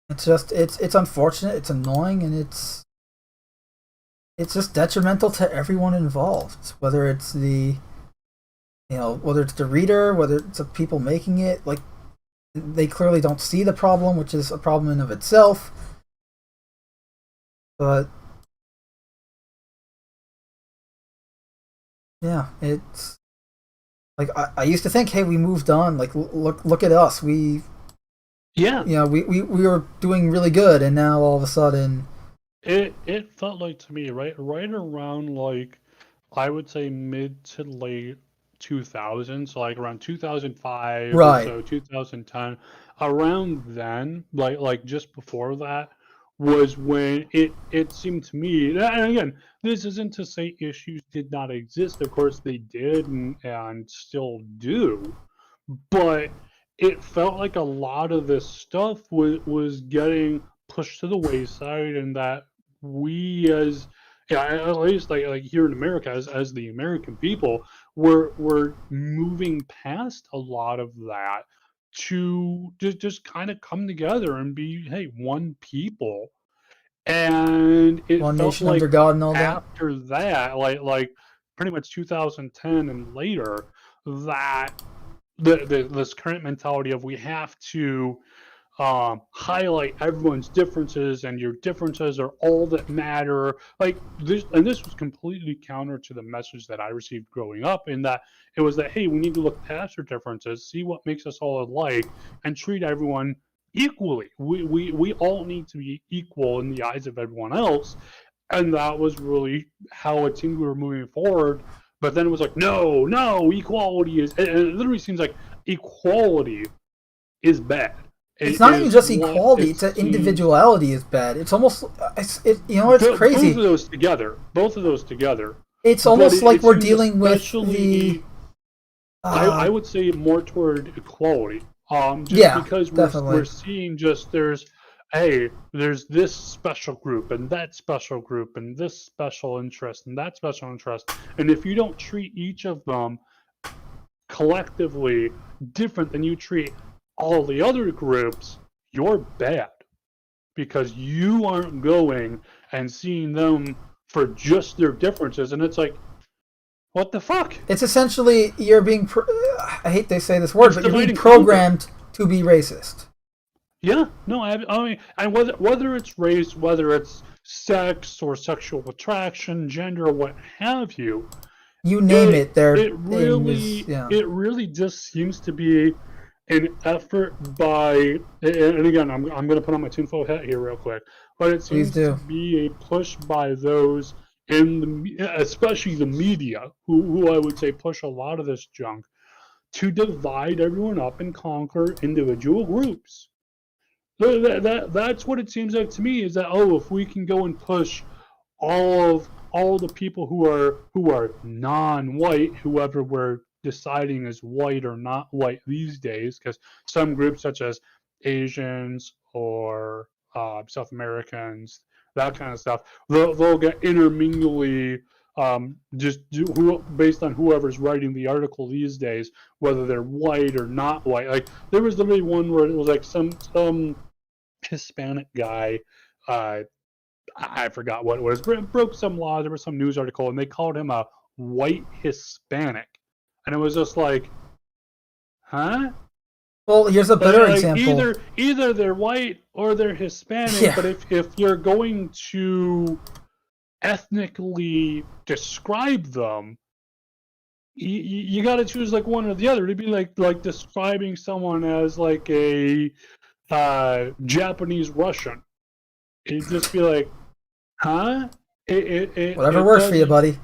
S1: It's just it's unfortunate, it's annoying, and it's just detrimental to everyone involved, whether it's the reader, whether it's the people making it. Like they clearly don't see the problem, which is a problem in of itself. But yeah, it's like I used to think, hey, we moved on. Like look at us,
S6: Yeah,
S1: we were doing really good, and now all of a sudden,
S6: it felt like to me right around like I would say mid to late 2000s, so like around 2005 or
S1: right,
S6: so, 2010, around then, like just before that, was when it seemed to me. And again, this isn't to say issues did not exist. Of course, they did and still do, but it felt like a lot of this stuff was getting pushed to the wayside, and that we as yeah, at least like here in America, as the American people, we're moving past a lot of that to just kind of come together and be, hey, one people. And it
S1: one
S6: felt
S1: nation under
S6: like
S1: God and all that.
S6: after that, like pretty much 2010 and later, that this current mentality of we have to highlight everyone's differences, and your differences are all that matter. Like this, and this was completely counter to the message that I received growing up. In that it was that, hey, we need to look past our differences, see what makes us all alike, and treat everyone equally. We all need to be equal in the eyes of everyone else, and that was really how it seemed we were moving forward. But then it was like, no, equality is, and it literally seems like equality is bad.
S1: It's
S6: It
S1: not even
S6: is
S1: just
S6: what
S1: equality;
S6: it
S1: it's that
S6: seems.
S1: individuality is bad. It's almost it's it's
S6: Both
S1: crazy.
S6: of those together, both of those together.
S1: It's
S6: But
S1: almost like
S6: it
S1: we're
S6: seems
S1: dealing with the
S6: especially, I would say more toward equality. Just
S1: yeah,
S6: because we're
S1: definitely.
S6: seeing just hey, there's this special group and that special group and this special interest and that special interest, and if you don't treat each of them collectively different than you treat all the other groups, you're bad because you aren't going and seeing them for just their differences. And it's like, what the fuck?
S1: It's essentially you're being. I hate to say this word,
S6: It's
S1: but you're
S6: divide
S1: being
S6: and conquer.
S1: programmed to be racist.
S6: Yeah, no, I mean, and whether it's race, whether it's sex or sexual attraction, gender, or what have you,
S1: You name
S6: it
S1: it, their
S6: it
S1: thing is
S6: really
S1: yeah.
S6: it really just seems to be an effort by, and again, I'm going to put on my tinfoil hat here real quick, but it
S1: Please
S6: seems to
S1: do.
S6: be a push by those in especially the media, who I would say push a lot of this junk to divide everyone up and conquer individual groups. That's what it seems like to me, is that, oh, if we can go and push all the people who are non-white, whoever we're deciding is white or not white these days, because some groups such as Asians or South Americans, that kind of stuff, they'll get interminglingly based on whoever's writing the article these days, whether they're white or not white. Like there was literally one where it was like some Hispanic guy. I forgot what it was. Broke some law. There was some news article, and they called him a white Hispanic, and it was just like, huh?
S1: Well, here's a better
S6: Like
S1: example.
S6: either they're white or they're Hispanic.
S1: Yeah,
S6: But if you're going to ethnically describe them, you got to choose like one or the other. It'd be like describing someone as like a Japanese Russian. It'd just be like, huh?
S1: whatever
S6: It
S1: works for you,
S6: doesn't,
S1: buddy.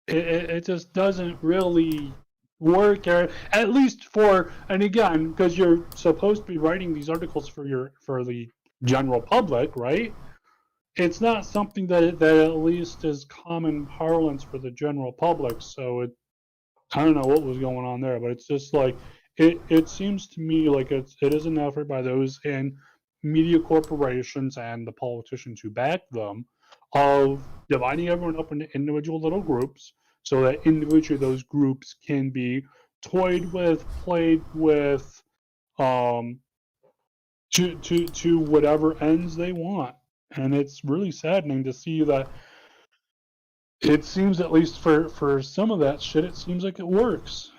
S6: it just doesn't really work, or at least for, and again, because you're supposed to be writing these articles for the general public, right? It's not something that at least is common parlance for the general public. So I don't know what was going on there, but it's just like it seems to me like it is an effort by those in media corporations and the politicians who back them, of dividing everyone up into individual little groups, so that individually those groups can be toyed with, played with, um, to whatever ends they want. And it's really saddening to see that it seems, at least for some of that shit, it seems like it works.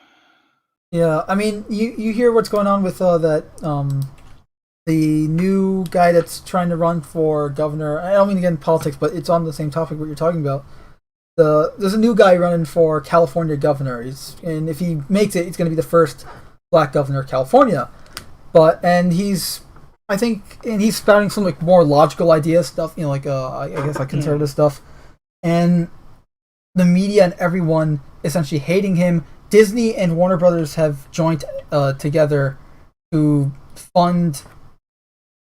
S1: Yeah, I mean, you hear what's going on with the new guy that's trying to run for governor. I don't mean to get into politics, but it's on the same topic what you're talking about. There's a new guy running for California governor. And if he makes it, he's going to be the first black governor of California. And he's spouting some like more logical idea stuff, like I guess like conservative stuff, and the media and everyone essentially hating him. Disney and Warner Brothers have joined together to fund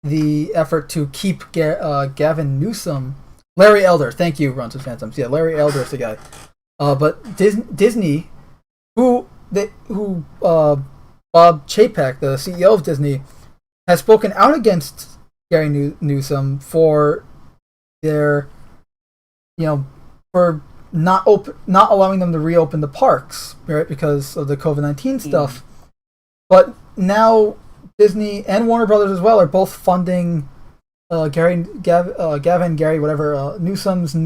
S1: the effort to keep Gavin Newsom. Larry Elder, thank you, Runs with Phantoms. Yeah, Larry Elder is the guy. But Disney, who Bob Chapek, the CEO of Disney, has spoken out against Gary Newsom for their, for not allowing them to reopen the parks, right, because of the COVID-19 stuff. But now Disney and Warner Brothers as well are both funding Gavin, whatever, Newsom's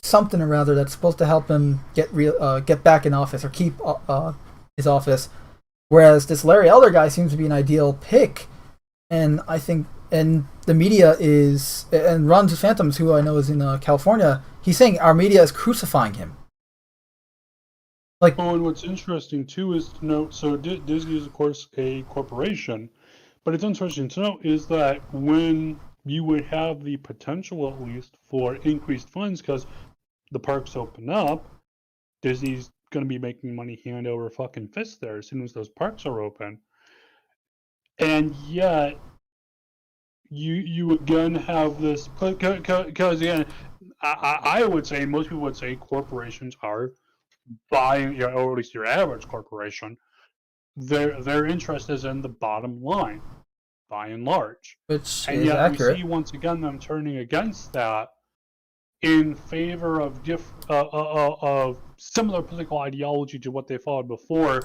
S1: something or other that's supposed to help him get back in office or keep his office. Whereas this Larry Elder guy seems to be an ideal pick, and I think, and the media and Runs with Phantoms, who I know is in California, he's saying our media is crucifying him.
S6: And what's interesting too is to note, so Disney is of course a corporation, but it's interesting to note is that when you would have the potential at least for increased funds because the parks open up, Disney's going to be making money hand over fucking fist there as soon as those parks are open. And yet, you again have this, because again, I would say, most people would say corporations are buying, or at least your average corporation, their interest is in the bottom line, by and large.
S1: Which
S6: and
S1: is
S6: yet
S1: accurate.
S6: We see once again them turning against that in favor of of similar political ideology to what they followed before,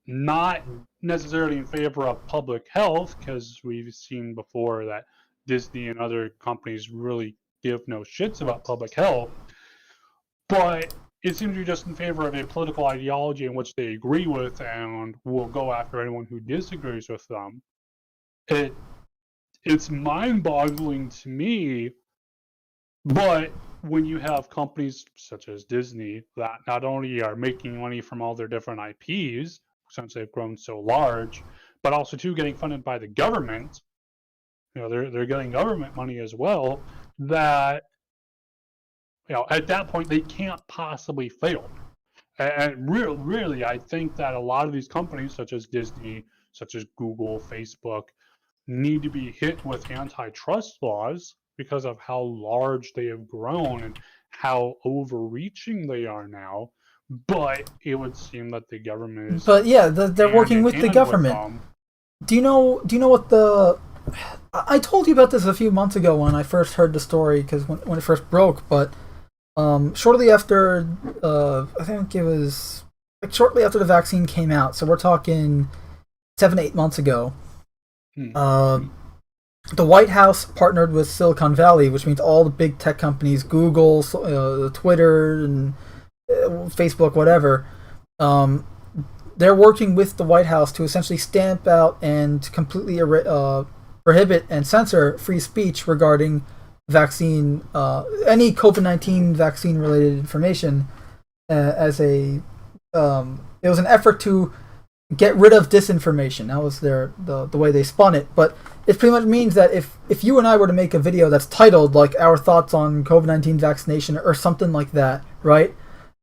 S6: not necessarily in favor of public health, because we've seen before that Disney and other companies really give no shits about public health, but it seems to be just in favor of a political ideology in which they agree with and will go after anyone who disagrees with them. It's mind-boggling to me, but when you have companies such as Disney that not only are making money from all their different IPs, since they've grown so large, but also too getting funded by the government, they're getting government money as well, that at that point they can't possibly fail. And really, I think that a lot of these companies, such as Disney, such as Google, Facebook, need to be hit with antitrust laws because of how large they have grown and how overreaching they are now. But it would seem that the government is.
S1: But yeah, they're working with the government. Do you know what the? I told you about this a few months ago when I first heard the story, because when it first broke. But shortly after, I think it was shortly after the vaccine came out. So we're talking 7-8 months ago. The White House partnered with Silicon Valley, which means all the big tech companies, Google, Twitter, and Facebook, whatever. They're working with the White House to essentially stamp out and completely prohibit and censor free speech regarding vaccine, any COVID-19 vaccine-related information. It was an effort to get rid of disinformation. That was the way they spun it. But it pretty much means that if you and I were to make a video that's titled like our thoughts on COVID-19 vaccination or something like that, right?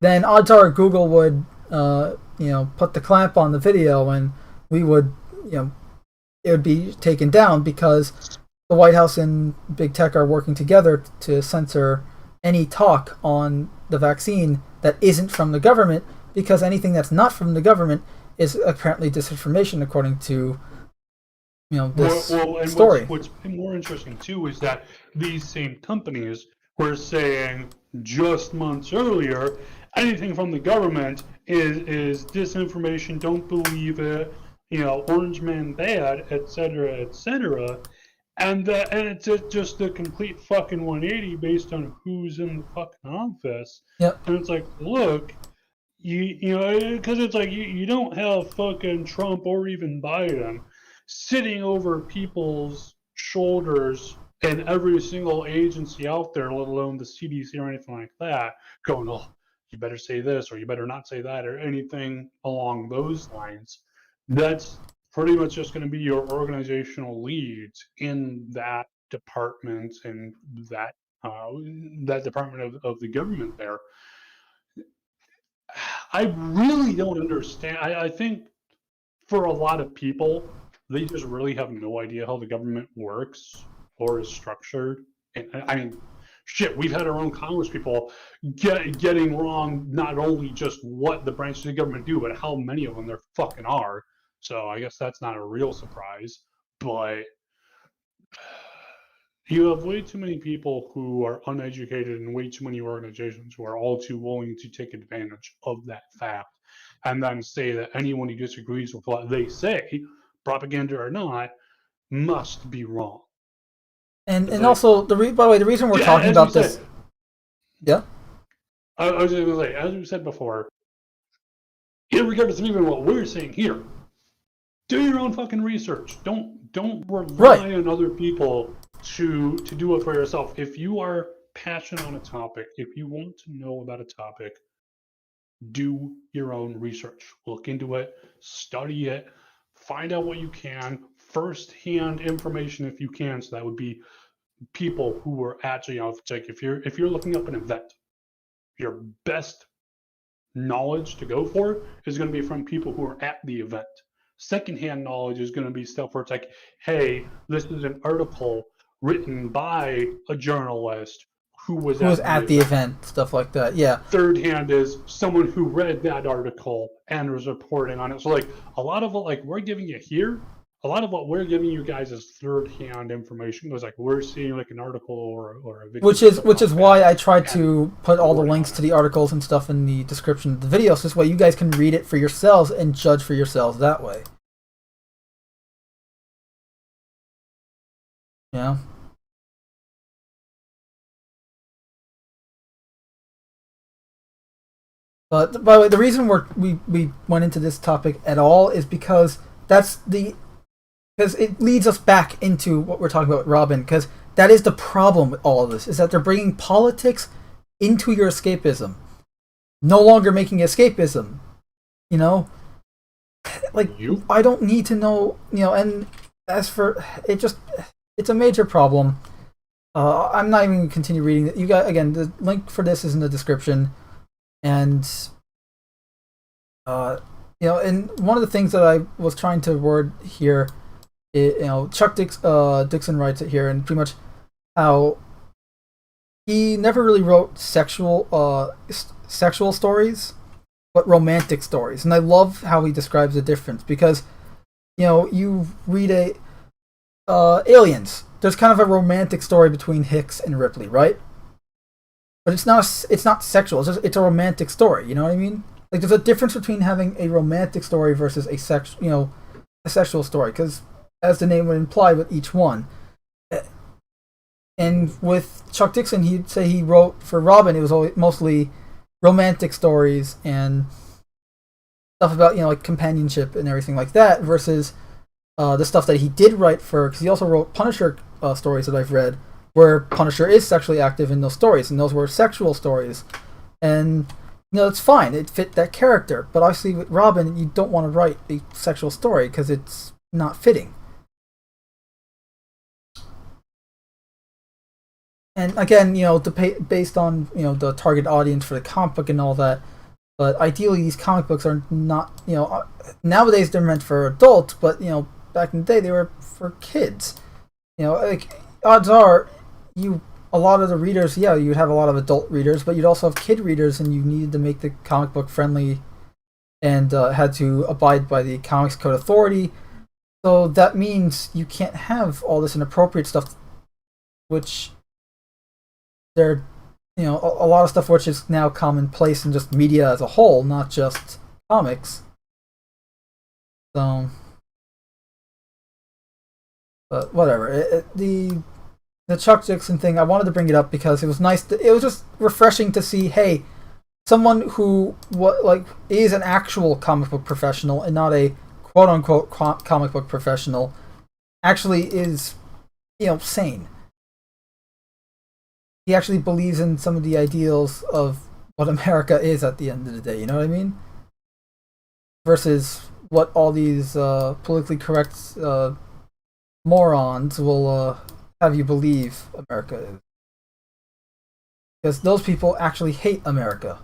S1: Then odds are Google would put the clamp on the video, and we would it would be taken down, because the White House and big tech are working together to censor any talk on the vaccine that isn't from the government, because anything that's not from the government is apparently disinformation, according to this story.
S6: What's more interesting too is that these same companies were saying just months earlier, anything from the government is disinformation, don't believe it, Orange Man bad, etc., etc. And it's just a complete fucking 180 based on who's in the fucking office.
S1: Yep.
S6: And it's like, look, you know, because it's like you don't have fucking Trump or even Biden sitting over people's shoulders in every single agency out there, let alone the CDC or anything like that, going, oh, you better say this or you better not say that or anything along those lines. That's pretty much just going to be your organizational leads in that department and that department of the government there. I really don't understand. I think for a lot of people, they just really have no idea how the government works or is structured. And I mean, shit, we've had our own Congress people getting wrong not only just what the branches of government do, but how many of them there fucking are. So I guess that's not a real surprise. But you have way too many people who are uneducated and way too many organizations who are all too willing to take advantage of that fact and then say that anyone who disagrees with what they say, propaganda or not, must be wrong.
S1: And also, by the way, the reason we're talking about this... Yeah?
S6: I was just going to say, as we said before, irregardless of even what we're saying here, do your own fucking research. Don't rely on other people to do it for yourself. If you are passionate on a topic, if you want to know about a topic, do your own research. Look into it, study it, find out what you can, first-hand information if you can. So that would be people who are actually, like if you're looking up an event, your best knowledge to go for is going to be from people who are at the event. Secondhand knowledge is going to be stuff where it's like, hey, this is an article written by a journalist who was at the event,
S1: stuff like that. Yeah.
S6: Third hand is someone who read that article and was reporting on it. So like a lot of what like we're giving you here, a lot of what we're giving you guys is third hand information. It was like we're seeing like an article or a video.
S1: Which is why I tried to put all the links to the articles and stuff in the description of the video. So this way you guys can read it for yourselves and judge for yourselves that way. Yeah. But by the way, the reason we went into this topic at all is because because it leads us back into what we're talking about with Robin, because that is the problem with all of this, is that they're bringing politics into your escapism. No longer making escapism. You know? Like, I don't need to know, and as for, it's a major problem. I'm not even going to continue reading it. You got, again, the link for this is in the description. And, and one of the things that I was trying to word here, Chuck Dixon writes it here, and pretty much how he never really wrote sexual stories, but romantic stories. And I love how he describes the difference, because, you read Aliens. There's kind of a romantic story between Hicks and Ripley, right? But it's not sexual. It's a romantic story. You know what I mean? Like, there's a difference between having a romantic story versus a sexual story. Because, as the name would imply, with each one. And with Chuck Dixon, he'd say he wrote for Robin. It was mostly romantic stories and stuff about like companionship and everything like that. Versus the stuff that he did write for, because he also wrote Punisher stories that I've read, where Punisher is sexually active in those stories, and those were sexual stories. And, it's fine, it fit that character. But obviously with Robin, you don't want to write a sexual story, because it's not fitting. And again, based on, the target audience for the comic book and all that, but ideally these comic books are not, nowadays they're meant for adults, but, back in the day they were for kids. Like, odds are, a lot of the readers, you'd have a lot of adult readers, but you'd also have kid readers, and you needed to make the comic book friendly and had to abide by the Comics Code Authority. So that means you can't have all this inappropriate stuff, which a lot of stuff which is now commonplace in just media as a whole, not just comics. So, but whatever. The Chuck Dixon thing, I wanted to bring it up because it was nice. It was just refreshing to see, hey, someone who is an actual comic book professional and not a quote unquote comic book professional actually is, sane. He actually believes in some of the ideals of what America is at the end of the day. You know what I mean? Versus what all these politically correct morons will have you believe America is. Because those people actually hate America.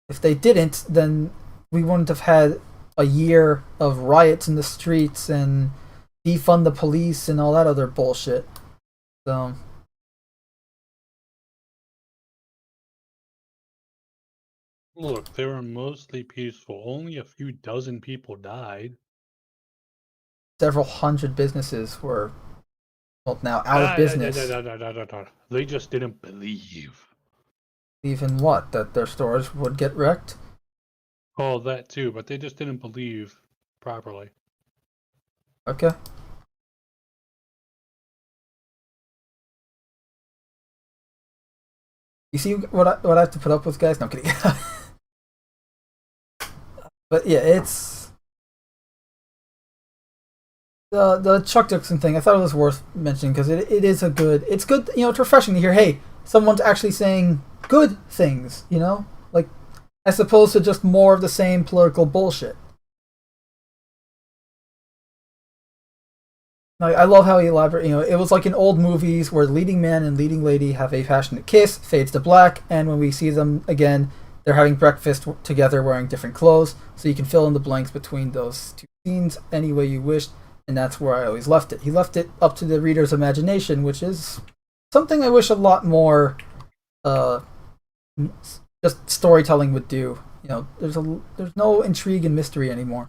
S1: If they didn't, then we wouldn't have had a year of riots in the streets and defund the police and all that other bullshit. So
S6: Look, they were mostly peaceful. Only a few dozen people died.
S1: several hundred businesses were now out of business.
S6: They just didn't believe.
S1: Even what? That their stores would get wrecked?
S6: Oh, that too, but they just didn't believe properly.
S1: Okay. You see what I have to put up with, guys? No, I'm kidding. But yeah, it's the Chuck Dixon thing. I thought it was worth mentioning because it is it's good. It's refreshing to hear. Hey, someone's actually saying good things. Like as opposed to just more of the same political bullshit. I love how he elaborated. It was like in old movies where the leading man and leading lady have a passionate kiss, fades to black, and when we see them again, they're having breakfast together wearing different clothes, so you can fill in the blanks between those two scenes any way you wish, and that's where I always left it. He left it up to the reader's imagination, which is something I wish a lot more just storytelling would do. There's no intrigue and mystery anymore.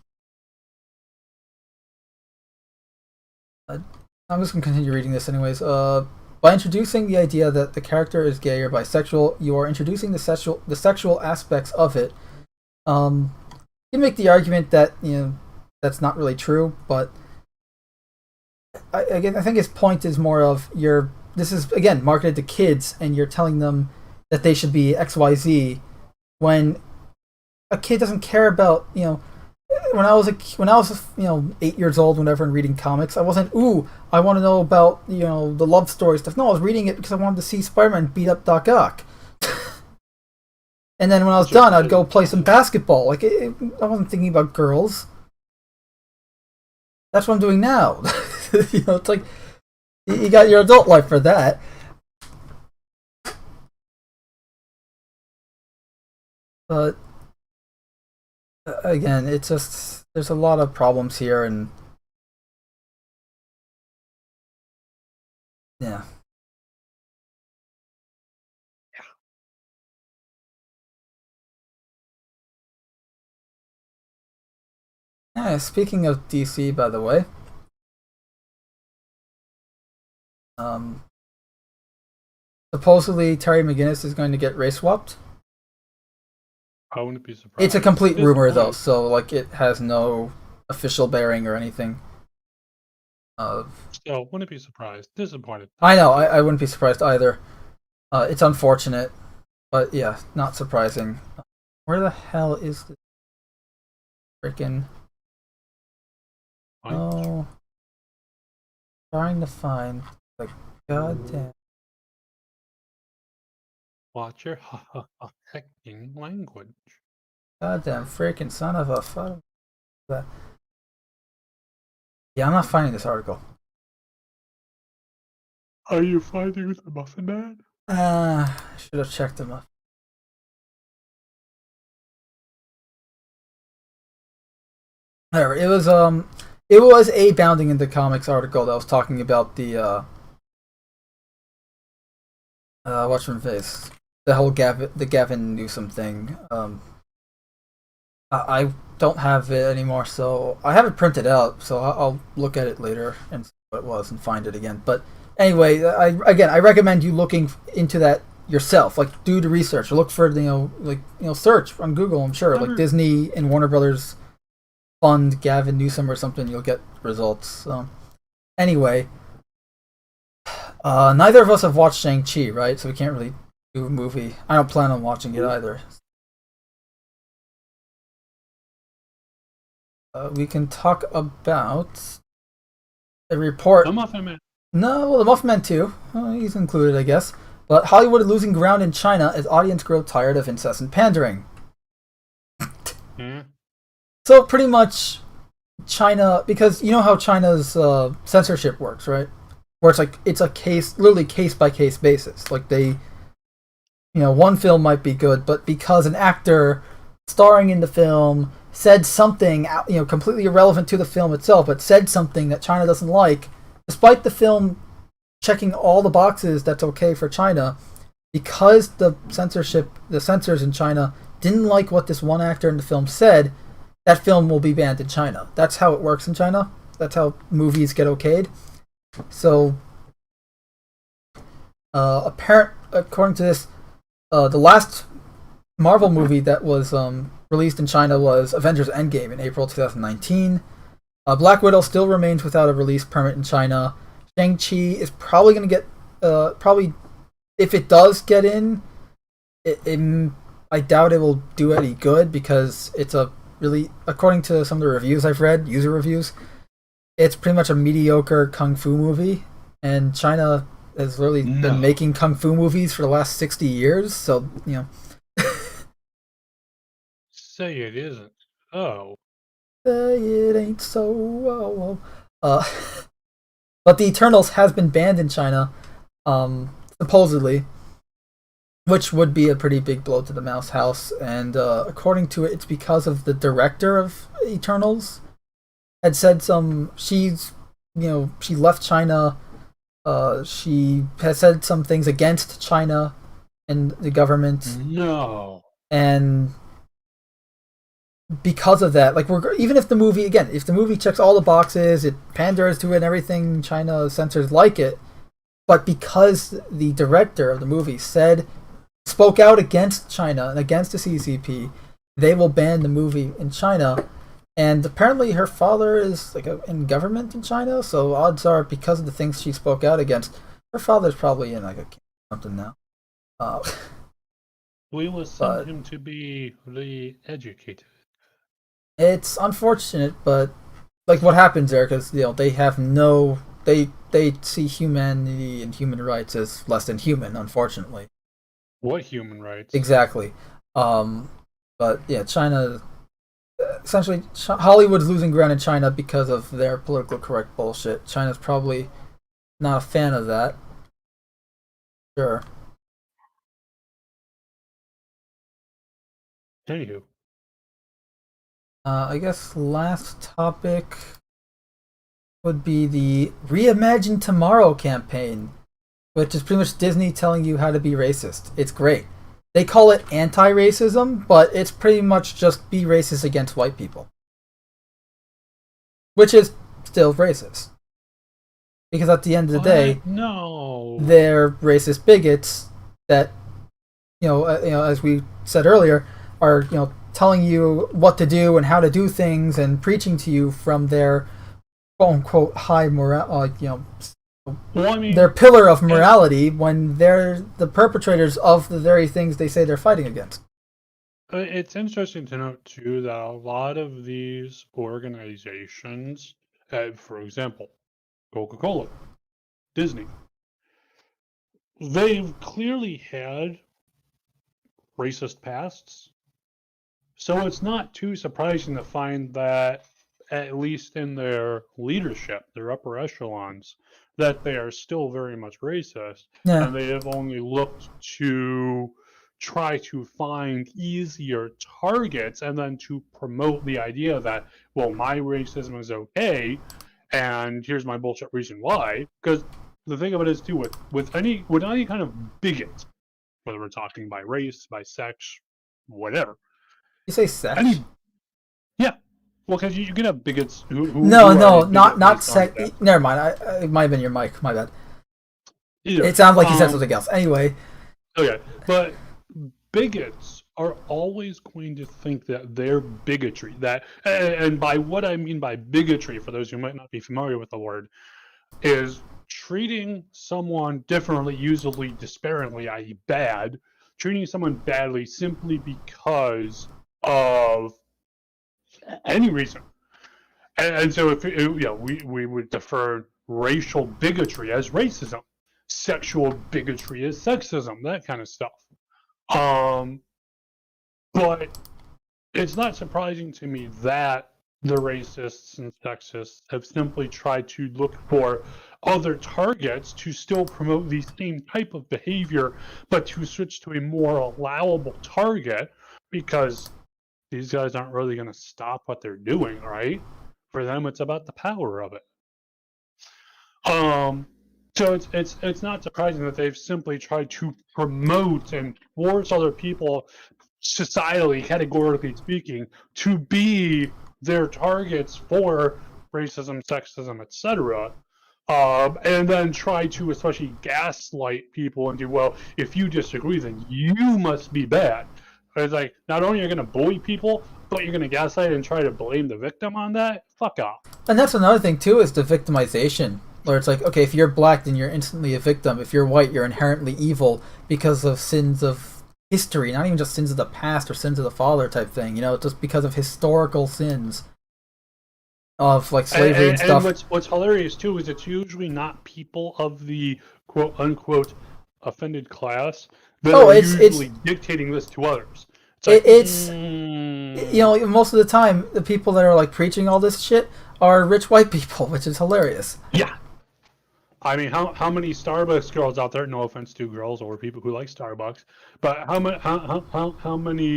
S1: I'm just going to continue reading this anyways. By introducing the idea that the character is gay or bisexual, you are introducing the sexual aspects of it. You can make the argument that that's not really true, but I think his point is more of this is again marketed to kids, and you're telling them that they should be XYZ when a kid doesn't care about when I was 8 years old, whenever and reading comics, I wasn't I want to know about the love story stuff. No, I was reading it because I wanted to see Spider-Man beat up Doc Ock. And then when I was done, I'd go play some basketball. I wasn't thinking about girls. That's what I'm doing now. It's like you got your adult life for that. But again, it's just there's a lot of problems here, and yeah. Yeah, speaking of DC, by the way, supposedly Terry McGinnis is going to get race swapped.
S6: I wouldn't be surprised.
S1: It's a complete rumor, though, so it has no official bearing or anything.
S6: Still, wouldn't be surprised. Disappointed.
S1: I know, I wouldn't be surprised either. It's unfortunate, but yeah, not surprising. Where the hell is this freaking? Oh, trying to find goddamn.
S6: Watch your hecking language.
S1: Goddamn freaking son of a fuck. Yeah, I'm not finding this article.
S6: Are you finding with the Muffin Man?
S1: I should have checked them up. Whatever. It was a Bounding into Comics article that was talking about the what's from face. The whole Gavin Newsom thing. I don't have it anymore, so I have it printed out. So I'll look at it later and see what it was and find it again. But anyway, I recommend you looking into that yourself. Do the research. Look for search on Google. I'm sure Disney and Warner Brothers fund Gavin Newsom or something. You'll get results. So anyway, neither of us have watched Shang-Chi, right? So we can't really movie. I don't plan on watching it either. We can talk about a report.
S6: The Muffin Man.
S1: No, well, the Muffin Man too. He's included, I guess. But Hollywood is losing ground in China as audience grow tired of incessant pandering. So pretty much, China, because you know how China's censorship works, right? Where it's like it's a case, literally case by case basis. Like one film might be good, but because an actor starring in the film said something, completely irrelevant to the film itself, but said something that China doesn't like, despite the film checking all the boxes that's okay for China, because the censors in China didn't like what this one actor in the film said, that film will be banned in China. That's how it works in China. That's how movies get okayed. So, according to this, the last Marvel movie that was released in China was Avengers Endgame in April 2019. Black Widow still remains without a release permit in China. Shang-Chi is probably going to get, if it does get in, I doubt it will do any good because it's a really, according to some of the reviews I've read, user reviews, it's pretty much a mediocre kung fu movie, and China has really been making kung fu movies for the last 60 years, so,
S6: Say it isn't. Oh.
S1: Say it ain't so. But the Eternals has been banned in China, supposedly, which would be a pretty big blow to the Mouse House. And according to it, it's because of the director of Eternals had said she left China. She has said some things against China and the government.
S6: No.
S1: And because of that, even if the movie checks all the boxes, it panders to it and everything, China censors like it, but because the director of the movie spoke out against China and against the CCP, they will ban the movie in China. And apparently her father is in government in China, so odds are, because of the things she spoke out against, her father's probably in a camp or something now.
S6: We will send him to be re-educated.
S1: It's unfortunate, but what happens there, because they have they see humanity and human rights as less than human, unfortunately.
S6: What human rights?
S1: Exactly. But yeah, China, essentially, Hollywood's losing ground in China because of their political correct bullshit. China's probably not a fan of that. Sure.
S6: Anywho.
S1: I guess last topic would be the Reimagine Tomorrow campaign, which is pretty much Disney telling you how to be racist. It's great. They call it anti-racism, but it's pretty much just be racist against white people. Which is still racist. Because at the end of the day, they're racist bigots that, as we said earlier, are, telling you what to do and how to do things and preaching to you from their quote-unquote high moral, their pillar of morality, when they're the perpetrators of the very things they say they're fighting against.
S6: It's interesting to note, too, that a lot of these organizations, for example, Coca-Cola, Disney, they've clearly had racist pasts. So it's not too surprising to find that, at least in their leadership, their upper echelons, that they are still very much racist.
S1: Yeah.
S6: And they have only looked to try to find easier targets and then to promote the idea that, well, my racism is okay, and here's my bullshit reason why. Because the thing of it is, too, with any kind of bigot, whether we're talking by race, by sex, whatever.
S1: You say sex?
S6: Yeah. Well, because you can have bigots who
S1: not sex. Never mind. It might have been your mic. My bad.
S6: Either.
S1: It sounds like you said something else. Anyway.
S6: Okay, but bigots are always going to think that their bigotry, and by what I mean by bigotry, for those who might not be familiar with the word, is treating someone differently, usually disparingly, i.e., bad, treating someone badly simply because of any reason. And so, if we would defer racial bigotry as racism, sexual bigotry as sexism, that kind of stuff. But it's not surprising to me that the racists and sexists have simply tried to look for other targets to still promote the same type of behavior, but to switch to a more allowable target, because these guys aren't really going to stop what they're doing, right? For them, it's about the power of it. So it's not surprising that they've simply tried to promote and force other people, societally, categorically speaking, to be their targets for racism, sexism, etc. And then try to especially gaslight people into, well, if you disagree, then you must be bad. It's like, not only are you going to bully people, but you're going to gaslight and try to blame the victim on that? Fuck off.
S1: And that's another thing, too, is the victimization. Where it's like, okay, if you're black, then you're instantly a victim. If you're white, you're inherently evil because of sins of history, not even just sins of the past or sins of the father type thing, just because of historical sins of, like, slavery and stuff.
S6: And what's hilarious, too, is it's usually not people of the quote-unquote offended class that are usually dictating this to others.
S1: It's most of the time, the people that are, like, preaching all this shit are rich white people, which is hilarious.
S6: Yeah. I mean, how many Starbucks girls out there? No offense to girls or people who like Starbucks, but how many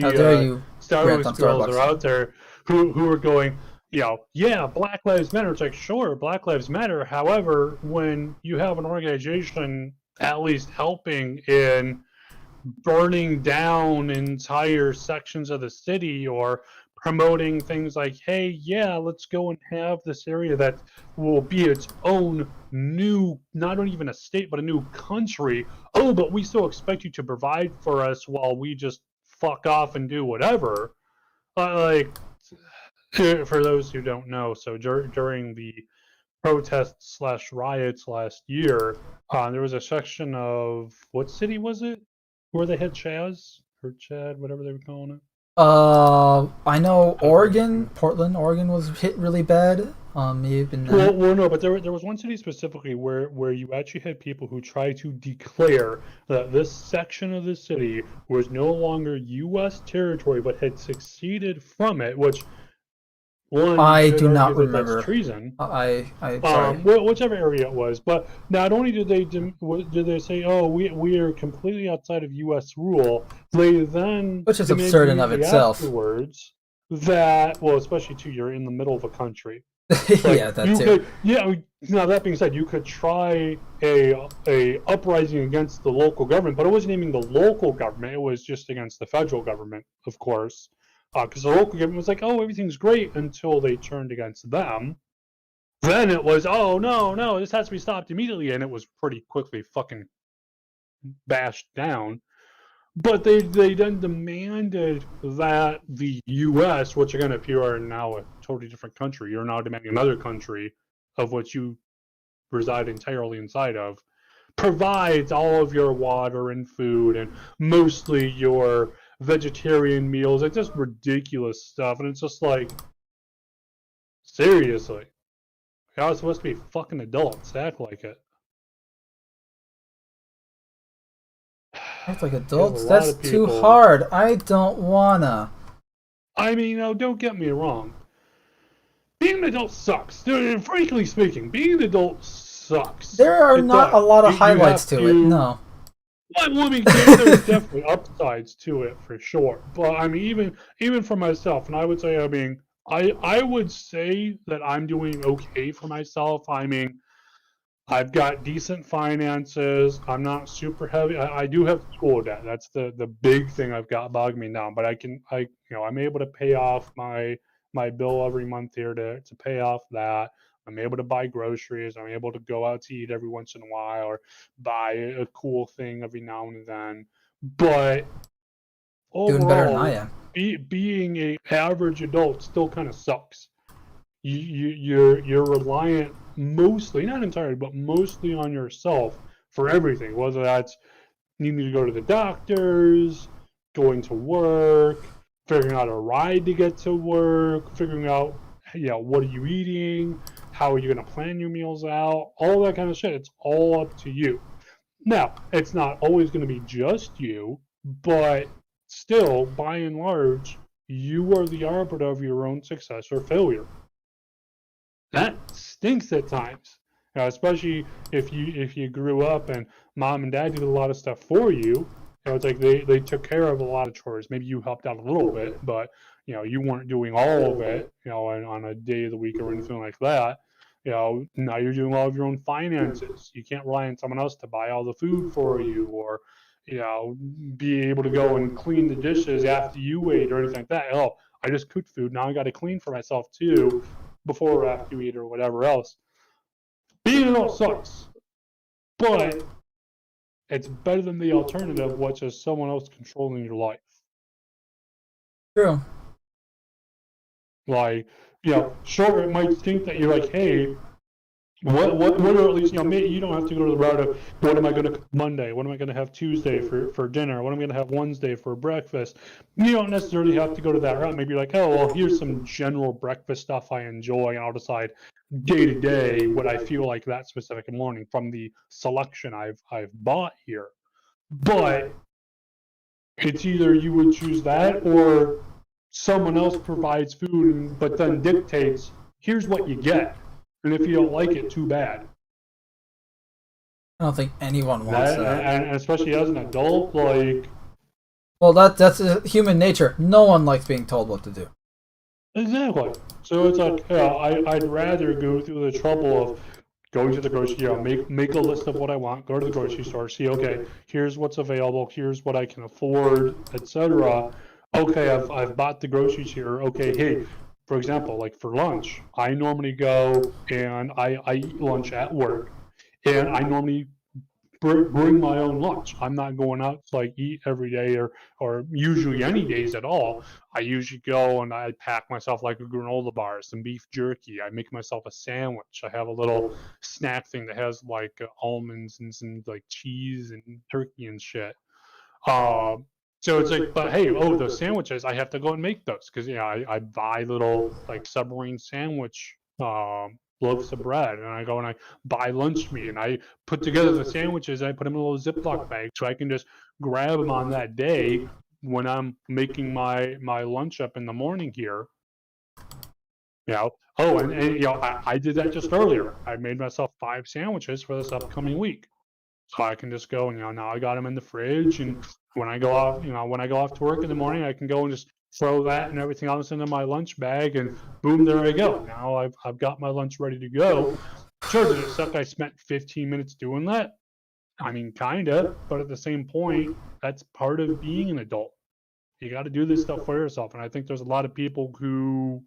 S6: Starbucks girls are out there who are going, yeah, Black Lives Matter. It's like, sure, Black Lives Matter. However, when you have an organization at least helping in burning down entire sections of the city, or promoting things like, hey, yeah, let's go and have this area that will be its own new, not even a state, but a new country. Oh, but we still expect you to provide for us while we just fuck off and do whatever. For those who don't know, so during the protests / riots last year, there was a section of, what city was it? Where they had Chaz? Or Chad, whatever they were calling it.
S1: I know Portland, Oregon was hit really bad. May have been that.
S6: Well, no, but there was one city specifically where you actually had people who tried to declare that this section of the city was no longer U.S. territory, but had seceded from it, which
S1: I do not remember.
S6: That's treason.
S1: Sorry.
S6: Whichever area it was, but not only did they say, oh, we are completely outside of U.S. rule, they then,
S1: which is absurd in of itself.
S6: Afterwards, that, well, especially too, you're in the middle of a country.
S1: Yeah, that too.
S6: Now that being said, you could try a uprising against the local government, but it wasn't even the local government. It was just against the federal government, of course. Because the local government was like, oh, everything's great, until they turned against them. Then it was, oh, no, this has to be stopped immediately, and it was pretty quickly fucking bashed down. But they then demanded that the U.S., which again, if you are now a totally different country, you're now demanding another country of which you reside entirely inside of, provides all of your water and food and mostly your vegetarian meals. It's just ridiculous stuff, and it's just like, seriously, y'all are supposed to be fucking adults. Act like it.
S1: Act like adults? That's too hard. I don't wanna.
S6: I mean, don't get me wrong. Being an adult sucks. Frankly speaking, being an adult sucks.
S1: There are not a lot of highlights to it, no.
S6: Well, I mean, there's definitely upsides to it for sure. But I mean, even for myself, and I would say, I would say that I'm doing okay for myself. I mean, I've got decent finances. I'm not super heavy. I do have school debt. That's the big thing I've got bogging me down. But I'm able to pay off my bill every month here to pay off that. I'm able to buy groceries. I'm able to go out to eat every once in a while, or buy a cool thing every now and then. But overall,
S1: doing better than I am.
S6: Being an average adult still kind of sucks. you're reliant mostly, not entirely, but mostly on yourself for everything. Whether that's needing to go to the doctors, going to work, figuring out a ride to get to work, figuring out, what are you eating, how are you going to plan your meals out, all that kind of shit. It's all up to you. Now, it's not always going to be just you, but still, by and large, you are the arbiter of your own success or failure. That stinks at times, especially if you grew up and mom and dad did a lot of stuff for you. It's like they took care of a lot of chores. Maybe you helped out a little bit, but you weren't doing all of it, on a day of the week or anything like that. Now you're doing all of your own finances. You can't rely on someone else to buy all the food for you, or be able to go and clean the dishes after you ate or anything like that. Oh, I just cooked food. Now I got to clean for myself too, before or after you eat or whatever else. Being an adult sucks, but it's better than the alternative, which is someone else controlling your life.
S1: True.
S6: Like, sure, it might think that you're like, hey, what are at least, maybe you don't have to go to the route of what am I going to cook Monday? What am I going to have Tuesday for dinner? What am I going to have Wednesday for breakfast? You don't necessarily have to go to that route. Maybe you're like, oh, well, here's some general breakfast stuff I enjoy, and I'll decide day to day what I feel like that specific morning from the selection I've bought here. But it's either you would choose that, or someone else provides food but then dictates, here's what you get, and if you don't like it, too bad.
S1: I don't think anyone wants that.
S6: And especially as an adult, like...
S1: Well, that's human nature. No one likes being told what to do.
S6: Exactly. So it's like, I'd rather go through the trouble of going to the grocery store, make a list of what I want, go to the grocery store, see, okay, here's what's available, here's what I can afford, etc. Okay, I've bought the groceries here. Okay, hey, for example, like for lunch, I normally go and I eat lunch at work, and I normally bring my own lunch. I'm not going out to like eat every day or usually any days at all. I usually go and I pack myself like a granola bar, some beef jerky. I make myself a sandwich. I have a little snack thing that has like almonds and some like cheese and turkey and shit. So it's like, but hey, those sandwiches, I have to go and make those because I buy little like submarine sandwich loaves of bread, and I go and I buy lunch meat, and I put together the sandwiches, and I put them in a little Ziploc bag so I can just grab them on that day when I'm making my lunch up in the morning here. I did that just earlier. I made myself 5 sandwiches for this upcoming week. So I can just go, now I got them in the fridge, and when I go off, to work in the morning, I can go and just throw that and everything else into my lunch bag, and boom, there I go. Now I've got my lunch ready to go. Sure, did it suck I spent 15 minutes doing that? I mean, kinda, but at the same point, that's part of being an adult. You got to do this stuff for yourself, and I think there's a lot of people who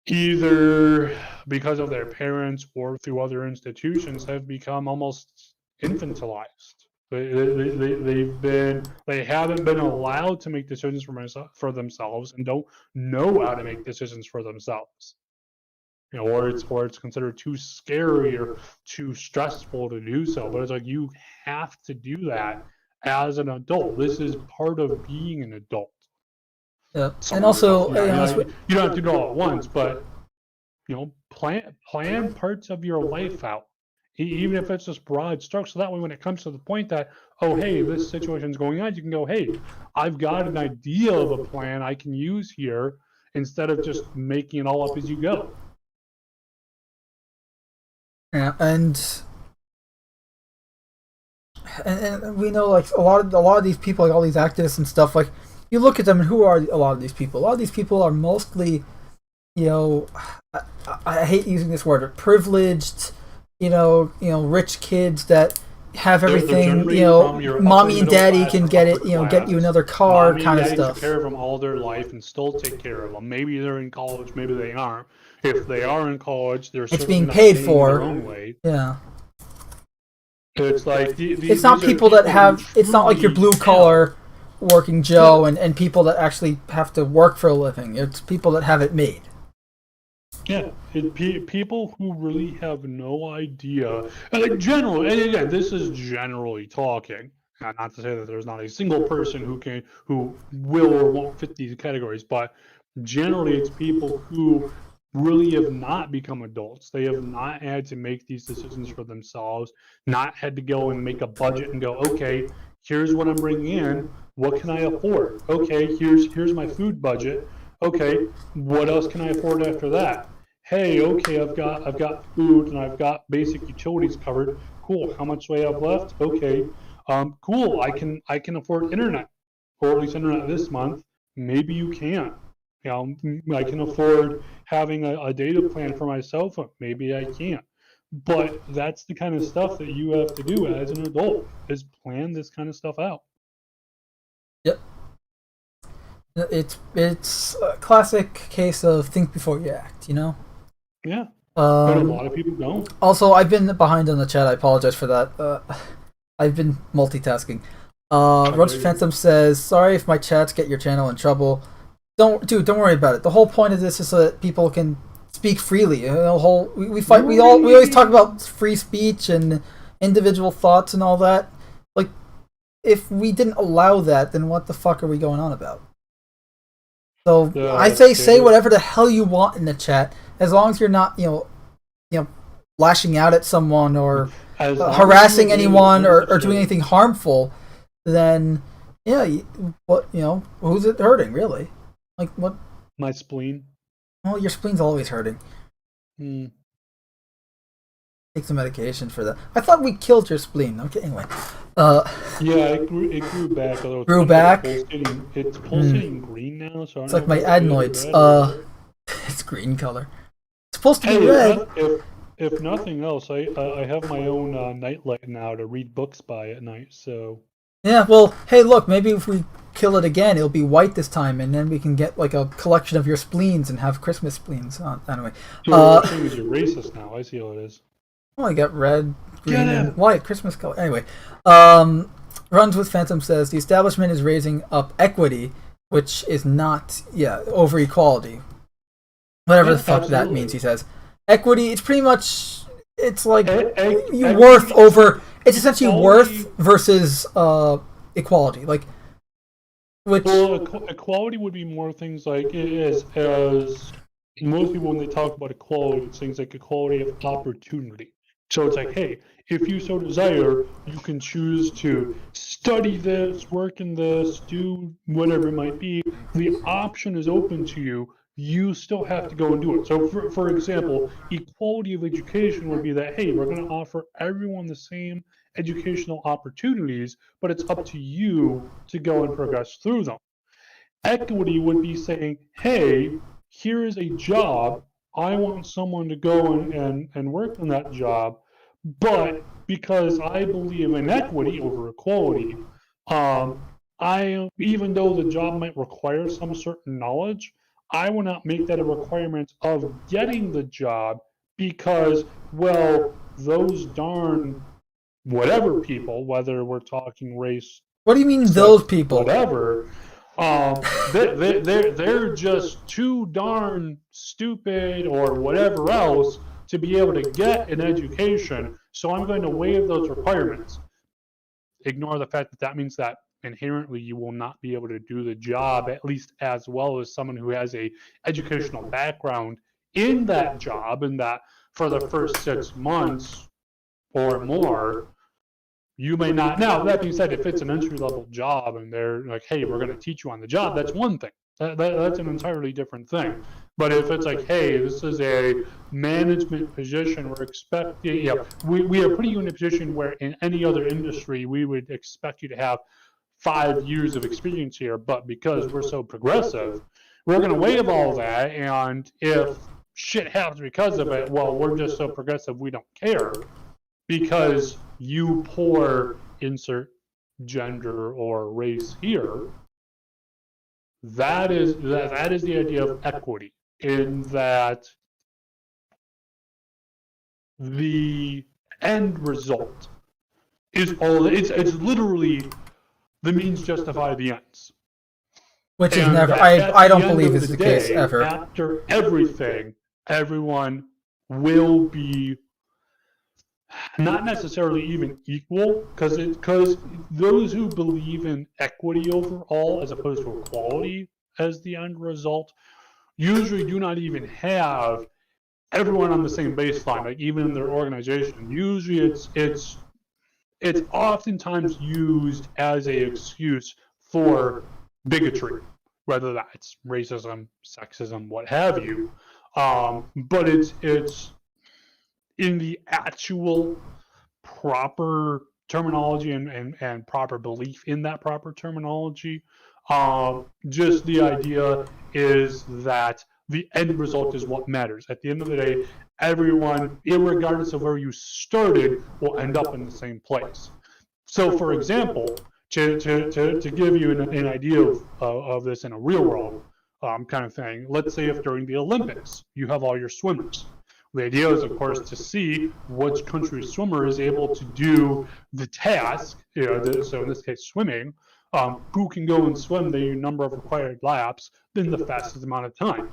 S6: either because of their parents or through other institutions have become almost infantilized. They haven't been allowed to make decisions for themselves and don't know how to make decisions for themselves. Or it's considered too scary or too stressful to do so. But it's like you have to do that as an adult. This is part of being an adult.
S1: Yeah, and also
S6: you don't have to do it all at once, but plan parts of your life out, even if it's just broad strokes. So that way, when it comes to the point that, oh hey, this situation's going on, you can go, hey, I've got an idea of a plan I can use here, instead of just making it all up as you go.
S1: Yeah, and we know like a lot of these people, like all these activists and stuff, like you look at them and who are a lot of these people? A lot of these people are mostly, I hate using this word, but privileged, rich kids that have everything, mommy and daddy can get it, get you another car, kind of stuff.
S6: Take care of them all their life and still take care of them. Maybe they're in college, maybe they aren't. If they are in college, it's
S1: being paid for.
S6: Their own way.
S1: Yeah.
S6: It's like
S1: it's not people that have. It's not like your blue collar working Joe and people that actually have to work for a living. It's people that have it made.
S6: Yeah, people who really have no idea, and like generally, and again, this is generally talking. Not to say that there's not a single person who will or won't fit these categories, but generally, it's people who really have not become adults. They have not had to make these decisions for themselves, not had to go and make a budget and go, okay, here's what I'm bringing in. What can I afford? Okay, here's my food budget. Okay, what else can I afford after that? Hey, okay, I've got food and I've got basic utilities covered. Cool. How much do I have left? Okay. Cool. I can afford internet, or at least internet this month. Maybe you can't. I can afford having a data plan for my cell phone. Maybe I can't. But that's the kind of stuff that you have to do as an adult, is plan this kind of stuff out.
S1: Yep. It's a classic case of think before you act, you know?
S6: Yeah. But a lot of people don't.
S1: Also, I've been behind on the chat. I apologize for that. I've been multitasking. Roach Phantom says, "Sorry if my chats get your channel in trouble. Don't worry about it. The whole point of this is so that people can speak freely. We always talk about free speech and individual thoughts and all that. Like, if we didn't allow that, then what the fuck are we going on about? So I say whatever the hell you want in the chat, as long as you're not lashing out at someone or harassing anyone or doing anything harmful. Then who's it hurting really? Like what?
S6: My spleen.
S1: Well, your spleen's always hurting.
S6: Hmm.
S1: Take some medication for that. I thought we killed your spleen. Okay, anyway.
S6: Yeah, it grew back. Although
S1: grew back.
S6: It's pulsating green now. So
S1: it's like my adenoids. It's green color. It's supposed to be red.
S6: If nothing else, I have my own nightlight now to read books by at night. So.
S1: Yeah. Well, hey, look. Maybe if we kill it again, it'll be white this time, and then we can get like a collection of your spleens and have Christmas spleens. Anyway.
S6: So the thing is, you're racist now. I see how it is.
S1: Oh, I got red, green, and white, Christmas color. Anyway, Runs with Phantom says the establishment is raising up equity, which is not, over equality. Whatever the fuck that means, he says. Equity, it's pretty much, it's like worth over, it's essentially worth versus equality. Like, which.
S6: Well, equality would be more things like, as most people, when they talk about equality, it's things like equality of opportunity. So it's like, hey, if you so desire, you can choose to study this, work in this, do whatever it might be. The option is open to you. You still have to go and do it. So, for example, equality of education would be that, hey, we're going to offer everyone the same educational opportunities, but it's up to you to go and progress through them. Equity would be saying, hey, here is a job. I want someone to go and work on that job, but because I believe in equity over equality, even though the job might require some certain knowledge, I will not make that a requirement of getting the job because, well, those darn whatever people, whether we're talking race.
S1: What do you mean those people?
S6: Whatever. They're just too darn stupid or whatever else to be able to get an education, so I'm going to waive those requirements. Ignore the fact that that means that inherently you will not be able to do the job at least as well as someone who has a educational background in that job, and that for the first 6 months or more, you may not. Now, that being said, if it's an entry-level job and they're like, hey, we're going to teach you on the job, that's one thing. That's an entirely different thing. But if it's like, hey, this is a management position, we're expecting, we are putting you in a position where in any other industry, we would expect you to have 5 years of experience here, but because we're so progressive, we're going to waive all that, and if shit happens because of it, well, we're just so progressive, we don't care. Because you poor insert gender or race here, that is the idea of equity, in that the end result is all it's literally the means justify the ends.
S1: Which is never, I don't believe is the case ever.
S6: After everything, everyone will be not necessarily even equal, because those who believe in equity overall as opposed to equality as the end result usually do not even have everyone on the same baseline, like even in their organization. Usually it's oftentimes used as a excuse for bigotry, whether that's racism, sexism, what have you. But it's in the actual proper terminology and proper belief in that proper terminology. Just the idea is that the end result is what matters. At the end of the day, everyone, irregardless of where you started, will end up in the same place. So, for example, to give you an idea of this in a real world kind of thing, let's say if during the Olympics you have all your swimmers. The idea is, of course, to see which country's swimmer is able to do the task, so in this case, swimming, who can go and swim the number of required laps in the fastest amount of time.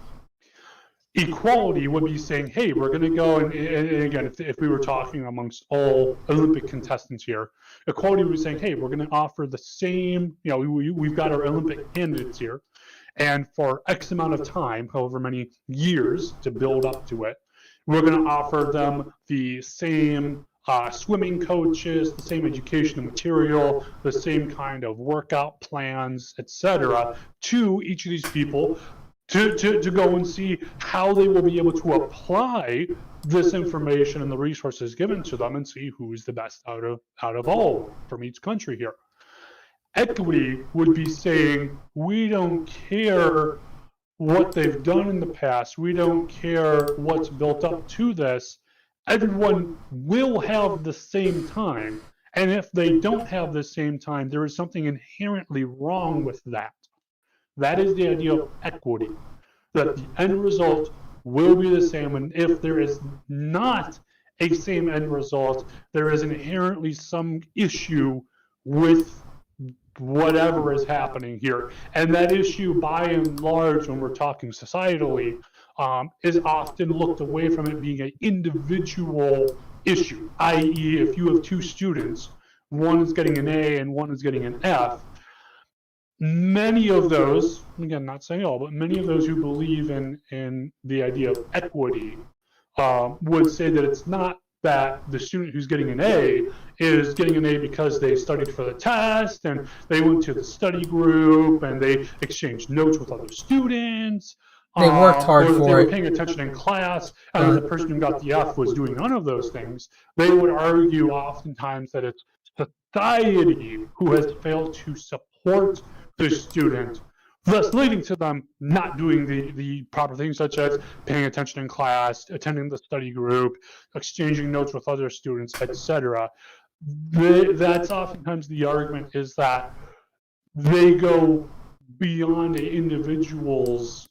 S6: Equality would be saying, hey, we're going to go, and again, if we were talking amongst all Olympic contestants here, equality would be saying, hey, we're going to offer the same, we've got our Olympic candidates here, and for X amount of time, however many years to build up to it, we're going to offer them the same swimming coaches, the same educational material, the same kind of workout plans, etc., to each of these people to go and see how they will be able to apply this information and the resources given to them and see who's the best out of all from each country here. Equity would be saying, we don't care what they've done in the past. We don't care what's built up to this. Everyone will have the same time. And if they don't have the same time, there is something inherently wrong with that. That is the idea of equity, that the end result will be the same. And if there is not a same end result, there is inherently some issue with whatever is happening here. And that issue, by and large, when we're talking societally, is often looked away from it being an individual issue, i.e. if you have two students, one is getting an A and one is getting an F, many of those, again, not saying all, but many of those who believe in the idea of equity would say that it's not that the student who's getting an A is getting an A because they studied for the test and they went to the study group and they exchanged notes with other students.
S1: They worked hard
S6: or
S1: for
S6: they were
S1: it.
S6: paying attention in class, and the person who got the F was doing none of those things. They would argue oftentimes that it's society who has failed to support the student, thus leading to them not doing the proper things, such as paying attention in class, attending the study group, exchanging notes with other students, etc. That's oftentimes the argument, is that they go beyond an individual's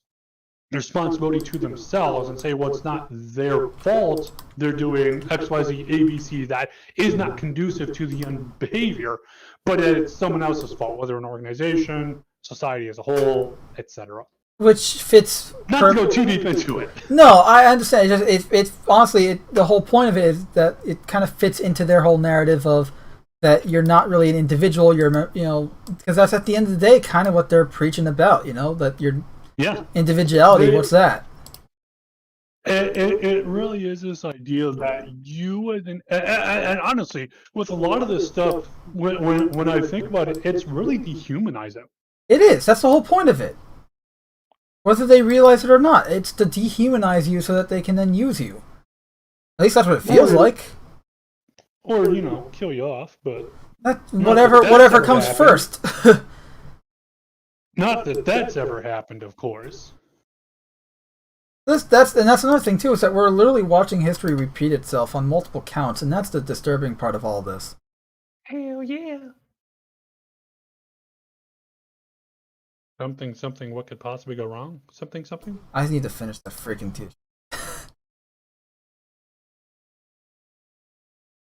S6: responsibility to themselves and say, well, it's not their fault they're doing XYZ ABC that is not conducive to the end behavior, but it's someone else's fault, whether an organization, society as a whole, etc.
S1: Which fits.
S6: Not to go too deep into it.
S1: No, I understand. It's honestly, the whole point of it is that it kind of fits into their whole narrative of that you're not really an individual. You're, because that's at the end of the day kind of what they're preaching about. That you're.
S6: Yeah.
S1: Individuality, what's that?
S6: It really is this idea that you, and honestly, with a lot of this stuff, when I think about it, it's really dehumanizing.
S1: It is. That's the whole point of it. Whether they realize it or not, it's to dehumanize you so that they can then use you. At least that's what it feels like.
S6: Or, kill you off, but...
S1: Whatever comes first.
S6: Not that that's ever happened, of course.
S1: That's another thing too, is that we're literally watching history repeat itself on multiple counts, and that's the disturbing part of all this.
S6: Hell yeah. Something, what could possibly go wrong? Something?
S1: I need to finish the freaking t-shirt.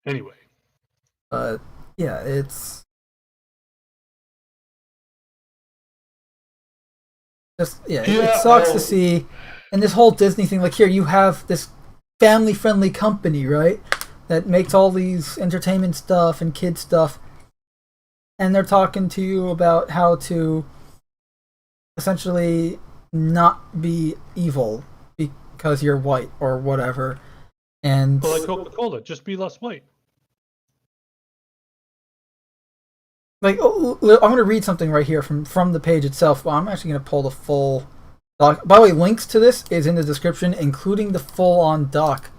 S6: Anyway.
S1: Yeah, it's... It sucks to see, And this whole Disney thing, like here you have this family-friendly company, right? That makes all these entertainment stuff and kid stuff. And they're talking to you about how to essentially not be evil because you're white or whatever. And
S6: But like Coca-Cola, just be less white.
S1: like, I'm going to read something right here from the page itself. Well, I'm actually going to pull the full doc. By the way, links to this is in the description, including the full-on doc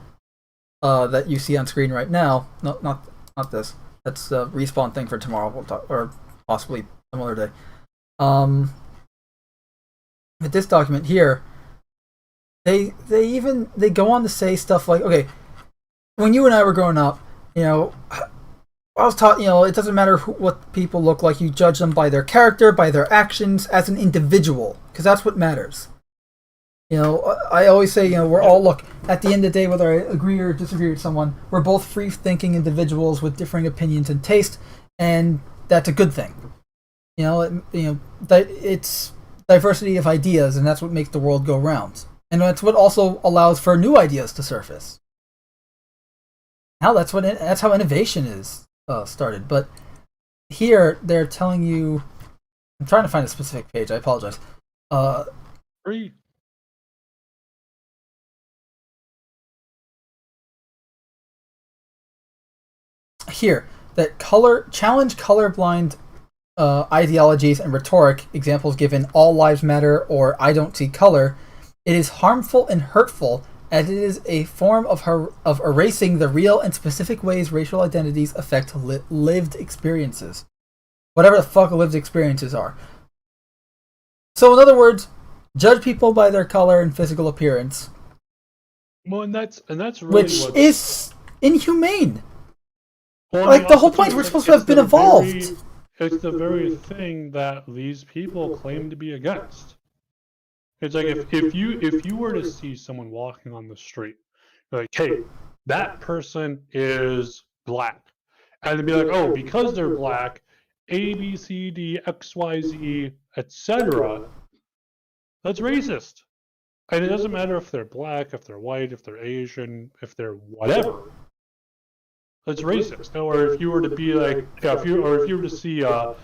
S1: that you see on screen right now. No, not this. That's the Respawn thing for tomorrow. We'll talk, or possibly some other day. With this document here, they go on to say stuff like, okay, when you and I were growing up, you know, I was taught, you know, it doesn't matter what people look like. You judge them by their character, by their actions, as an individual, because that's what matters. You know, I always say, you know, we're all, look, at the end of the day, whether I agree or disagree with someone, we're both free-thinking individuals with differing opinions and taste, and that's a good thing. You know, it's diversity of ideas, and that's what makes the world go round. And that's what also allows for new ideas to surface. Now that's how innovation is started. But here they're telling you, I'm trying to find a specific page. I apologize.
S6: Free.
S1: Here, that challenge colorblind ideologies and rhetoric, examples given all lives matter or I don't see color. It is harmful and hurtful as it is a form of erasing the real and specific ways racial identities affect lived experiences. Whatever the fuck lived experiences are. So in other words, judge people by their color and physical appearance.
S6: Well, and that's really
S1: which is inhumane.
S6: Well,
S1: like the whole point, we're supposed to have been evolved.
S6: It's the very thing that these people claim to be against. It's like if you were to see someone walking on the street, like, hey, that person is black, and they'd be like, oh, because they're black, A, B, C, D, X, Y, Z, etc. That's racist. And it doesn't matter if they're black, if they're white, if they're Asian, if they're whatever. That's racist. Or if you were to be like, if you were to see a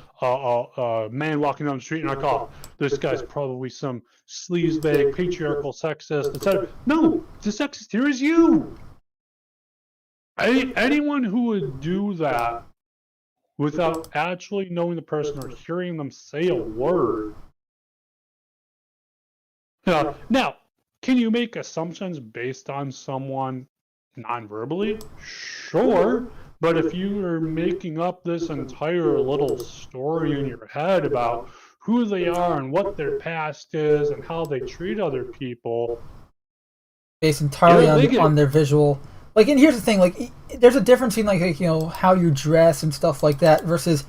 S6: man walking down the street and I call, this guy's probably some sleazebag, patriarchal, sexist, etc. No, the sexist here is you. Anyone who would do that without actually knowing the person or hearing them say a word. Now, can you make assumptions based on someone non-verbally? Sure, but if you are making up this entire little story in your head about who they are and what their past is and how they treat other people,
S1: based entirely on their visual. Like, and here's the thing: like, there's a difference between like you know how you dress and stuff like that versus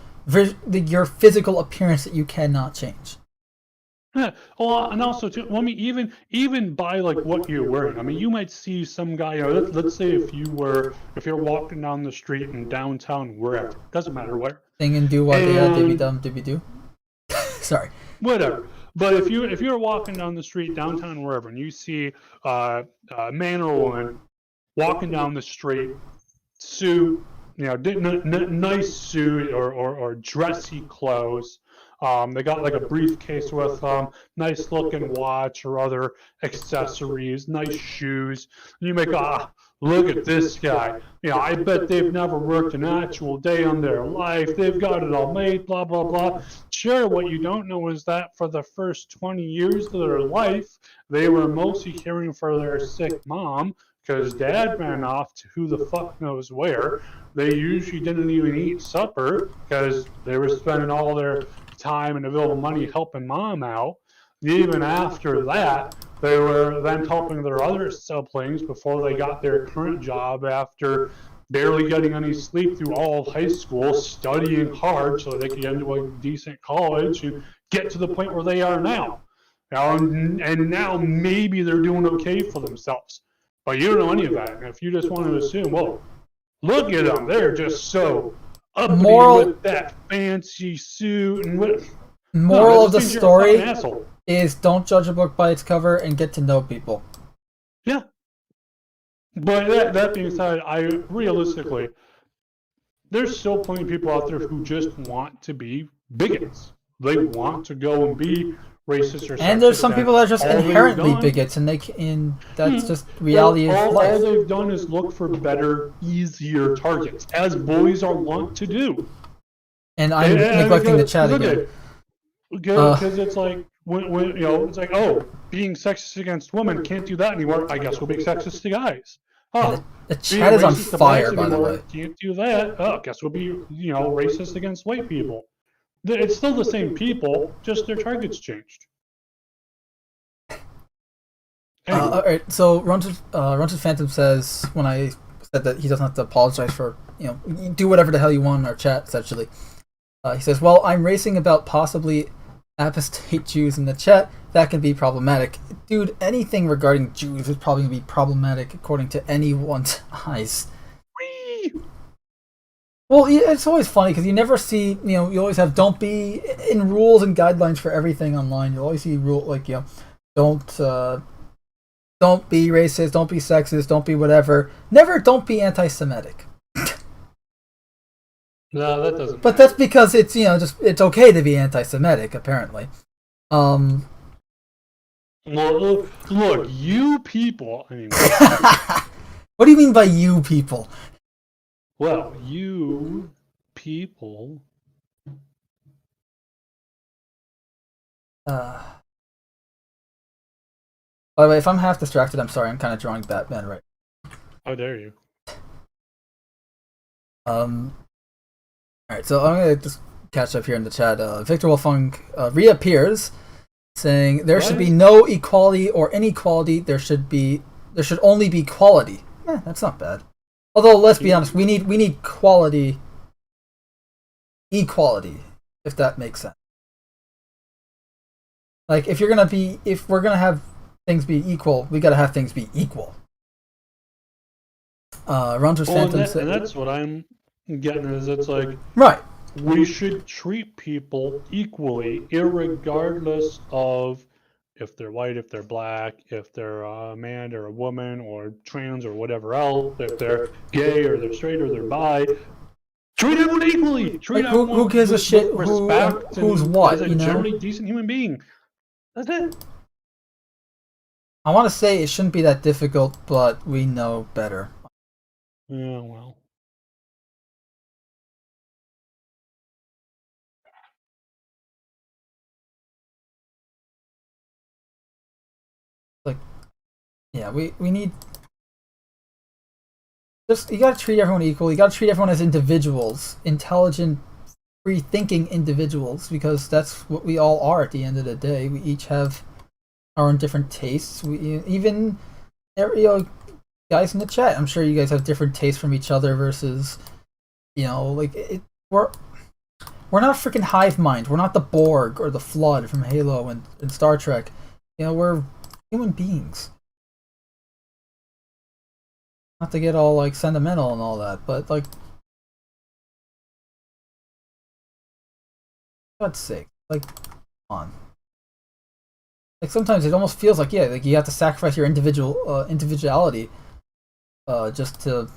S1: your physical appearance that you cannot change.
S6: Yeah. Well, and also too, well, I mean, even by like what you're wearing. I mean, you might see some guy. You know, let's say if you're walking down the street in downtown, wherever, doesn't matter where.
S1: Sing and do what they dibby dum dibby do. Sorry.
S6: Whatever. But if you're walking down the street downtown, wherever, and you see a man or woman walking down the street, suit, you know, nice suit or dressy clothes. They got like a briefcase with nice looking watch or other accessories, nice shoes. And you make, look at this guy. You know, I bet they've never worked an actual day in their life. They've got it all made, blah, blah, blah. Sure, what you don't know is that for the first 20 years of their life, they were mostly caring for their sick mom because dad ran off to who the fuck knows where. They usually didn't even eat supper because they were spending all their time and available money helping mom out. Even after that, they were then helping their other siblings before they got their current job after barely getting any sleep through all of high school, studying hard so they could get into a decent college and get to the point where they are now. And now maybe they're doing okay for themselves. But you don't know any of that. And if you just want to assume, well, look at them, they're just so uppity with that fancy suit and what.
S1: Moral of the
S6: You're a
S1: story
S6: fucking asshole.
S1: is don't judge a book by its cover and get to know people.
S6: Yeah. But that being said, realistically, there's still plenty of people out there who just want to be bigots. They want to go and be racist or sexist.
S1: And there's some people that are just
S6: all they've
S1: inherently
S6: done-
S1: bigots, and that's just reality of
S6: all
S1: life.
S6: they've done is look for better, easier targets, as boys are wont to do.
S1: And I'm neglecting the chat again.
S6: Because it's like when it's like, oh, being sexist against women, can't do that anymore. I guess we'll be sexist to guys. Oh,
S1: The chat is on
S6: racist to
S1: fire,
S6: blacks
S1: by the
S6: anymore,
S1: way.
S6: Can't do that. Oh, I guess we'll be racist against white people. It's still the same people, just their targets changed. Anyway.
S1: All right, so Runted Phantom says when I said that he doesn't have to apologize for you do whatever the hell you want in our chat. Essentially, he says, "Well, I'm racing about possibly apostate Jews in the chat. That can be problematic, dude. Anything regarding Jews is probably gonna be problematic according to anyone's eyes." Well, it's always funny because you never see you always have don't be in rules and guidelines for everything online. You always see rule like don't be racist, don't be sexist, don't be whatever. Never don't be anti-Semitic.
S6: No, that doesn't.
S1: But that's because it's it's okay to be anti-Semitic apparently.
S6: Well, look, you people. I mean,
S1: What do you mean by you people?
S6: well, you people.
S1: By the way, if I'm half distracted, I'm sorry. I'm kind of drawing Batman right.
S6: How dare you?
S1: Alright, so I'm gonna just catch up here in the chat. Victor Wolfung reappears, saying there should be no equality or inequality. There should only be quality. That's not bad. Although let's be honest, we need equality, if that makes sense. Like if we're gonna have things be equal, we gotta have things be equal. Runter's Phantom
S6: and that's what I'm getting is it's like
S1: right.
S6: We should treat people equally, irregardless of if they're white, if they're black, if they're a man or a woman or trans or whatever else, if they're gay or they're straight or they're bi. Treat everyone equally. Treat
S1: Like, who gives a shit
S6: respect
S1: who's
S6: and
S1: what,
S6: as a generally decent human being. That's it.
S1: I want to say it shouldn't be that difficult, but we know better.
S6: Yeah, well.
S1: Like, yeah, we need. You gotta treat everyone equal. You gotta treat everyone as individuals, intelligent, free-thinking individuals, because that's what we all are at the end of the day. We each have our own different tastes. Even guys in the chat, I'm sure you guys have different tastes from each other versus, we're not a freaking hive mind. We're not the Borg or the Flood from Halo and Star Trek. We're human beings. Not to get all sentimental and all that, but God's sake, come on. Sometimes it almost feels like you have to sacrifice your individuality, just to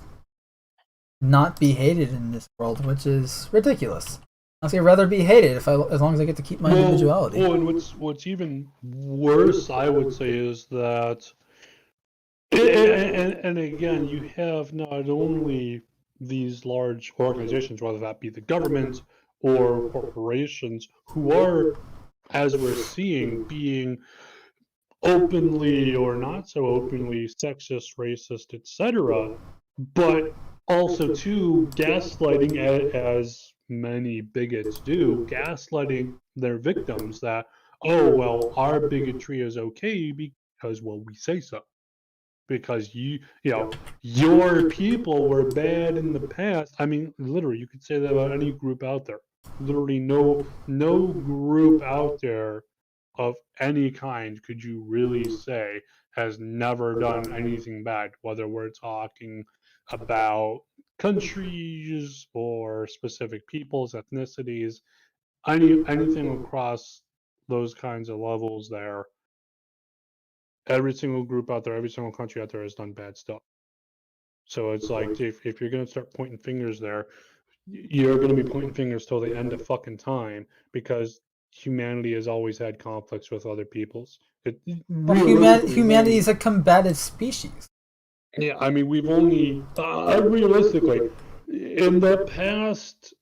S1: not be hated in this world, which is ridiculous. I'd rather be hated as long as I get to keep my individuality.
S6: Well, and what's even worse, I would say, is that, and again, you have not only these large organizations, whether that be the government or corporations, who are, as we're seeing, being openly or not so openly sexist, racist, etc., but also too gaslighting, as many bigots do, gaslighting their victims that, oh well, our bigotry is okay because, well, we say so, because your people were bad in the past. I mean, literally, you could say that about any group out there. Literally, no group out there of any kind could you really say has never done anything bad, whether we're talking about countries or specific peoples, ethnicities. anything across those kinds of levels there, every single group out there, every single country out there has done bad stuff. So it's like if you're gonna start pointing fingers there, you're gonna be pointing fingers till the end of fucking time, because humanity has always had conflicts with other peoples.
S1: Well, humanity is a combative species.
S6: Yeah, I mean, we've only realistically in the past,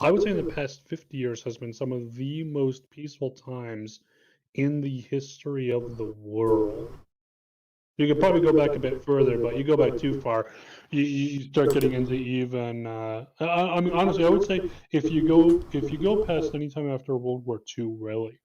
S6: I would say in the past 50 years has been some of the most peaceful times in the history of the world. You could probably go back a bit further, but you go back too far, you start getting into even. I mean, honestly, I would say if you go past any time after World War II, really,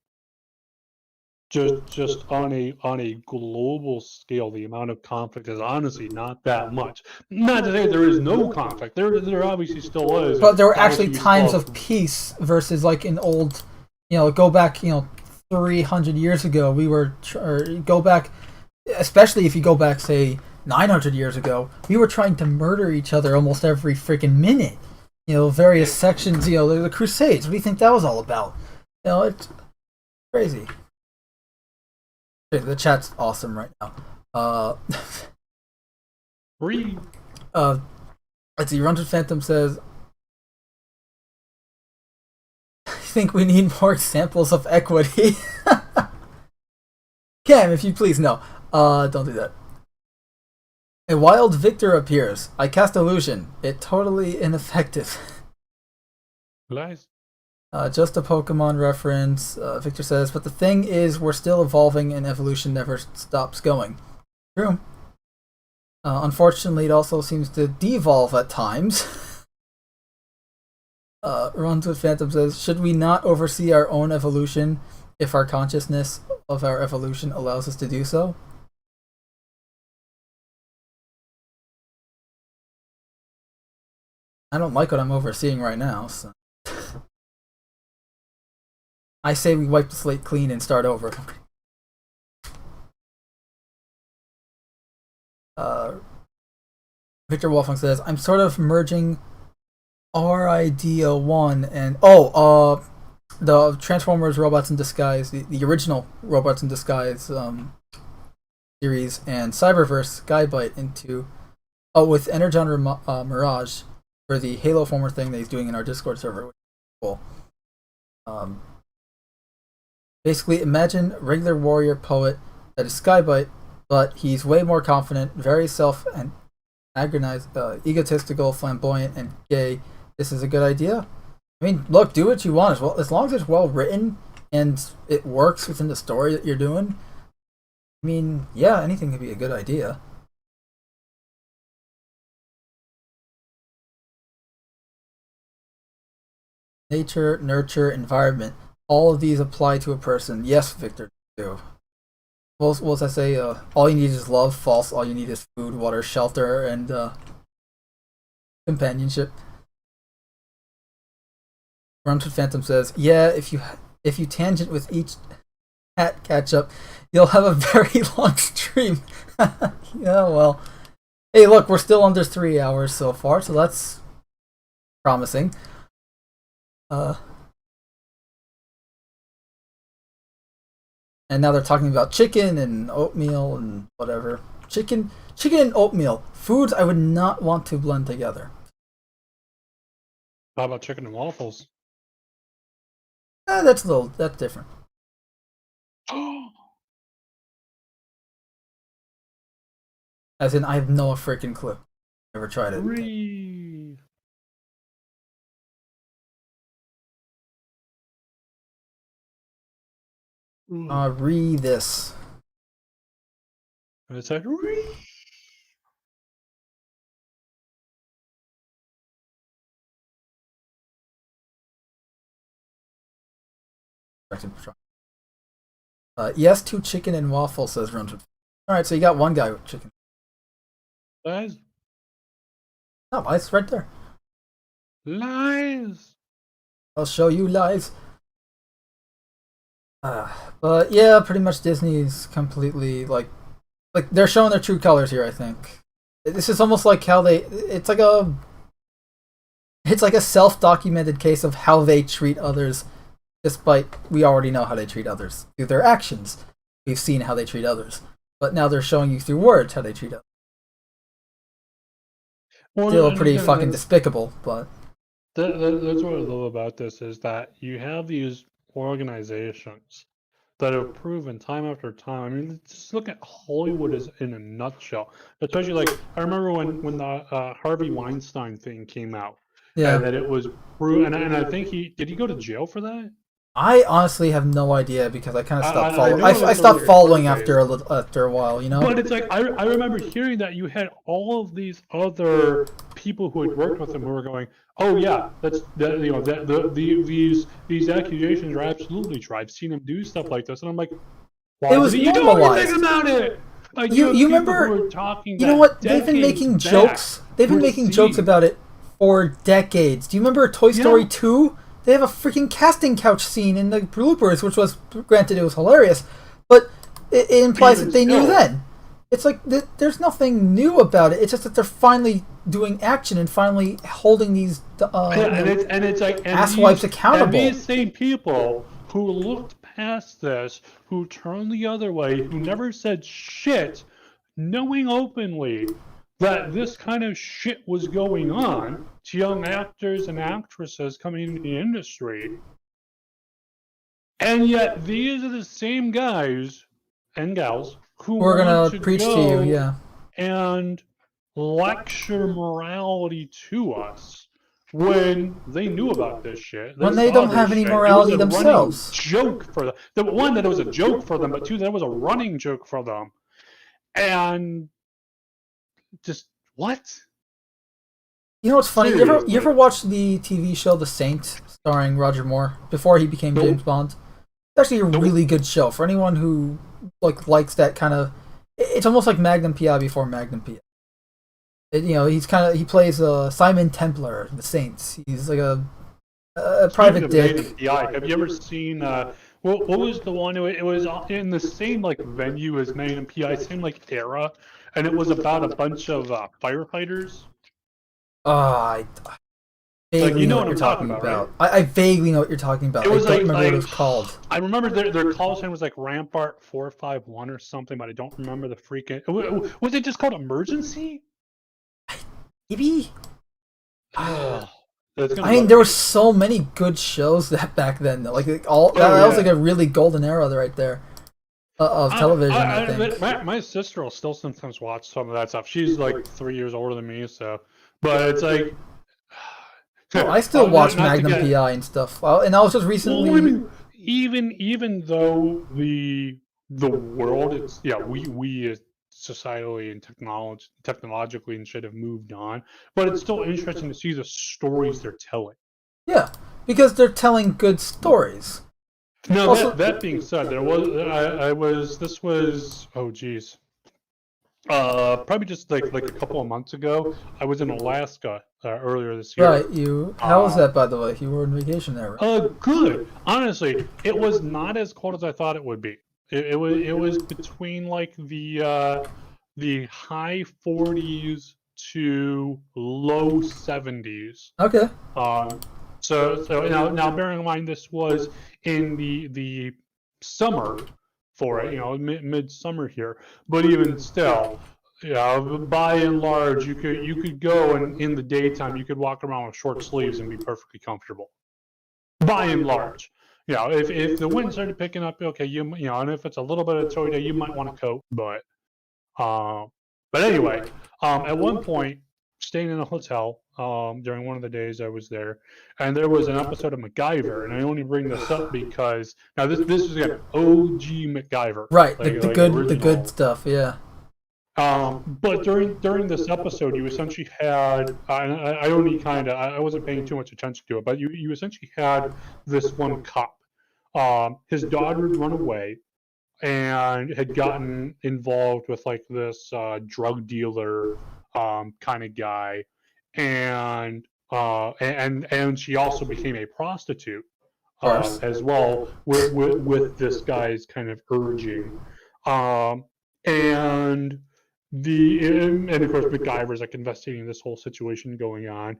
S6: just on a global scale, the amount of conflict is honestly not that much. Not to say there is no conflict. There obviously still is.
S1: But there were actually times of peace versus like in old, go back, 300 years ago. We were or go back. Especially if you go back, say, 900 years ago, we were trying to murder each other almost every freaking minute. Various sections, the Crusades. What do you think that was all about? It's crazy. The chat's awesome right now.
S6: Read.
S1: Let's see, Runted Phantom says, I think we need more examples of equity. Cam, if you please, no. Don't do that. A wild victor appears. I cast illusion. It totally ineffective.
S6: Lies.
S1: Just a Pokemon reference. Victor says, but the thing is, we're still evolving and evolution never stops going. True. Unfortunately, it also seems to devolve at times. Runs with Phantom says, should we not oversee our own evolution if our consciousness of our evolution allows us to do so? I don't like what I'm overseeing right now, so I say we wipe the slate clean and start over. Victor Wolfgang says, I'm sort of merging RIDO1 and the Transformers Robots in Disguise, the original Robots in Disguise series, and Cyberverse Skybite into with Energon Mirage for the Halo Former thing that he's doing in our Discord server, which is cool. Basically, imagine regular warrior poet that is Skybite, but he's way more confident, very self and agonized, egotistical, flamboyant, and gay. This is a good idea. I mean, look, do what you want as long as it's well written and it works within the story that you're doing. I mean, yeah, anything could be a good idea. Nature, nurture, environment. All of these apply to a person. Yes, Victor, do. What was I say? All you need is love. False. All you need is food, water, shelter, and companionship. Rumford Phantom says, yeah, if you tangent with each hat catch up, you'll have a very long stream. Yeah, well. Hey, look, we're still under 3 hours so far, so that's promising. And now they're talking about chicken and oatmeal and whatever. Chicken and oatmeal. Foods I would not want to blend together.
S6: How about chicken and waffles?
S1: That's different. As in, I have no freaking clue. Never tried it.
S6: Read.
S1: Read this.
S6: And it's like, read.
S1: Yes to chicken and waffle, says Rumford. Alright, so you got one guy with chicken.
S6: Lies.
S1: Oh, it's right there.
S6: Lies.
S1: I'll show you lies. But yeah, pretty much Disney's completely like they're showing their true colors here. I think this is almost like how it's like a It's like a self-documented case of how they treat others, despite we already know how they treat others through their actions. We've seen how they treat others, but now they're showing you through words how they treat others.
S6: Well,
S1: Still pretty fucking despicable, but
S6: that's what I love about this is that you have these organizations that have proven time after time. I mean, just look at Hollywood as in a nutshell. Especially like I remember when the Harvey Weinstein thing came out,
S1: yeah.
S6: and that it was proven. And I think did he go to jail for that?
S1: I honestly have no idea because I kind of stopped following.
S6: know it
S1: I
S6: was
S1: stopped
S6: early
S1: following
S6: days.
S1: after a while, you know.
S6: But it's like I remember hearing that you had all of these other people who had worked with him who were going, "Oh yeah, these accusations are absolutely true. I've seen him do stuff like this," and I'm like, "Why
S1: It was
S6: did you do
S1: normalized.
S6: anything about it?" Like,
S1: You
S6: have people
S1: remember?
S6: who are talking
S1: You know what? They've been
S6: decades
S1: making
S6: back
S1: jokes. They've been
S6: were
S1: making jokes
S6: seen.
S1: about it for decades. Do you remember Toy Story
S6: Yeah.
S1: 2? They have a freaking casting couch scene in the bloopers, which was, granted, it was hilarious, but it implies
S6: Even
S1: that they knew
S6: still.
S1: then. It's like there's nothing new about it. It's just that they're finally doing action and finally holding these
S6: and it's like
S1: asswipes accountable.
S6: And these same people who looked past this, who turned the other way, who never said shit, knowing openly that this kind of shit was going on to young actors and actresses coming into the industry. And yet these are the same guys and gals who
S1: We're
S6: want
S1: gonna preach to you, yeah.
S6: and lecture morality to us when they knew about this shit.
S1: When they don't have any morality
S6: it was a
S1: themselves.
S6: running joke for them. The one, that it was a joke for them, but two, that it was a running joke for them. And just what?
S1: You know what's funny? You
S6: Seriously.
S1: ever watch the TV show The Saint, starring Roger Moore, before he became
S6: Nope.
S1: James Bond? It's actually a
S6: Nope.
S1: really good show for anyone who likes that kind of. It's almost like Magnum PI before Magnum PI. He plays Simon Templar, in The Saints. He's like a private dick.
S6: Magnum PI, have you ever seen? What was the one? It was in the same like venue as Magnum PI, same like era, and it was about a bunch of firefighters.
S1: I vaguely
S6: you know
S1: know
S6: what
S1: what you're
S6: I'm
S1: talking
S6: talking
S1: about.
S6: about,
S1: I vaguely know what you're talking about.
S6: It
S1: I
S6: was
S1: don't
S6: like-
S1: remember what it was
S6: like-
S1: called.
S6: I remember their call sign was like Rampart 451 or something, but I don't remember the freaking. Was it just called Emergency?
S1: Maybe?
S6: That's gonna
S1: I mean,
S6: bug
S1: there
S6: me.
S1: were so many good shows that back then. Like that was
S6: yeah.
S1: like a really golden era right there of television. I think.
S6: My sister will still sometimes watch some of that stuff. She's like 3 years older than me, so. But it's like.
S1: Oh, I still watch
S6: not to
S1: Magnum
S6: get-
S1: PI and stuff. And I was just recently.
S6: Well, I mean, even though the world, it's we societally and technologically and shit have moved on, but it's still interesting to see the stories they're telling.
S1: Yeah, because they're telling good stories.
S6: Now
S1: Also-
S6: that being said, this was oh geez, probably just like a couple of months ago. I was in Alaska earlier this year.
S1: Right, how was that, by the way? You were on vacation there, right?
S6: Good. Honestly, it was not as cold as I thought it would be. It was between like the high 40s to low 70s.
S1: Okay.
S6: So now bearing in mind this was in the summer for it, midsummer here. But even still, by and large, you could go and in the daytime you could walk around with short sleeves and be perfectly comfortable. By and large, if the wind started picking up, okay, and if it's a little bit of a toy day, you might want a coat. But anyway, at one point, staying in a hotel during one of the days I was there, and there was an episode of MacGyver, and I only bring this up because now this is an OG MacGyver,
S1: Right,
S6: like
S1: the
S6: original.
S1: good stuff, yeah.
S6: But during this episode, you essentially had I wasn't paying too much attention to it, but you essentially had this one cop. His daughter had run away and had gotten involved with like this drug dealer kind of guy, and she also became a prostitute as well with this guy's kind of urging, and and of course MacGyver's like investigating this whole situation going on.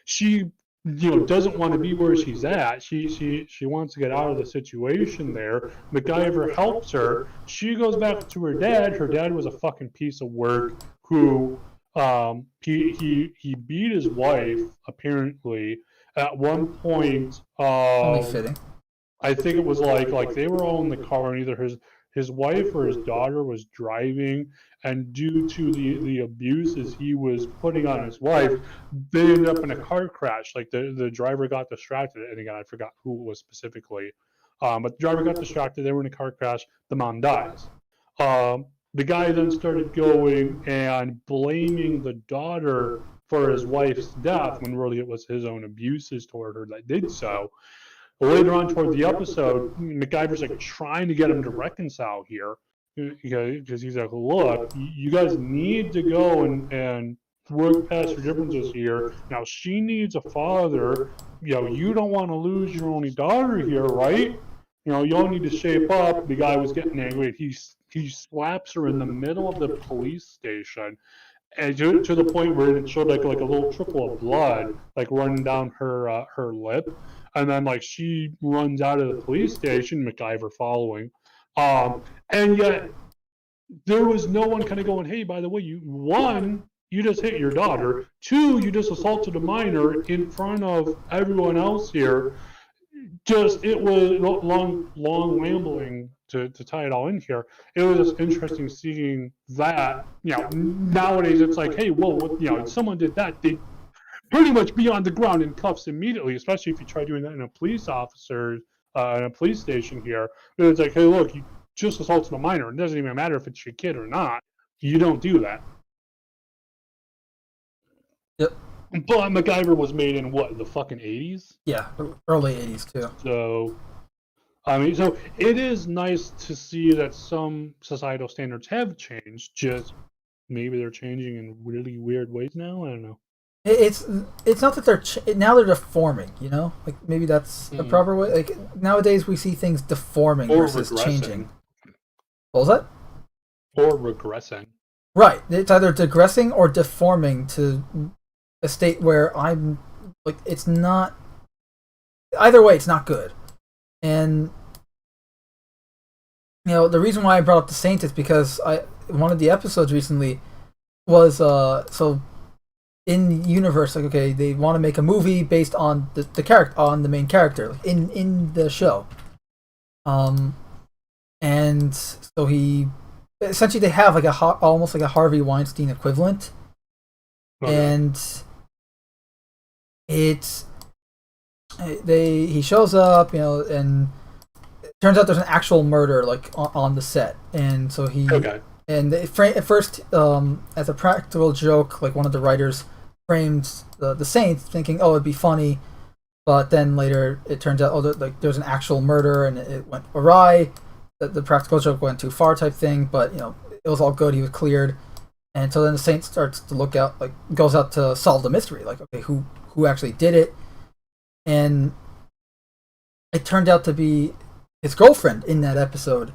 S6: She doesn't want to be where she's at. She wants to get out of the situation there. MacGyver helps her. She goes back to her dad. Her dad was a fucking piece of work who he beat his wife apparently at one point.
S1: Only fitting.
S6: I think it was like they were all in the car, and either his wife or his daughter was driving, and due to the abuses he was putting on his wife, they ended up in a car crash. Like the driver got distracted, and again I forgot who it was specifically, but the driver got distracted. They were in a car crash. The mom dies. The guy then started going and blaming the daughter for his wife's death, when really it was his own abuses toward her that did so. Later on toward the episode, MacGyver's like trying to get him to reconcile here, because he's like, look, you guys need to go and work past your differences here. Now she needs a father. You don't want to lose your only daughter here, right? Y'all need to shape up. The guy was getting angry. He slaps her in the middle of the police station, and to the point where it showed like a little trickle of blood like running down her lip. And then like she runs out of the police station, MacGyver following. And yet there was no one kind of going, hey, by the way, you just hit your daughter. 2, you just assaulted a minor in front of everyone else here. It was long rambling to tie it all in here. It was just interesting seeing that. Nowadays it's like, hey, well, someone did that, they pretty much be on the ground in cuffs immediately, especially if you try doing that in a police officer, in a police station here. It's like, hey, look, you just assaulted a minor. It doesn't even matter if it's your kid or not. You don't do that.
S1: Yep.
S6: But MacGyver was made in what, the fucking 80s?
S1: Yeah, early 80s too.
S6: So, I mean, so it is nice to see that some societal standards have changed. Just maybe they're changing in really weird ways now. I don't know.
S1: It's not that now they're deforming, like maybe that's the proper way. Like nowadays we see things deforming
S6: Or
S1: versus
S6: regressing.
S1: changing. What was that?
S6: Or regressing.
S1: Right. It's either digressing or deforming to a state where I'm like, it's not. Either way, it's not good. And the reason why I brought up The Saint is because one of the episodes recently was so. In universe, like, okay, they want to make a movie based on the character, on the main character, like in the show. And so he essentially, they have like almost like a Harvey Weinstein equivalent. Okay. And he shows up, and it turns out there's an actual murder like on the set, and so he and at first, as a practical joke, like one of the writers framed the Saint, thinking, oh, it'd be funny, but then later it turns out, there's an actual murder and it went awry. The practical joke went too far, type thing. But it was all good. He was cleared, and so then the Saint starts to look out, like goes out to solve the mystery, like, okay, who actually did it, and it turned out to be his girlfriend in that episode.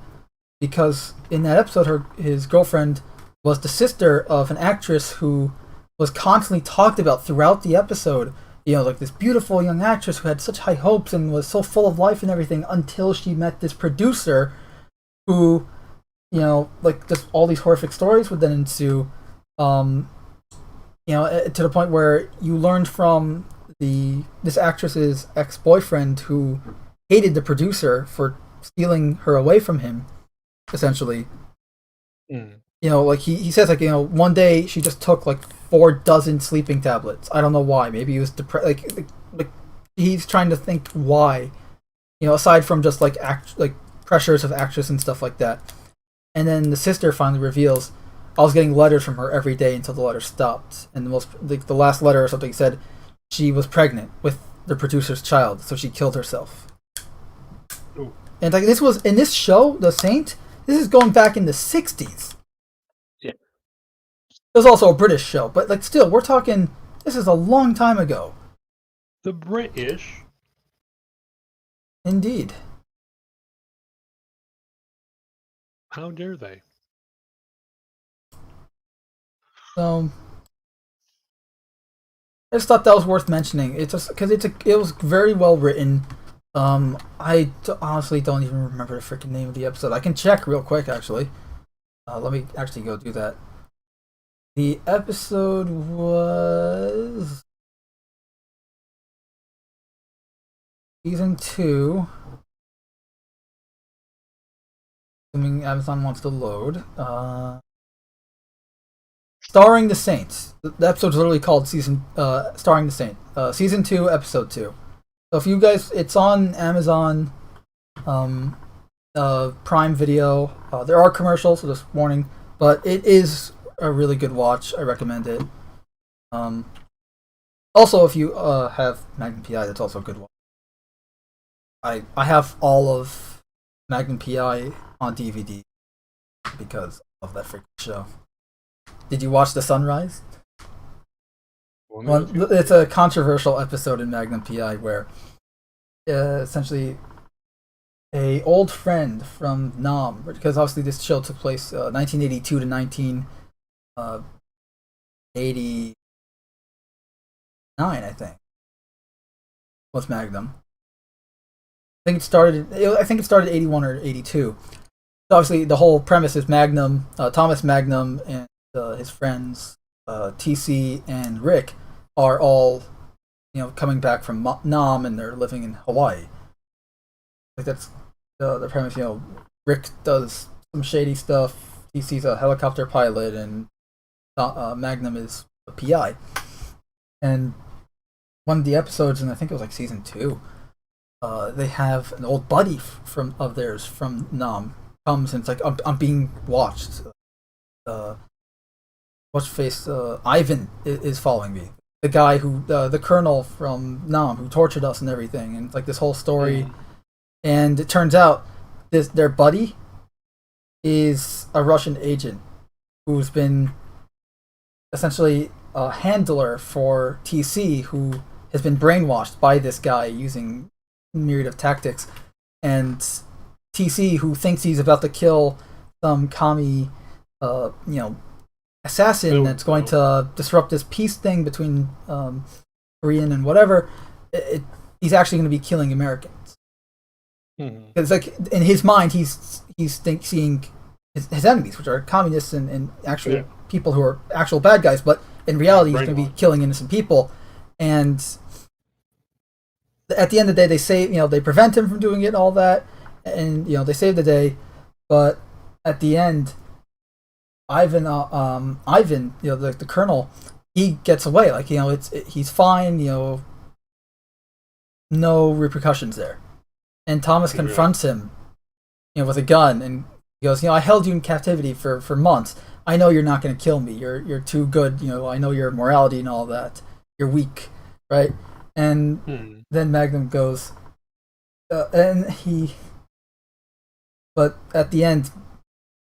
S1: Because in that episode, his girlfriend was the sister of an actress who was constantly talked about throughout the episode. Like this beautiful young actress who had such high hopes and was so full of life and everything, until she met this producer who, like, just all these horrific stories would then ensue. To the point where you learned from this actress's ex-boyfriend, who hated the producer for stealing her away from him. Essentially, like he says, like, one day she just took like 4 dozen sleeping tablets. I don't know why. Maybe he was depressed. Like he's trying to think why. Aside from just like pressures of actress and stuff like that. And then the sister finally reveals, I was getting letters from her every day until the letter stopped. And the last letter or something said she was pregnant with the producer's child, so she killed herself. Ooh. And like this was in this show, The Saint. This is going back in the 60s.
S6: Yeah.
S1: It was also a British show, but like still, we're talking, this is a long time ago.
S6: The British?
S1: Indeed.
S6: How dare they?
S1: So I just thought that was worth mentioning. It's just because it was very well written. Honestly don't even remember the freaking name of the episode. I can check real quick actually. Let me actually go do that. The episode was season 2. Assuming Amazon wants to load. Starring the Saints. The episode's literally called Starring the Saint. Season 2, episode 2. So if you guys, it's on Amazon Prime Video. There are commercials, so just warning. But it is a really good watch. I recommend it. Also, if you have Magnum PI, that's also a good watch. I have all of Magnum PI on DVD because of that freaking show. Did you watch The Sunrise? Well, it's a controversial episode in Magnum PI where essentially a old friend from Nam, because obviously this show took place 1982 to 1989, I think. Was Magnum? I think it started 81 or 82. So obviously the whole premise is Magnum, Thomas Magnum, and his friends TC and Rick are all, coming back from Nam, and they're living in Hawaii. Like that's the premise. Rick does some shady stuff. TC's a helicopter pilot, and Magnum is a PI. And one of the episodes, and I think it was like season 2, they have an old buddy of theirs from Nam comes, and it's like I'm being watched. What's face? Ivan is following me. The guy who, the colonel from Nam, who tortured us and everything, and it's like this whole story. And it turns out their buddy is a Russian agent who's been essentially a handler for TC, who has been brainwashed by this guy using myriad of tactics. And TC, who thinks he's about to kill some commie, assassin that's going to disrupt this peace thing between Korean and whatever, he's actually going to be killing Americans. Because like in his mind, he's seeing his enemies, which are communists and actual people who are actual bad guys, but in reality, he's going to be killing innocent people. And at the end of the day, they say they prevent him from doing it and all that, and they save the day. But at the end, Ivan, the colonel, he gets away. Like he's fine. No repercussions there. And Thomas confronts him, with a gun, and he goes, I held you in captivity for months. I know you're not going to kill me. You're too good. I know your morality and all that. You're weak, right? And then Magnum goes, but at the end,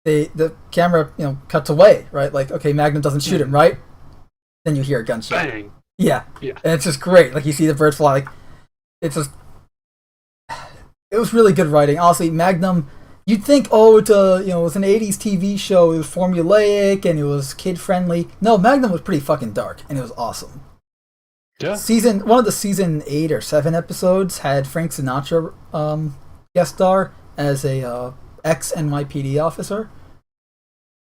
S1: the camera, cuts away, right? Like, okay, Magnum doesn't shoot him, right? Then you hear a gunshot.
S6: Bang.
S1: Yeah. And it's just great. Like, you see the birds fly. Like, it's just... It was really good writing. Honestly, Magnum, you'd think, it's it was an 80s TV show, it was formulaic, and it was kid-friendly. No, Magnum was pretty fucking dark, and it was awesome.
S6: Yeah.
S1: One of the season 8 or 7 episodes had Frank Sinatra guest star as a ex-NYPD officer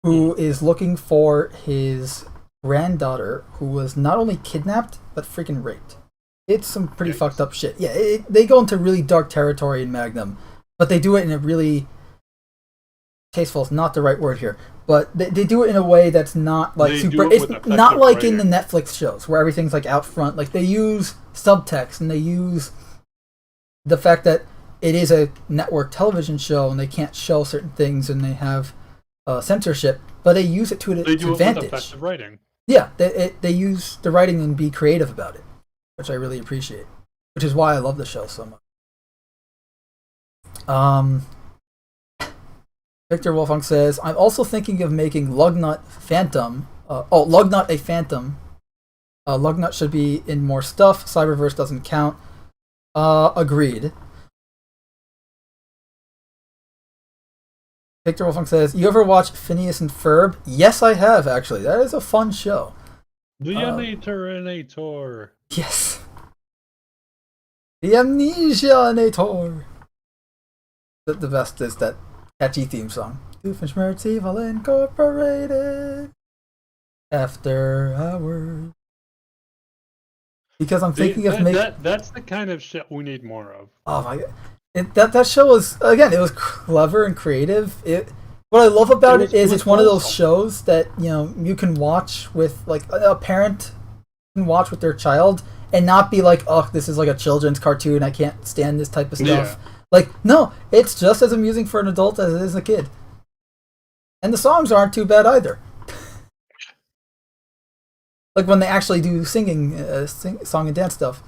S1: who is looking for his granddaughter, who was not only kidnapped, but freaking raped. It's some pretty fucked up shit. Yeah, they go into really dark territory in Magnum, but they do it in a really... tasteful is not the right word here, but they do it in a way that's not like super... It's not like in the Netflix shows, where everything's like out front. Like, they use subtext, and they use the fact that it is a network television show, and they can't show certain things, and they have censorship, but they use it to its advantage. They do it with
S6: effective writing.
S1: Yeah, they use the writing and be creative about it, which I really appreciate, which is why I love the show so much. Victor Wolfgang says, I'm also thinking of making Lugnut Phantom. Lugnut a Phantom. Lugnut should be in more stuff. Cyberverse doesn't count. Agreed. Victor Wolfgang says, "You ever watch Phineas and Ferb?" Yes, I have actually. That is a fun show.
S6: The Amnesionator.
S1: Yes. The Amnesionator. The best is that catchy theme song. Doofenshmirtz Evil Incorporated. After hours. Because I'm thinking of making...
S6: That's the kind of shit we need more of.
S1: Oh my god. That show was, again, it was clever and creative. What I love about it is it's one of those shows that, you know, you can watch with, like, a parent can watch with their child and not be like, oh, this is like a children's cartoon, I can't stand this type of stuff.
S6: Yeah.
S1: Like, no, it's just as amusing for an adult as it is a kid. And the songs aren't too bad either. Like when they actually do singing, song and dance stuff.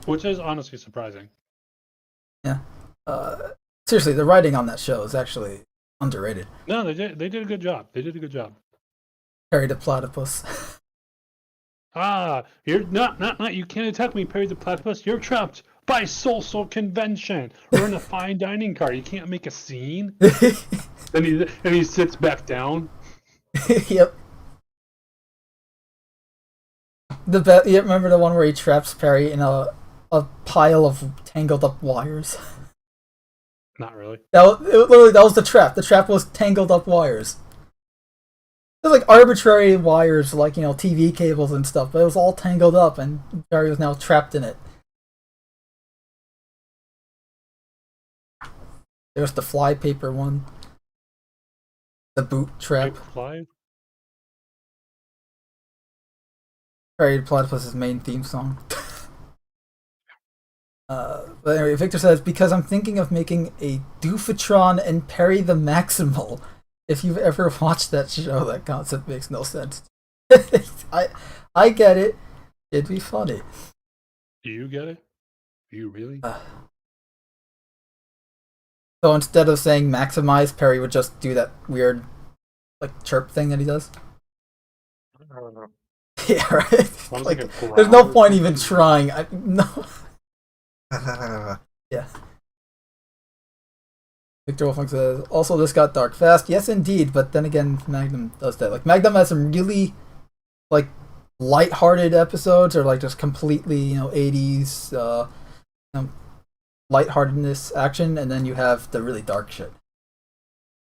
S6: Which is honestly surprising.
S1: Yeah. Seriously, the writing on that show is actually underrated.
S6: No, they did a good job. They did a good job.
S1: Perry the Platypus.
S6: You're not. You can't attack me, Perry the Platypus. You're trapped by social convention. We're in a fine dining car. You can't make a scene. and he sits back down.
S1: Yep. You remember the one where he traps Perry in a pile of tangled up wires?
S6: Not really.
S1: That was the trap. The trap was tangled up wires. It was like arbitrary wires, like, you know, TV cables and stuff, but it was all tangled up, and Perry was now trapped in it. There was the flypaper one. The boot trap.
S6: Fly?
S1: Perry the Platypus' main theme song. But anyway, Victor says, because I'm thinking of making a Doofatron and Perry the Maximal. If you've ever watched that show, that concept makes no sense. I get it. It'd be funny.
S6: Do you get it? Do you really?
S1: So instead of saying maximize, Perry would just do that weird, like, chirp thing that he does.
S6: I don't know.
S1: Yeah, right.
S6: Like,
S1: there's no point even trying. No. Yeah. Victor Wolfgang says, also this got dark fast. Yes, indeed, but then again, Magnum does that. Like, Magnum has some really, like, light-hearted episodes, or, like, just completely, you know, 80s, you know, lightheartedness action, and then you have the really dark shit.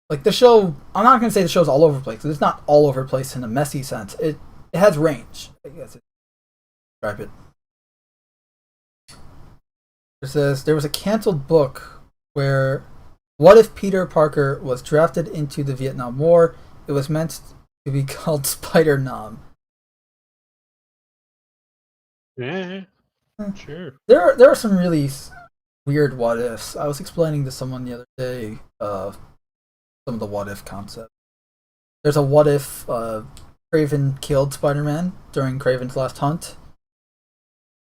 S1: Like, the show, I'm not going to say the show's all over the place, 'cause it's not all over the place in a messy sense. It has range, I guess. Describe it. It says, there was a canceled book where, what if Peter Parker was drafted into the Vietnam War? It was meant to be called Spider-Nom.
S6: Yeah, sure.
S1: There are some really weird what ifs. I was explaining to someone the other day some of the what if concept. There's a what if Kraven killed Spider-Man during Kraven's last hunt.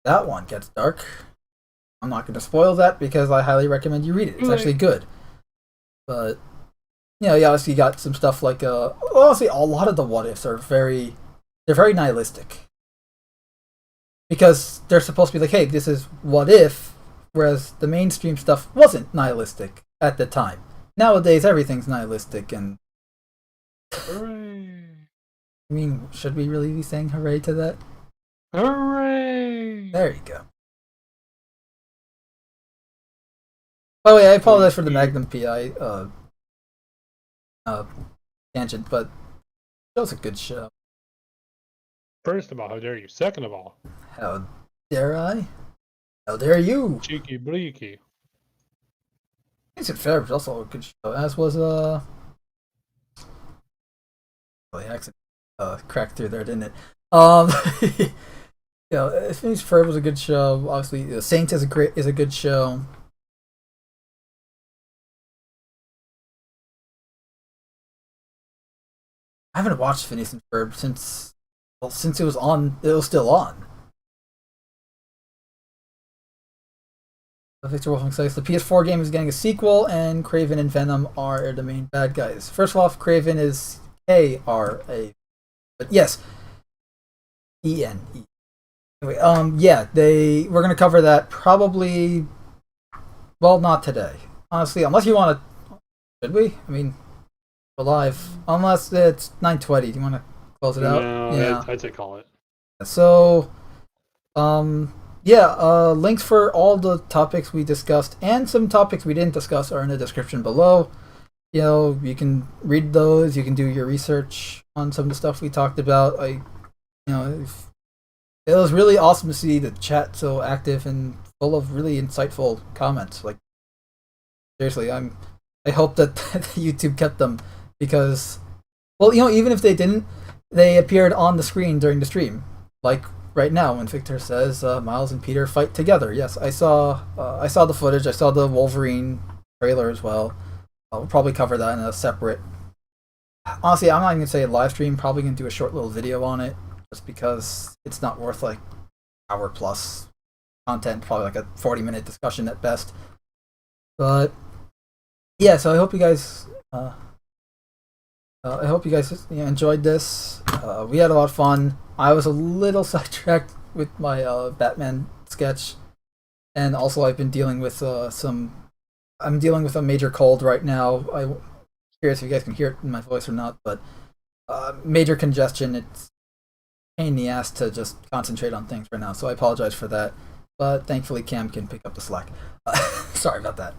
S1: That one gets dark. I'm not going to spoil that because I highly recommend you read it. It's actually good. But, you know, you obviously got some stuff like, honestly, a lot of the what ifs are they're very nihilistic. Because they're supposed to be like, hey, this is what if, whereas the mainstream stuff wasn't nihilistic at the time. Nowadays, everything's nihilistic, and...
S6: Hooray!
S1: I mean, should we really be saying hooray to that?
S6: Hooray!
S1: There you go. By the way, I apologize for the Magnum PI tangent, but that was a good show.
S6: First of all, how dare you? Second of all,
S1: How dare I? How dare you?
S6: cheeky bleaky.
S1: Decent Fair was also a good show, as was well, the accent cracked through there, didn't it? You know, Phineas Ferb was a good show. Obviously, Saints is a good show. I haven't watched Phineas and Ferb since it was on. It was still on. Victor Wolfgang says the PS4 game is getting a sequel, and Kraven and Venom are the main bad guys. First of all, Kraven is K-R-A, but yes, E-N-E. Anyway, yeah, we're gonna cover that probably. Well, not today, honestly, unless you want to Should we? I mean, we're live. Unless it's 9:20. Do you want to close it out?
S6: No,
S1: Yeah.
S6: I'd say call it.
S1: So, links for all the topics we discussed and some topics we didn't discuss are in the description below. You know, you can read those. You can do your research on some of the stuff we talked about. It was really awesome to see the chat so active and full of really insightful comments. Like, seriously, I hope that YouTube kept them because, well, you know, even if they didn't, they appeared on the screen during the stream. Like right now when Victor says Miles and Peter fight together. Yes, I saw the footage. I saw the Wolverine trailer as well. We'll probably cover that in a separate. Honestly, I'm not even gonna say a live stream. Probably gonna do a short little video on it, just because it's not worth like hour plus content. Probably like a 40-minute discussion at best. But yeah, so I hope you guys. Enjoyed this. We had a lot of fun. I was a little sidetracked with my Batman sketch, and also I've been dealing with I'm dealing with a major cold right now. I'm curious if you guys can hear it in my voice or not, but major congestion. It's a pain in the ass to just concentrate on things right now, so I apologize for that. But thankfully, Cam can pick up the slack. Sorry about that.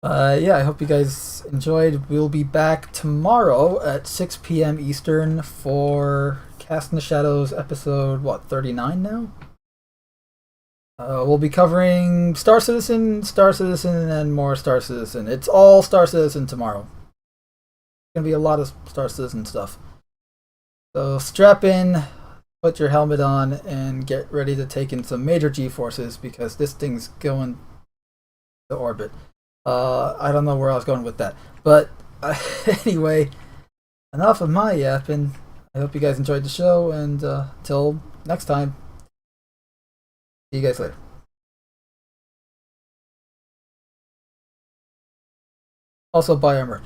S1: I hope you guys enjoyed. We'll be back tomorrow at 6 p.m. Eastern for Cast in the Shadows episode, 39 now? We'll be covering Star Citizen, and more Star Citizen. It's all Star Citizen tomorrow. It's gonna be a lot of Star Citizen stuff. So strap in, put your helmet on, and get ready to take in some major G-forces because this thing's going to orbit. I don't know where I was going with that. But anyway, enough of my yapping. I hope you guys enjoyed the show, and till next time, see you guys later. Also, buy our merch.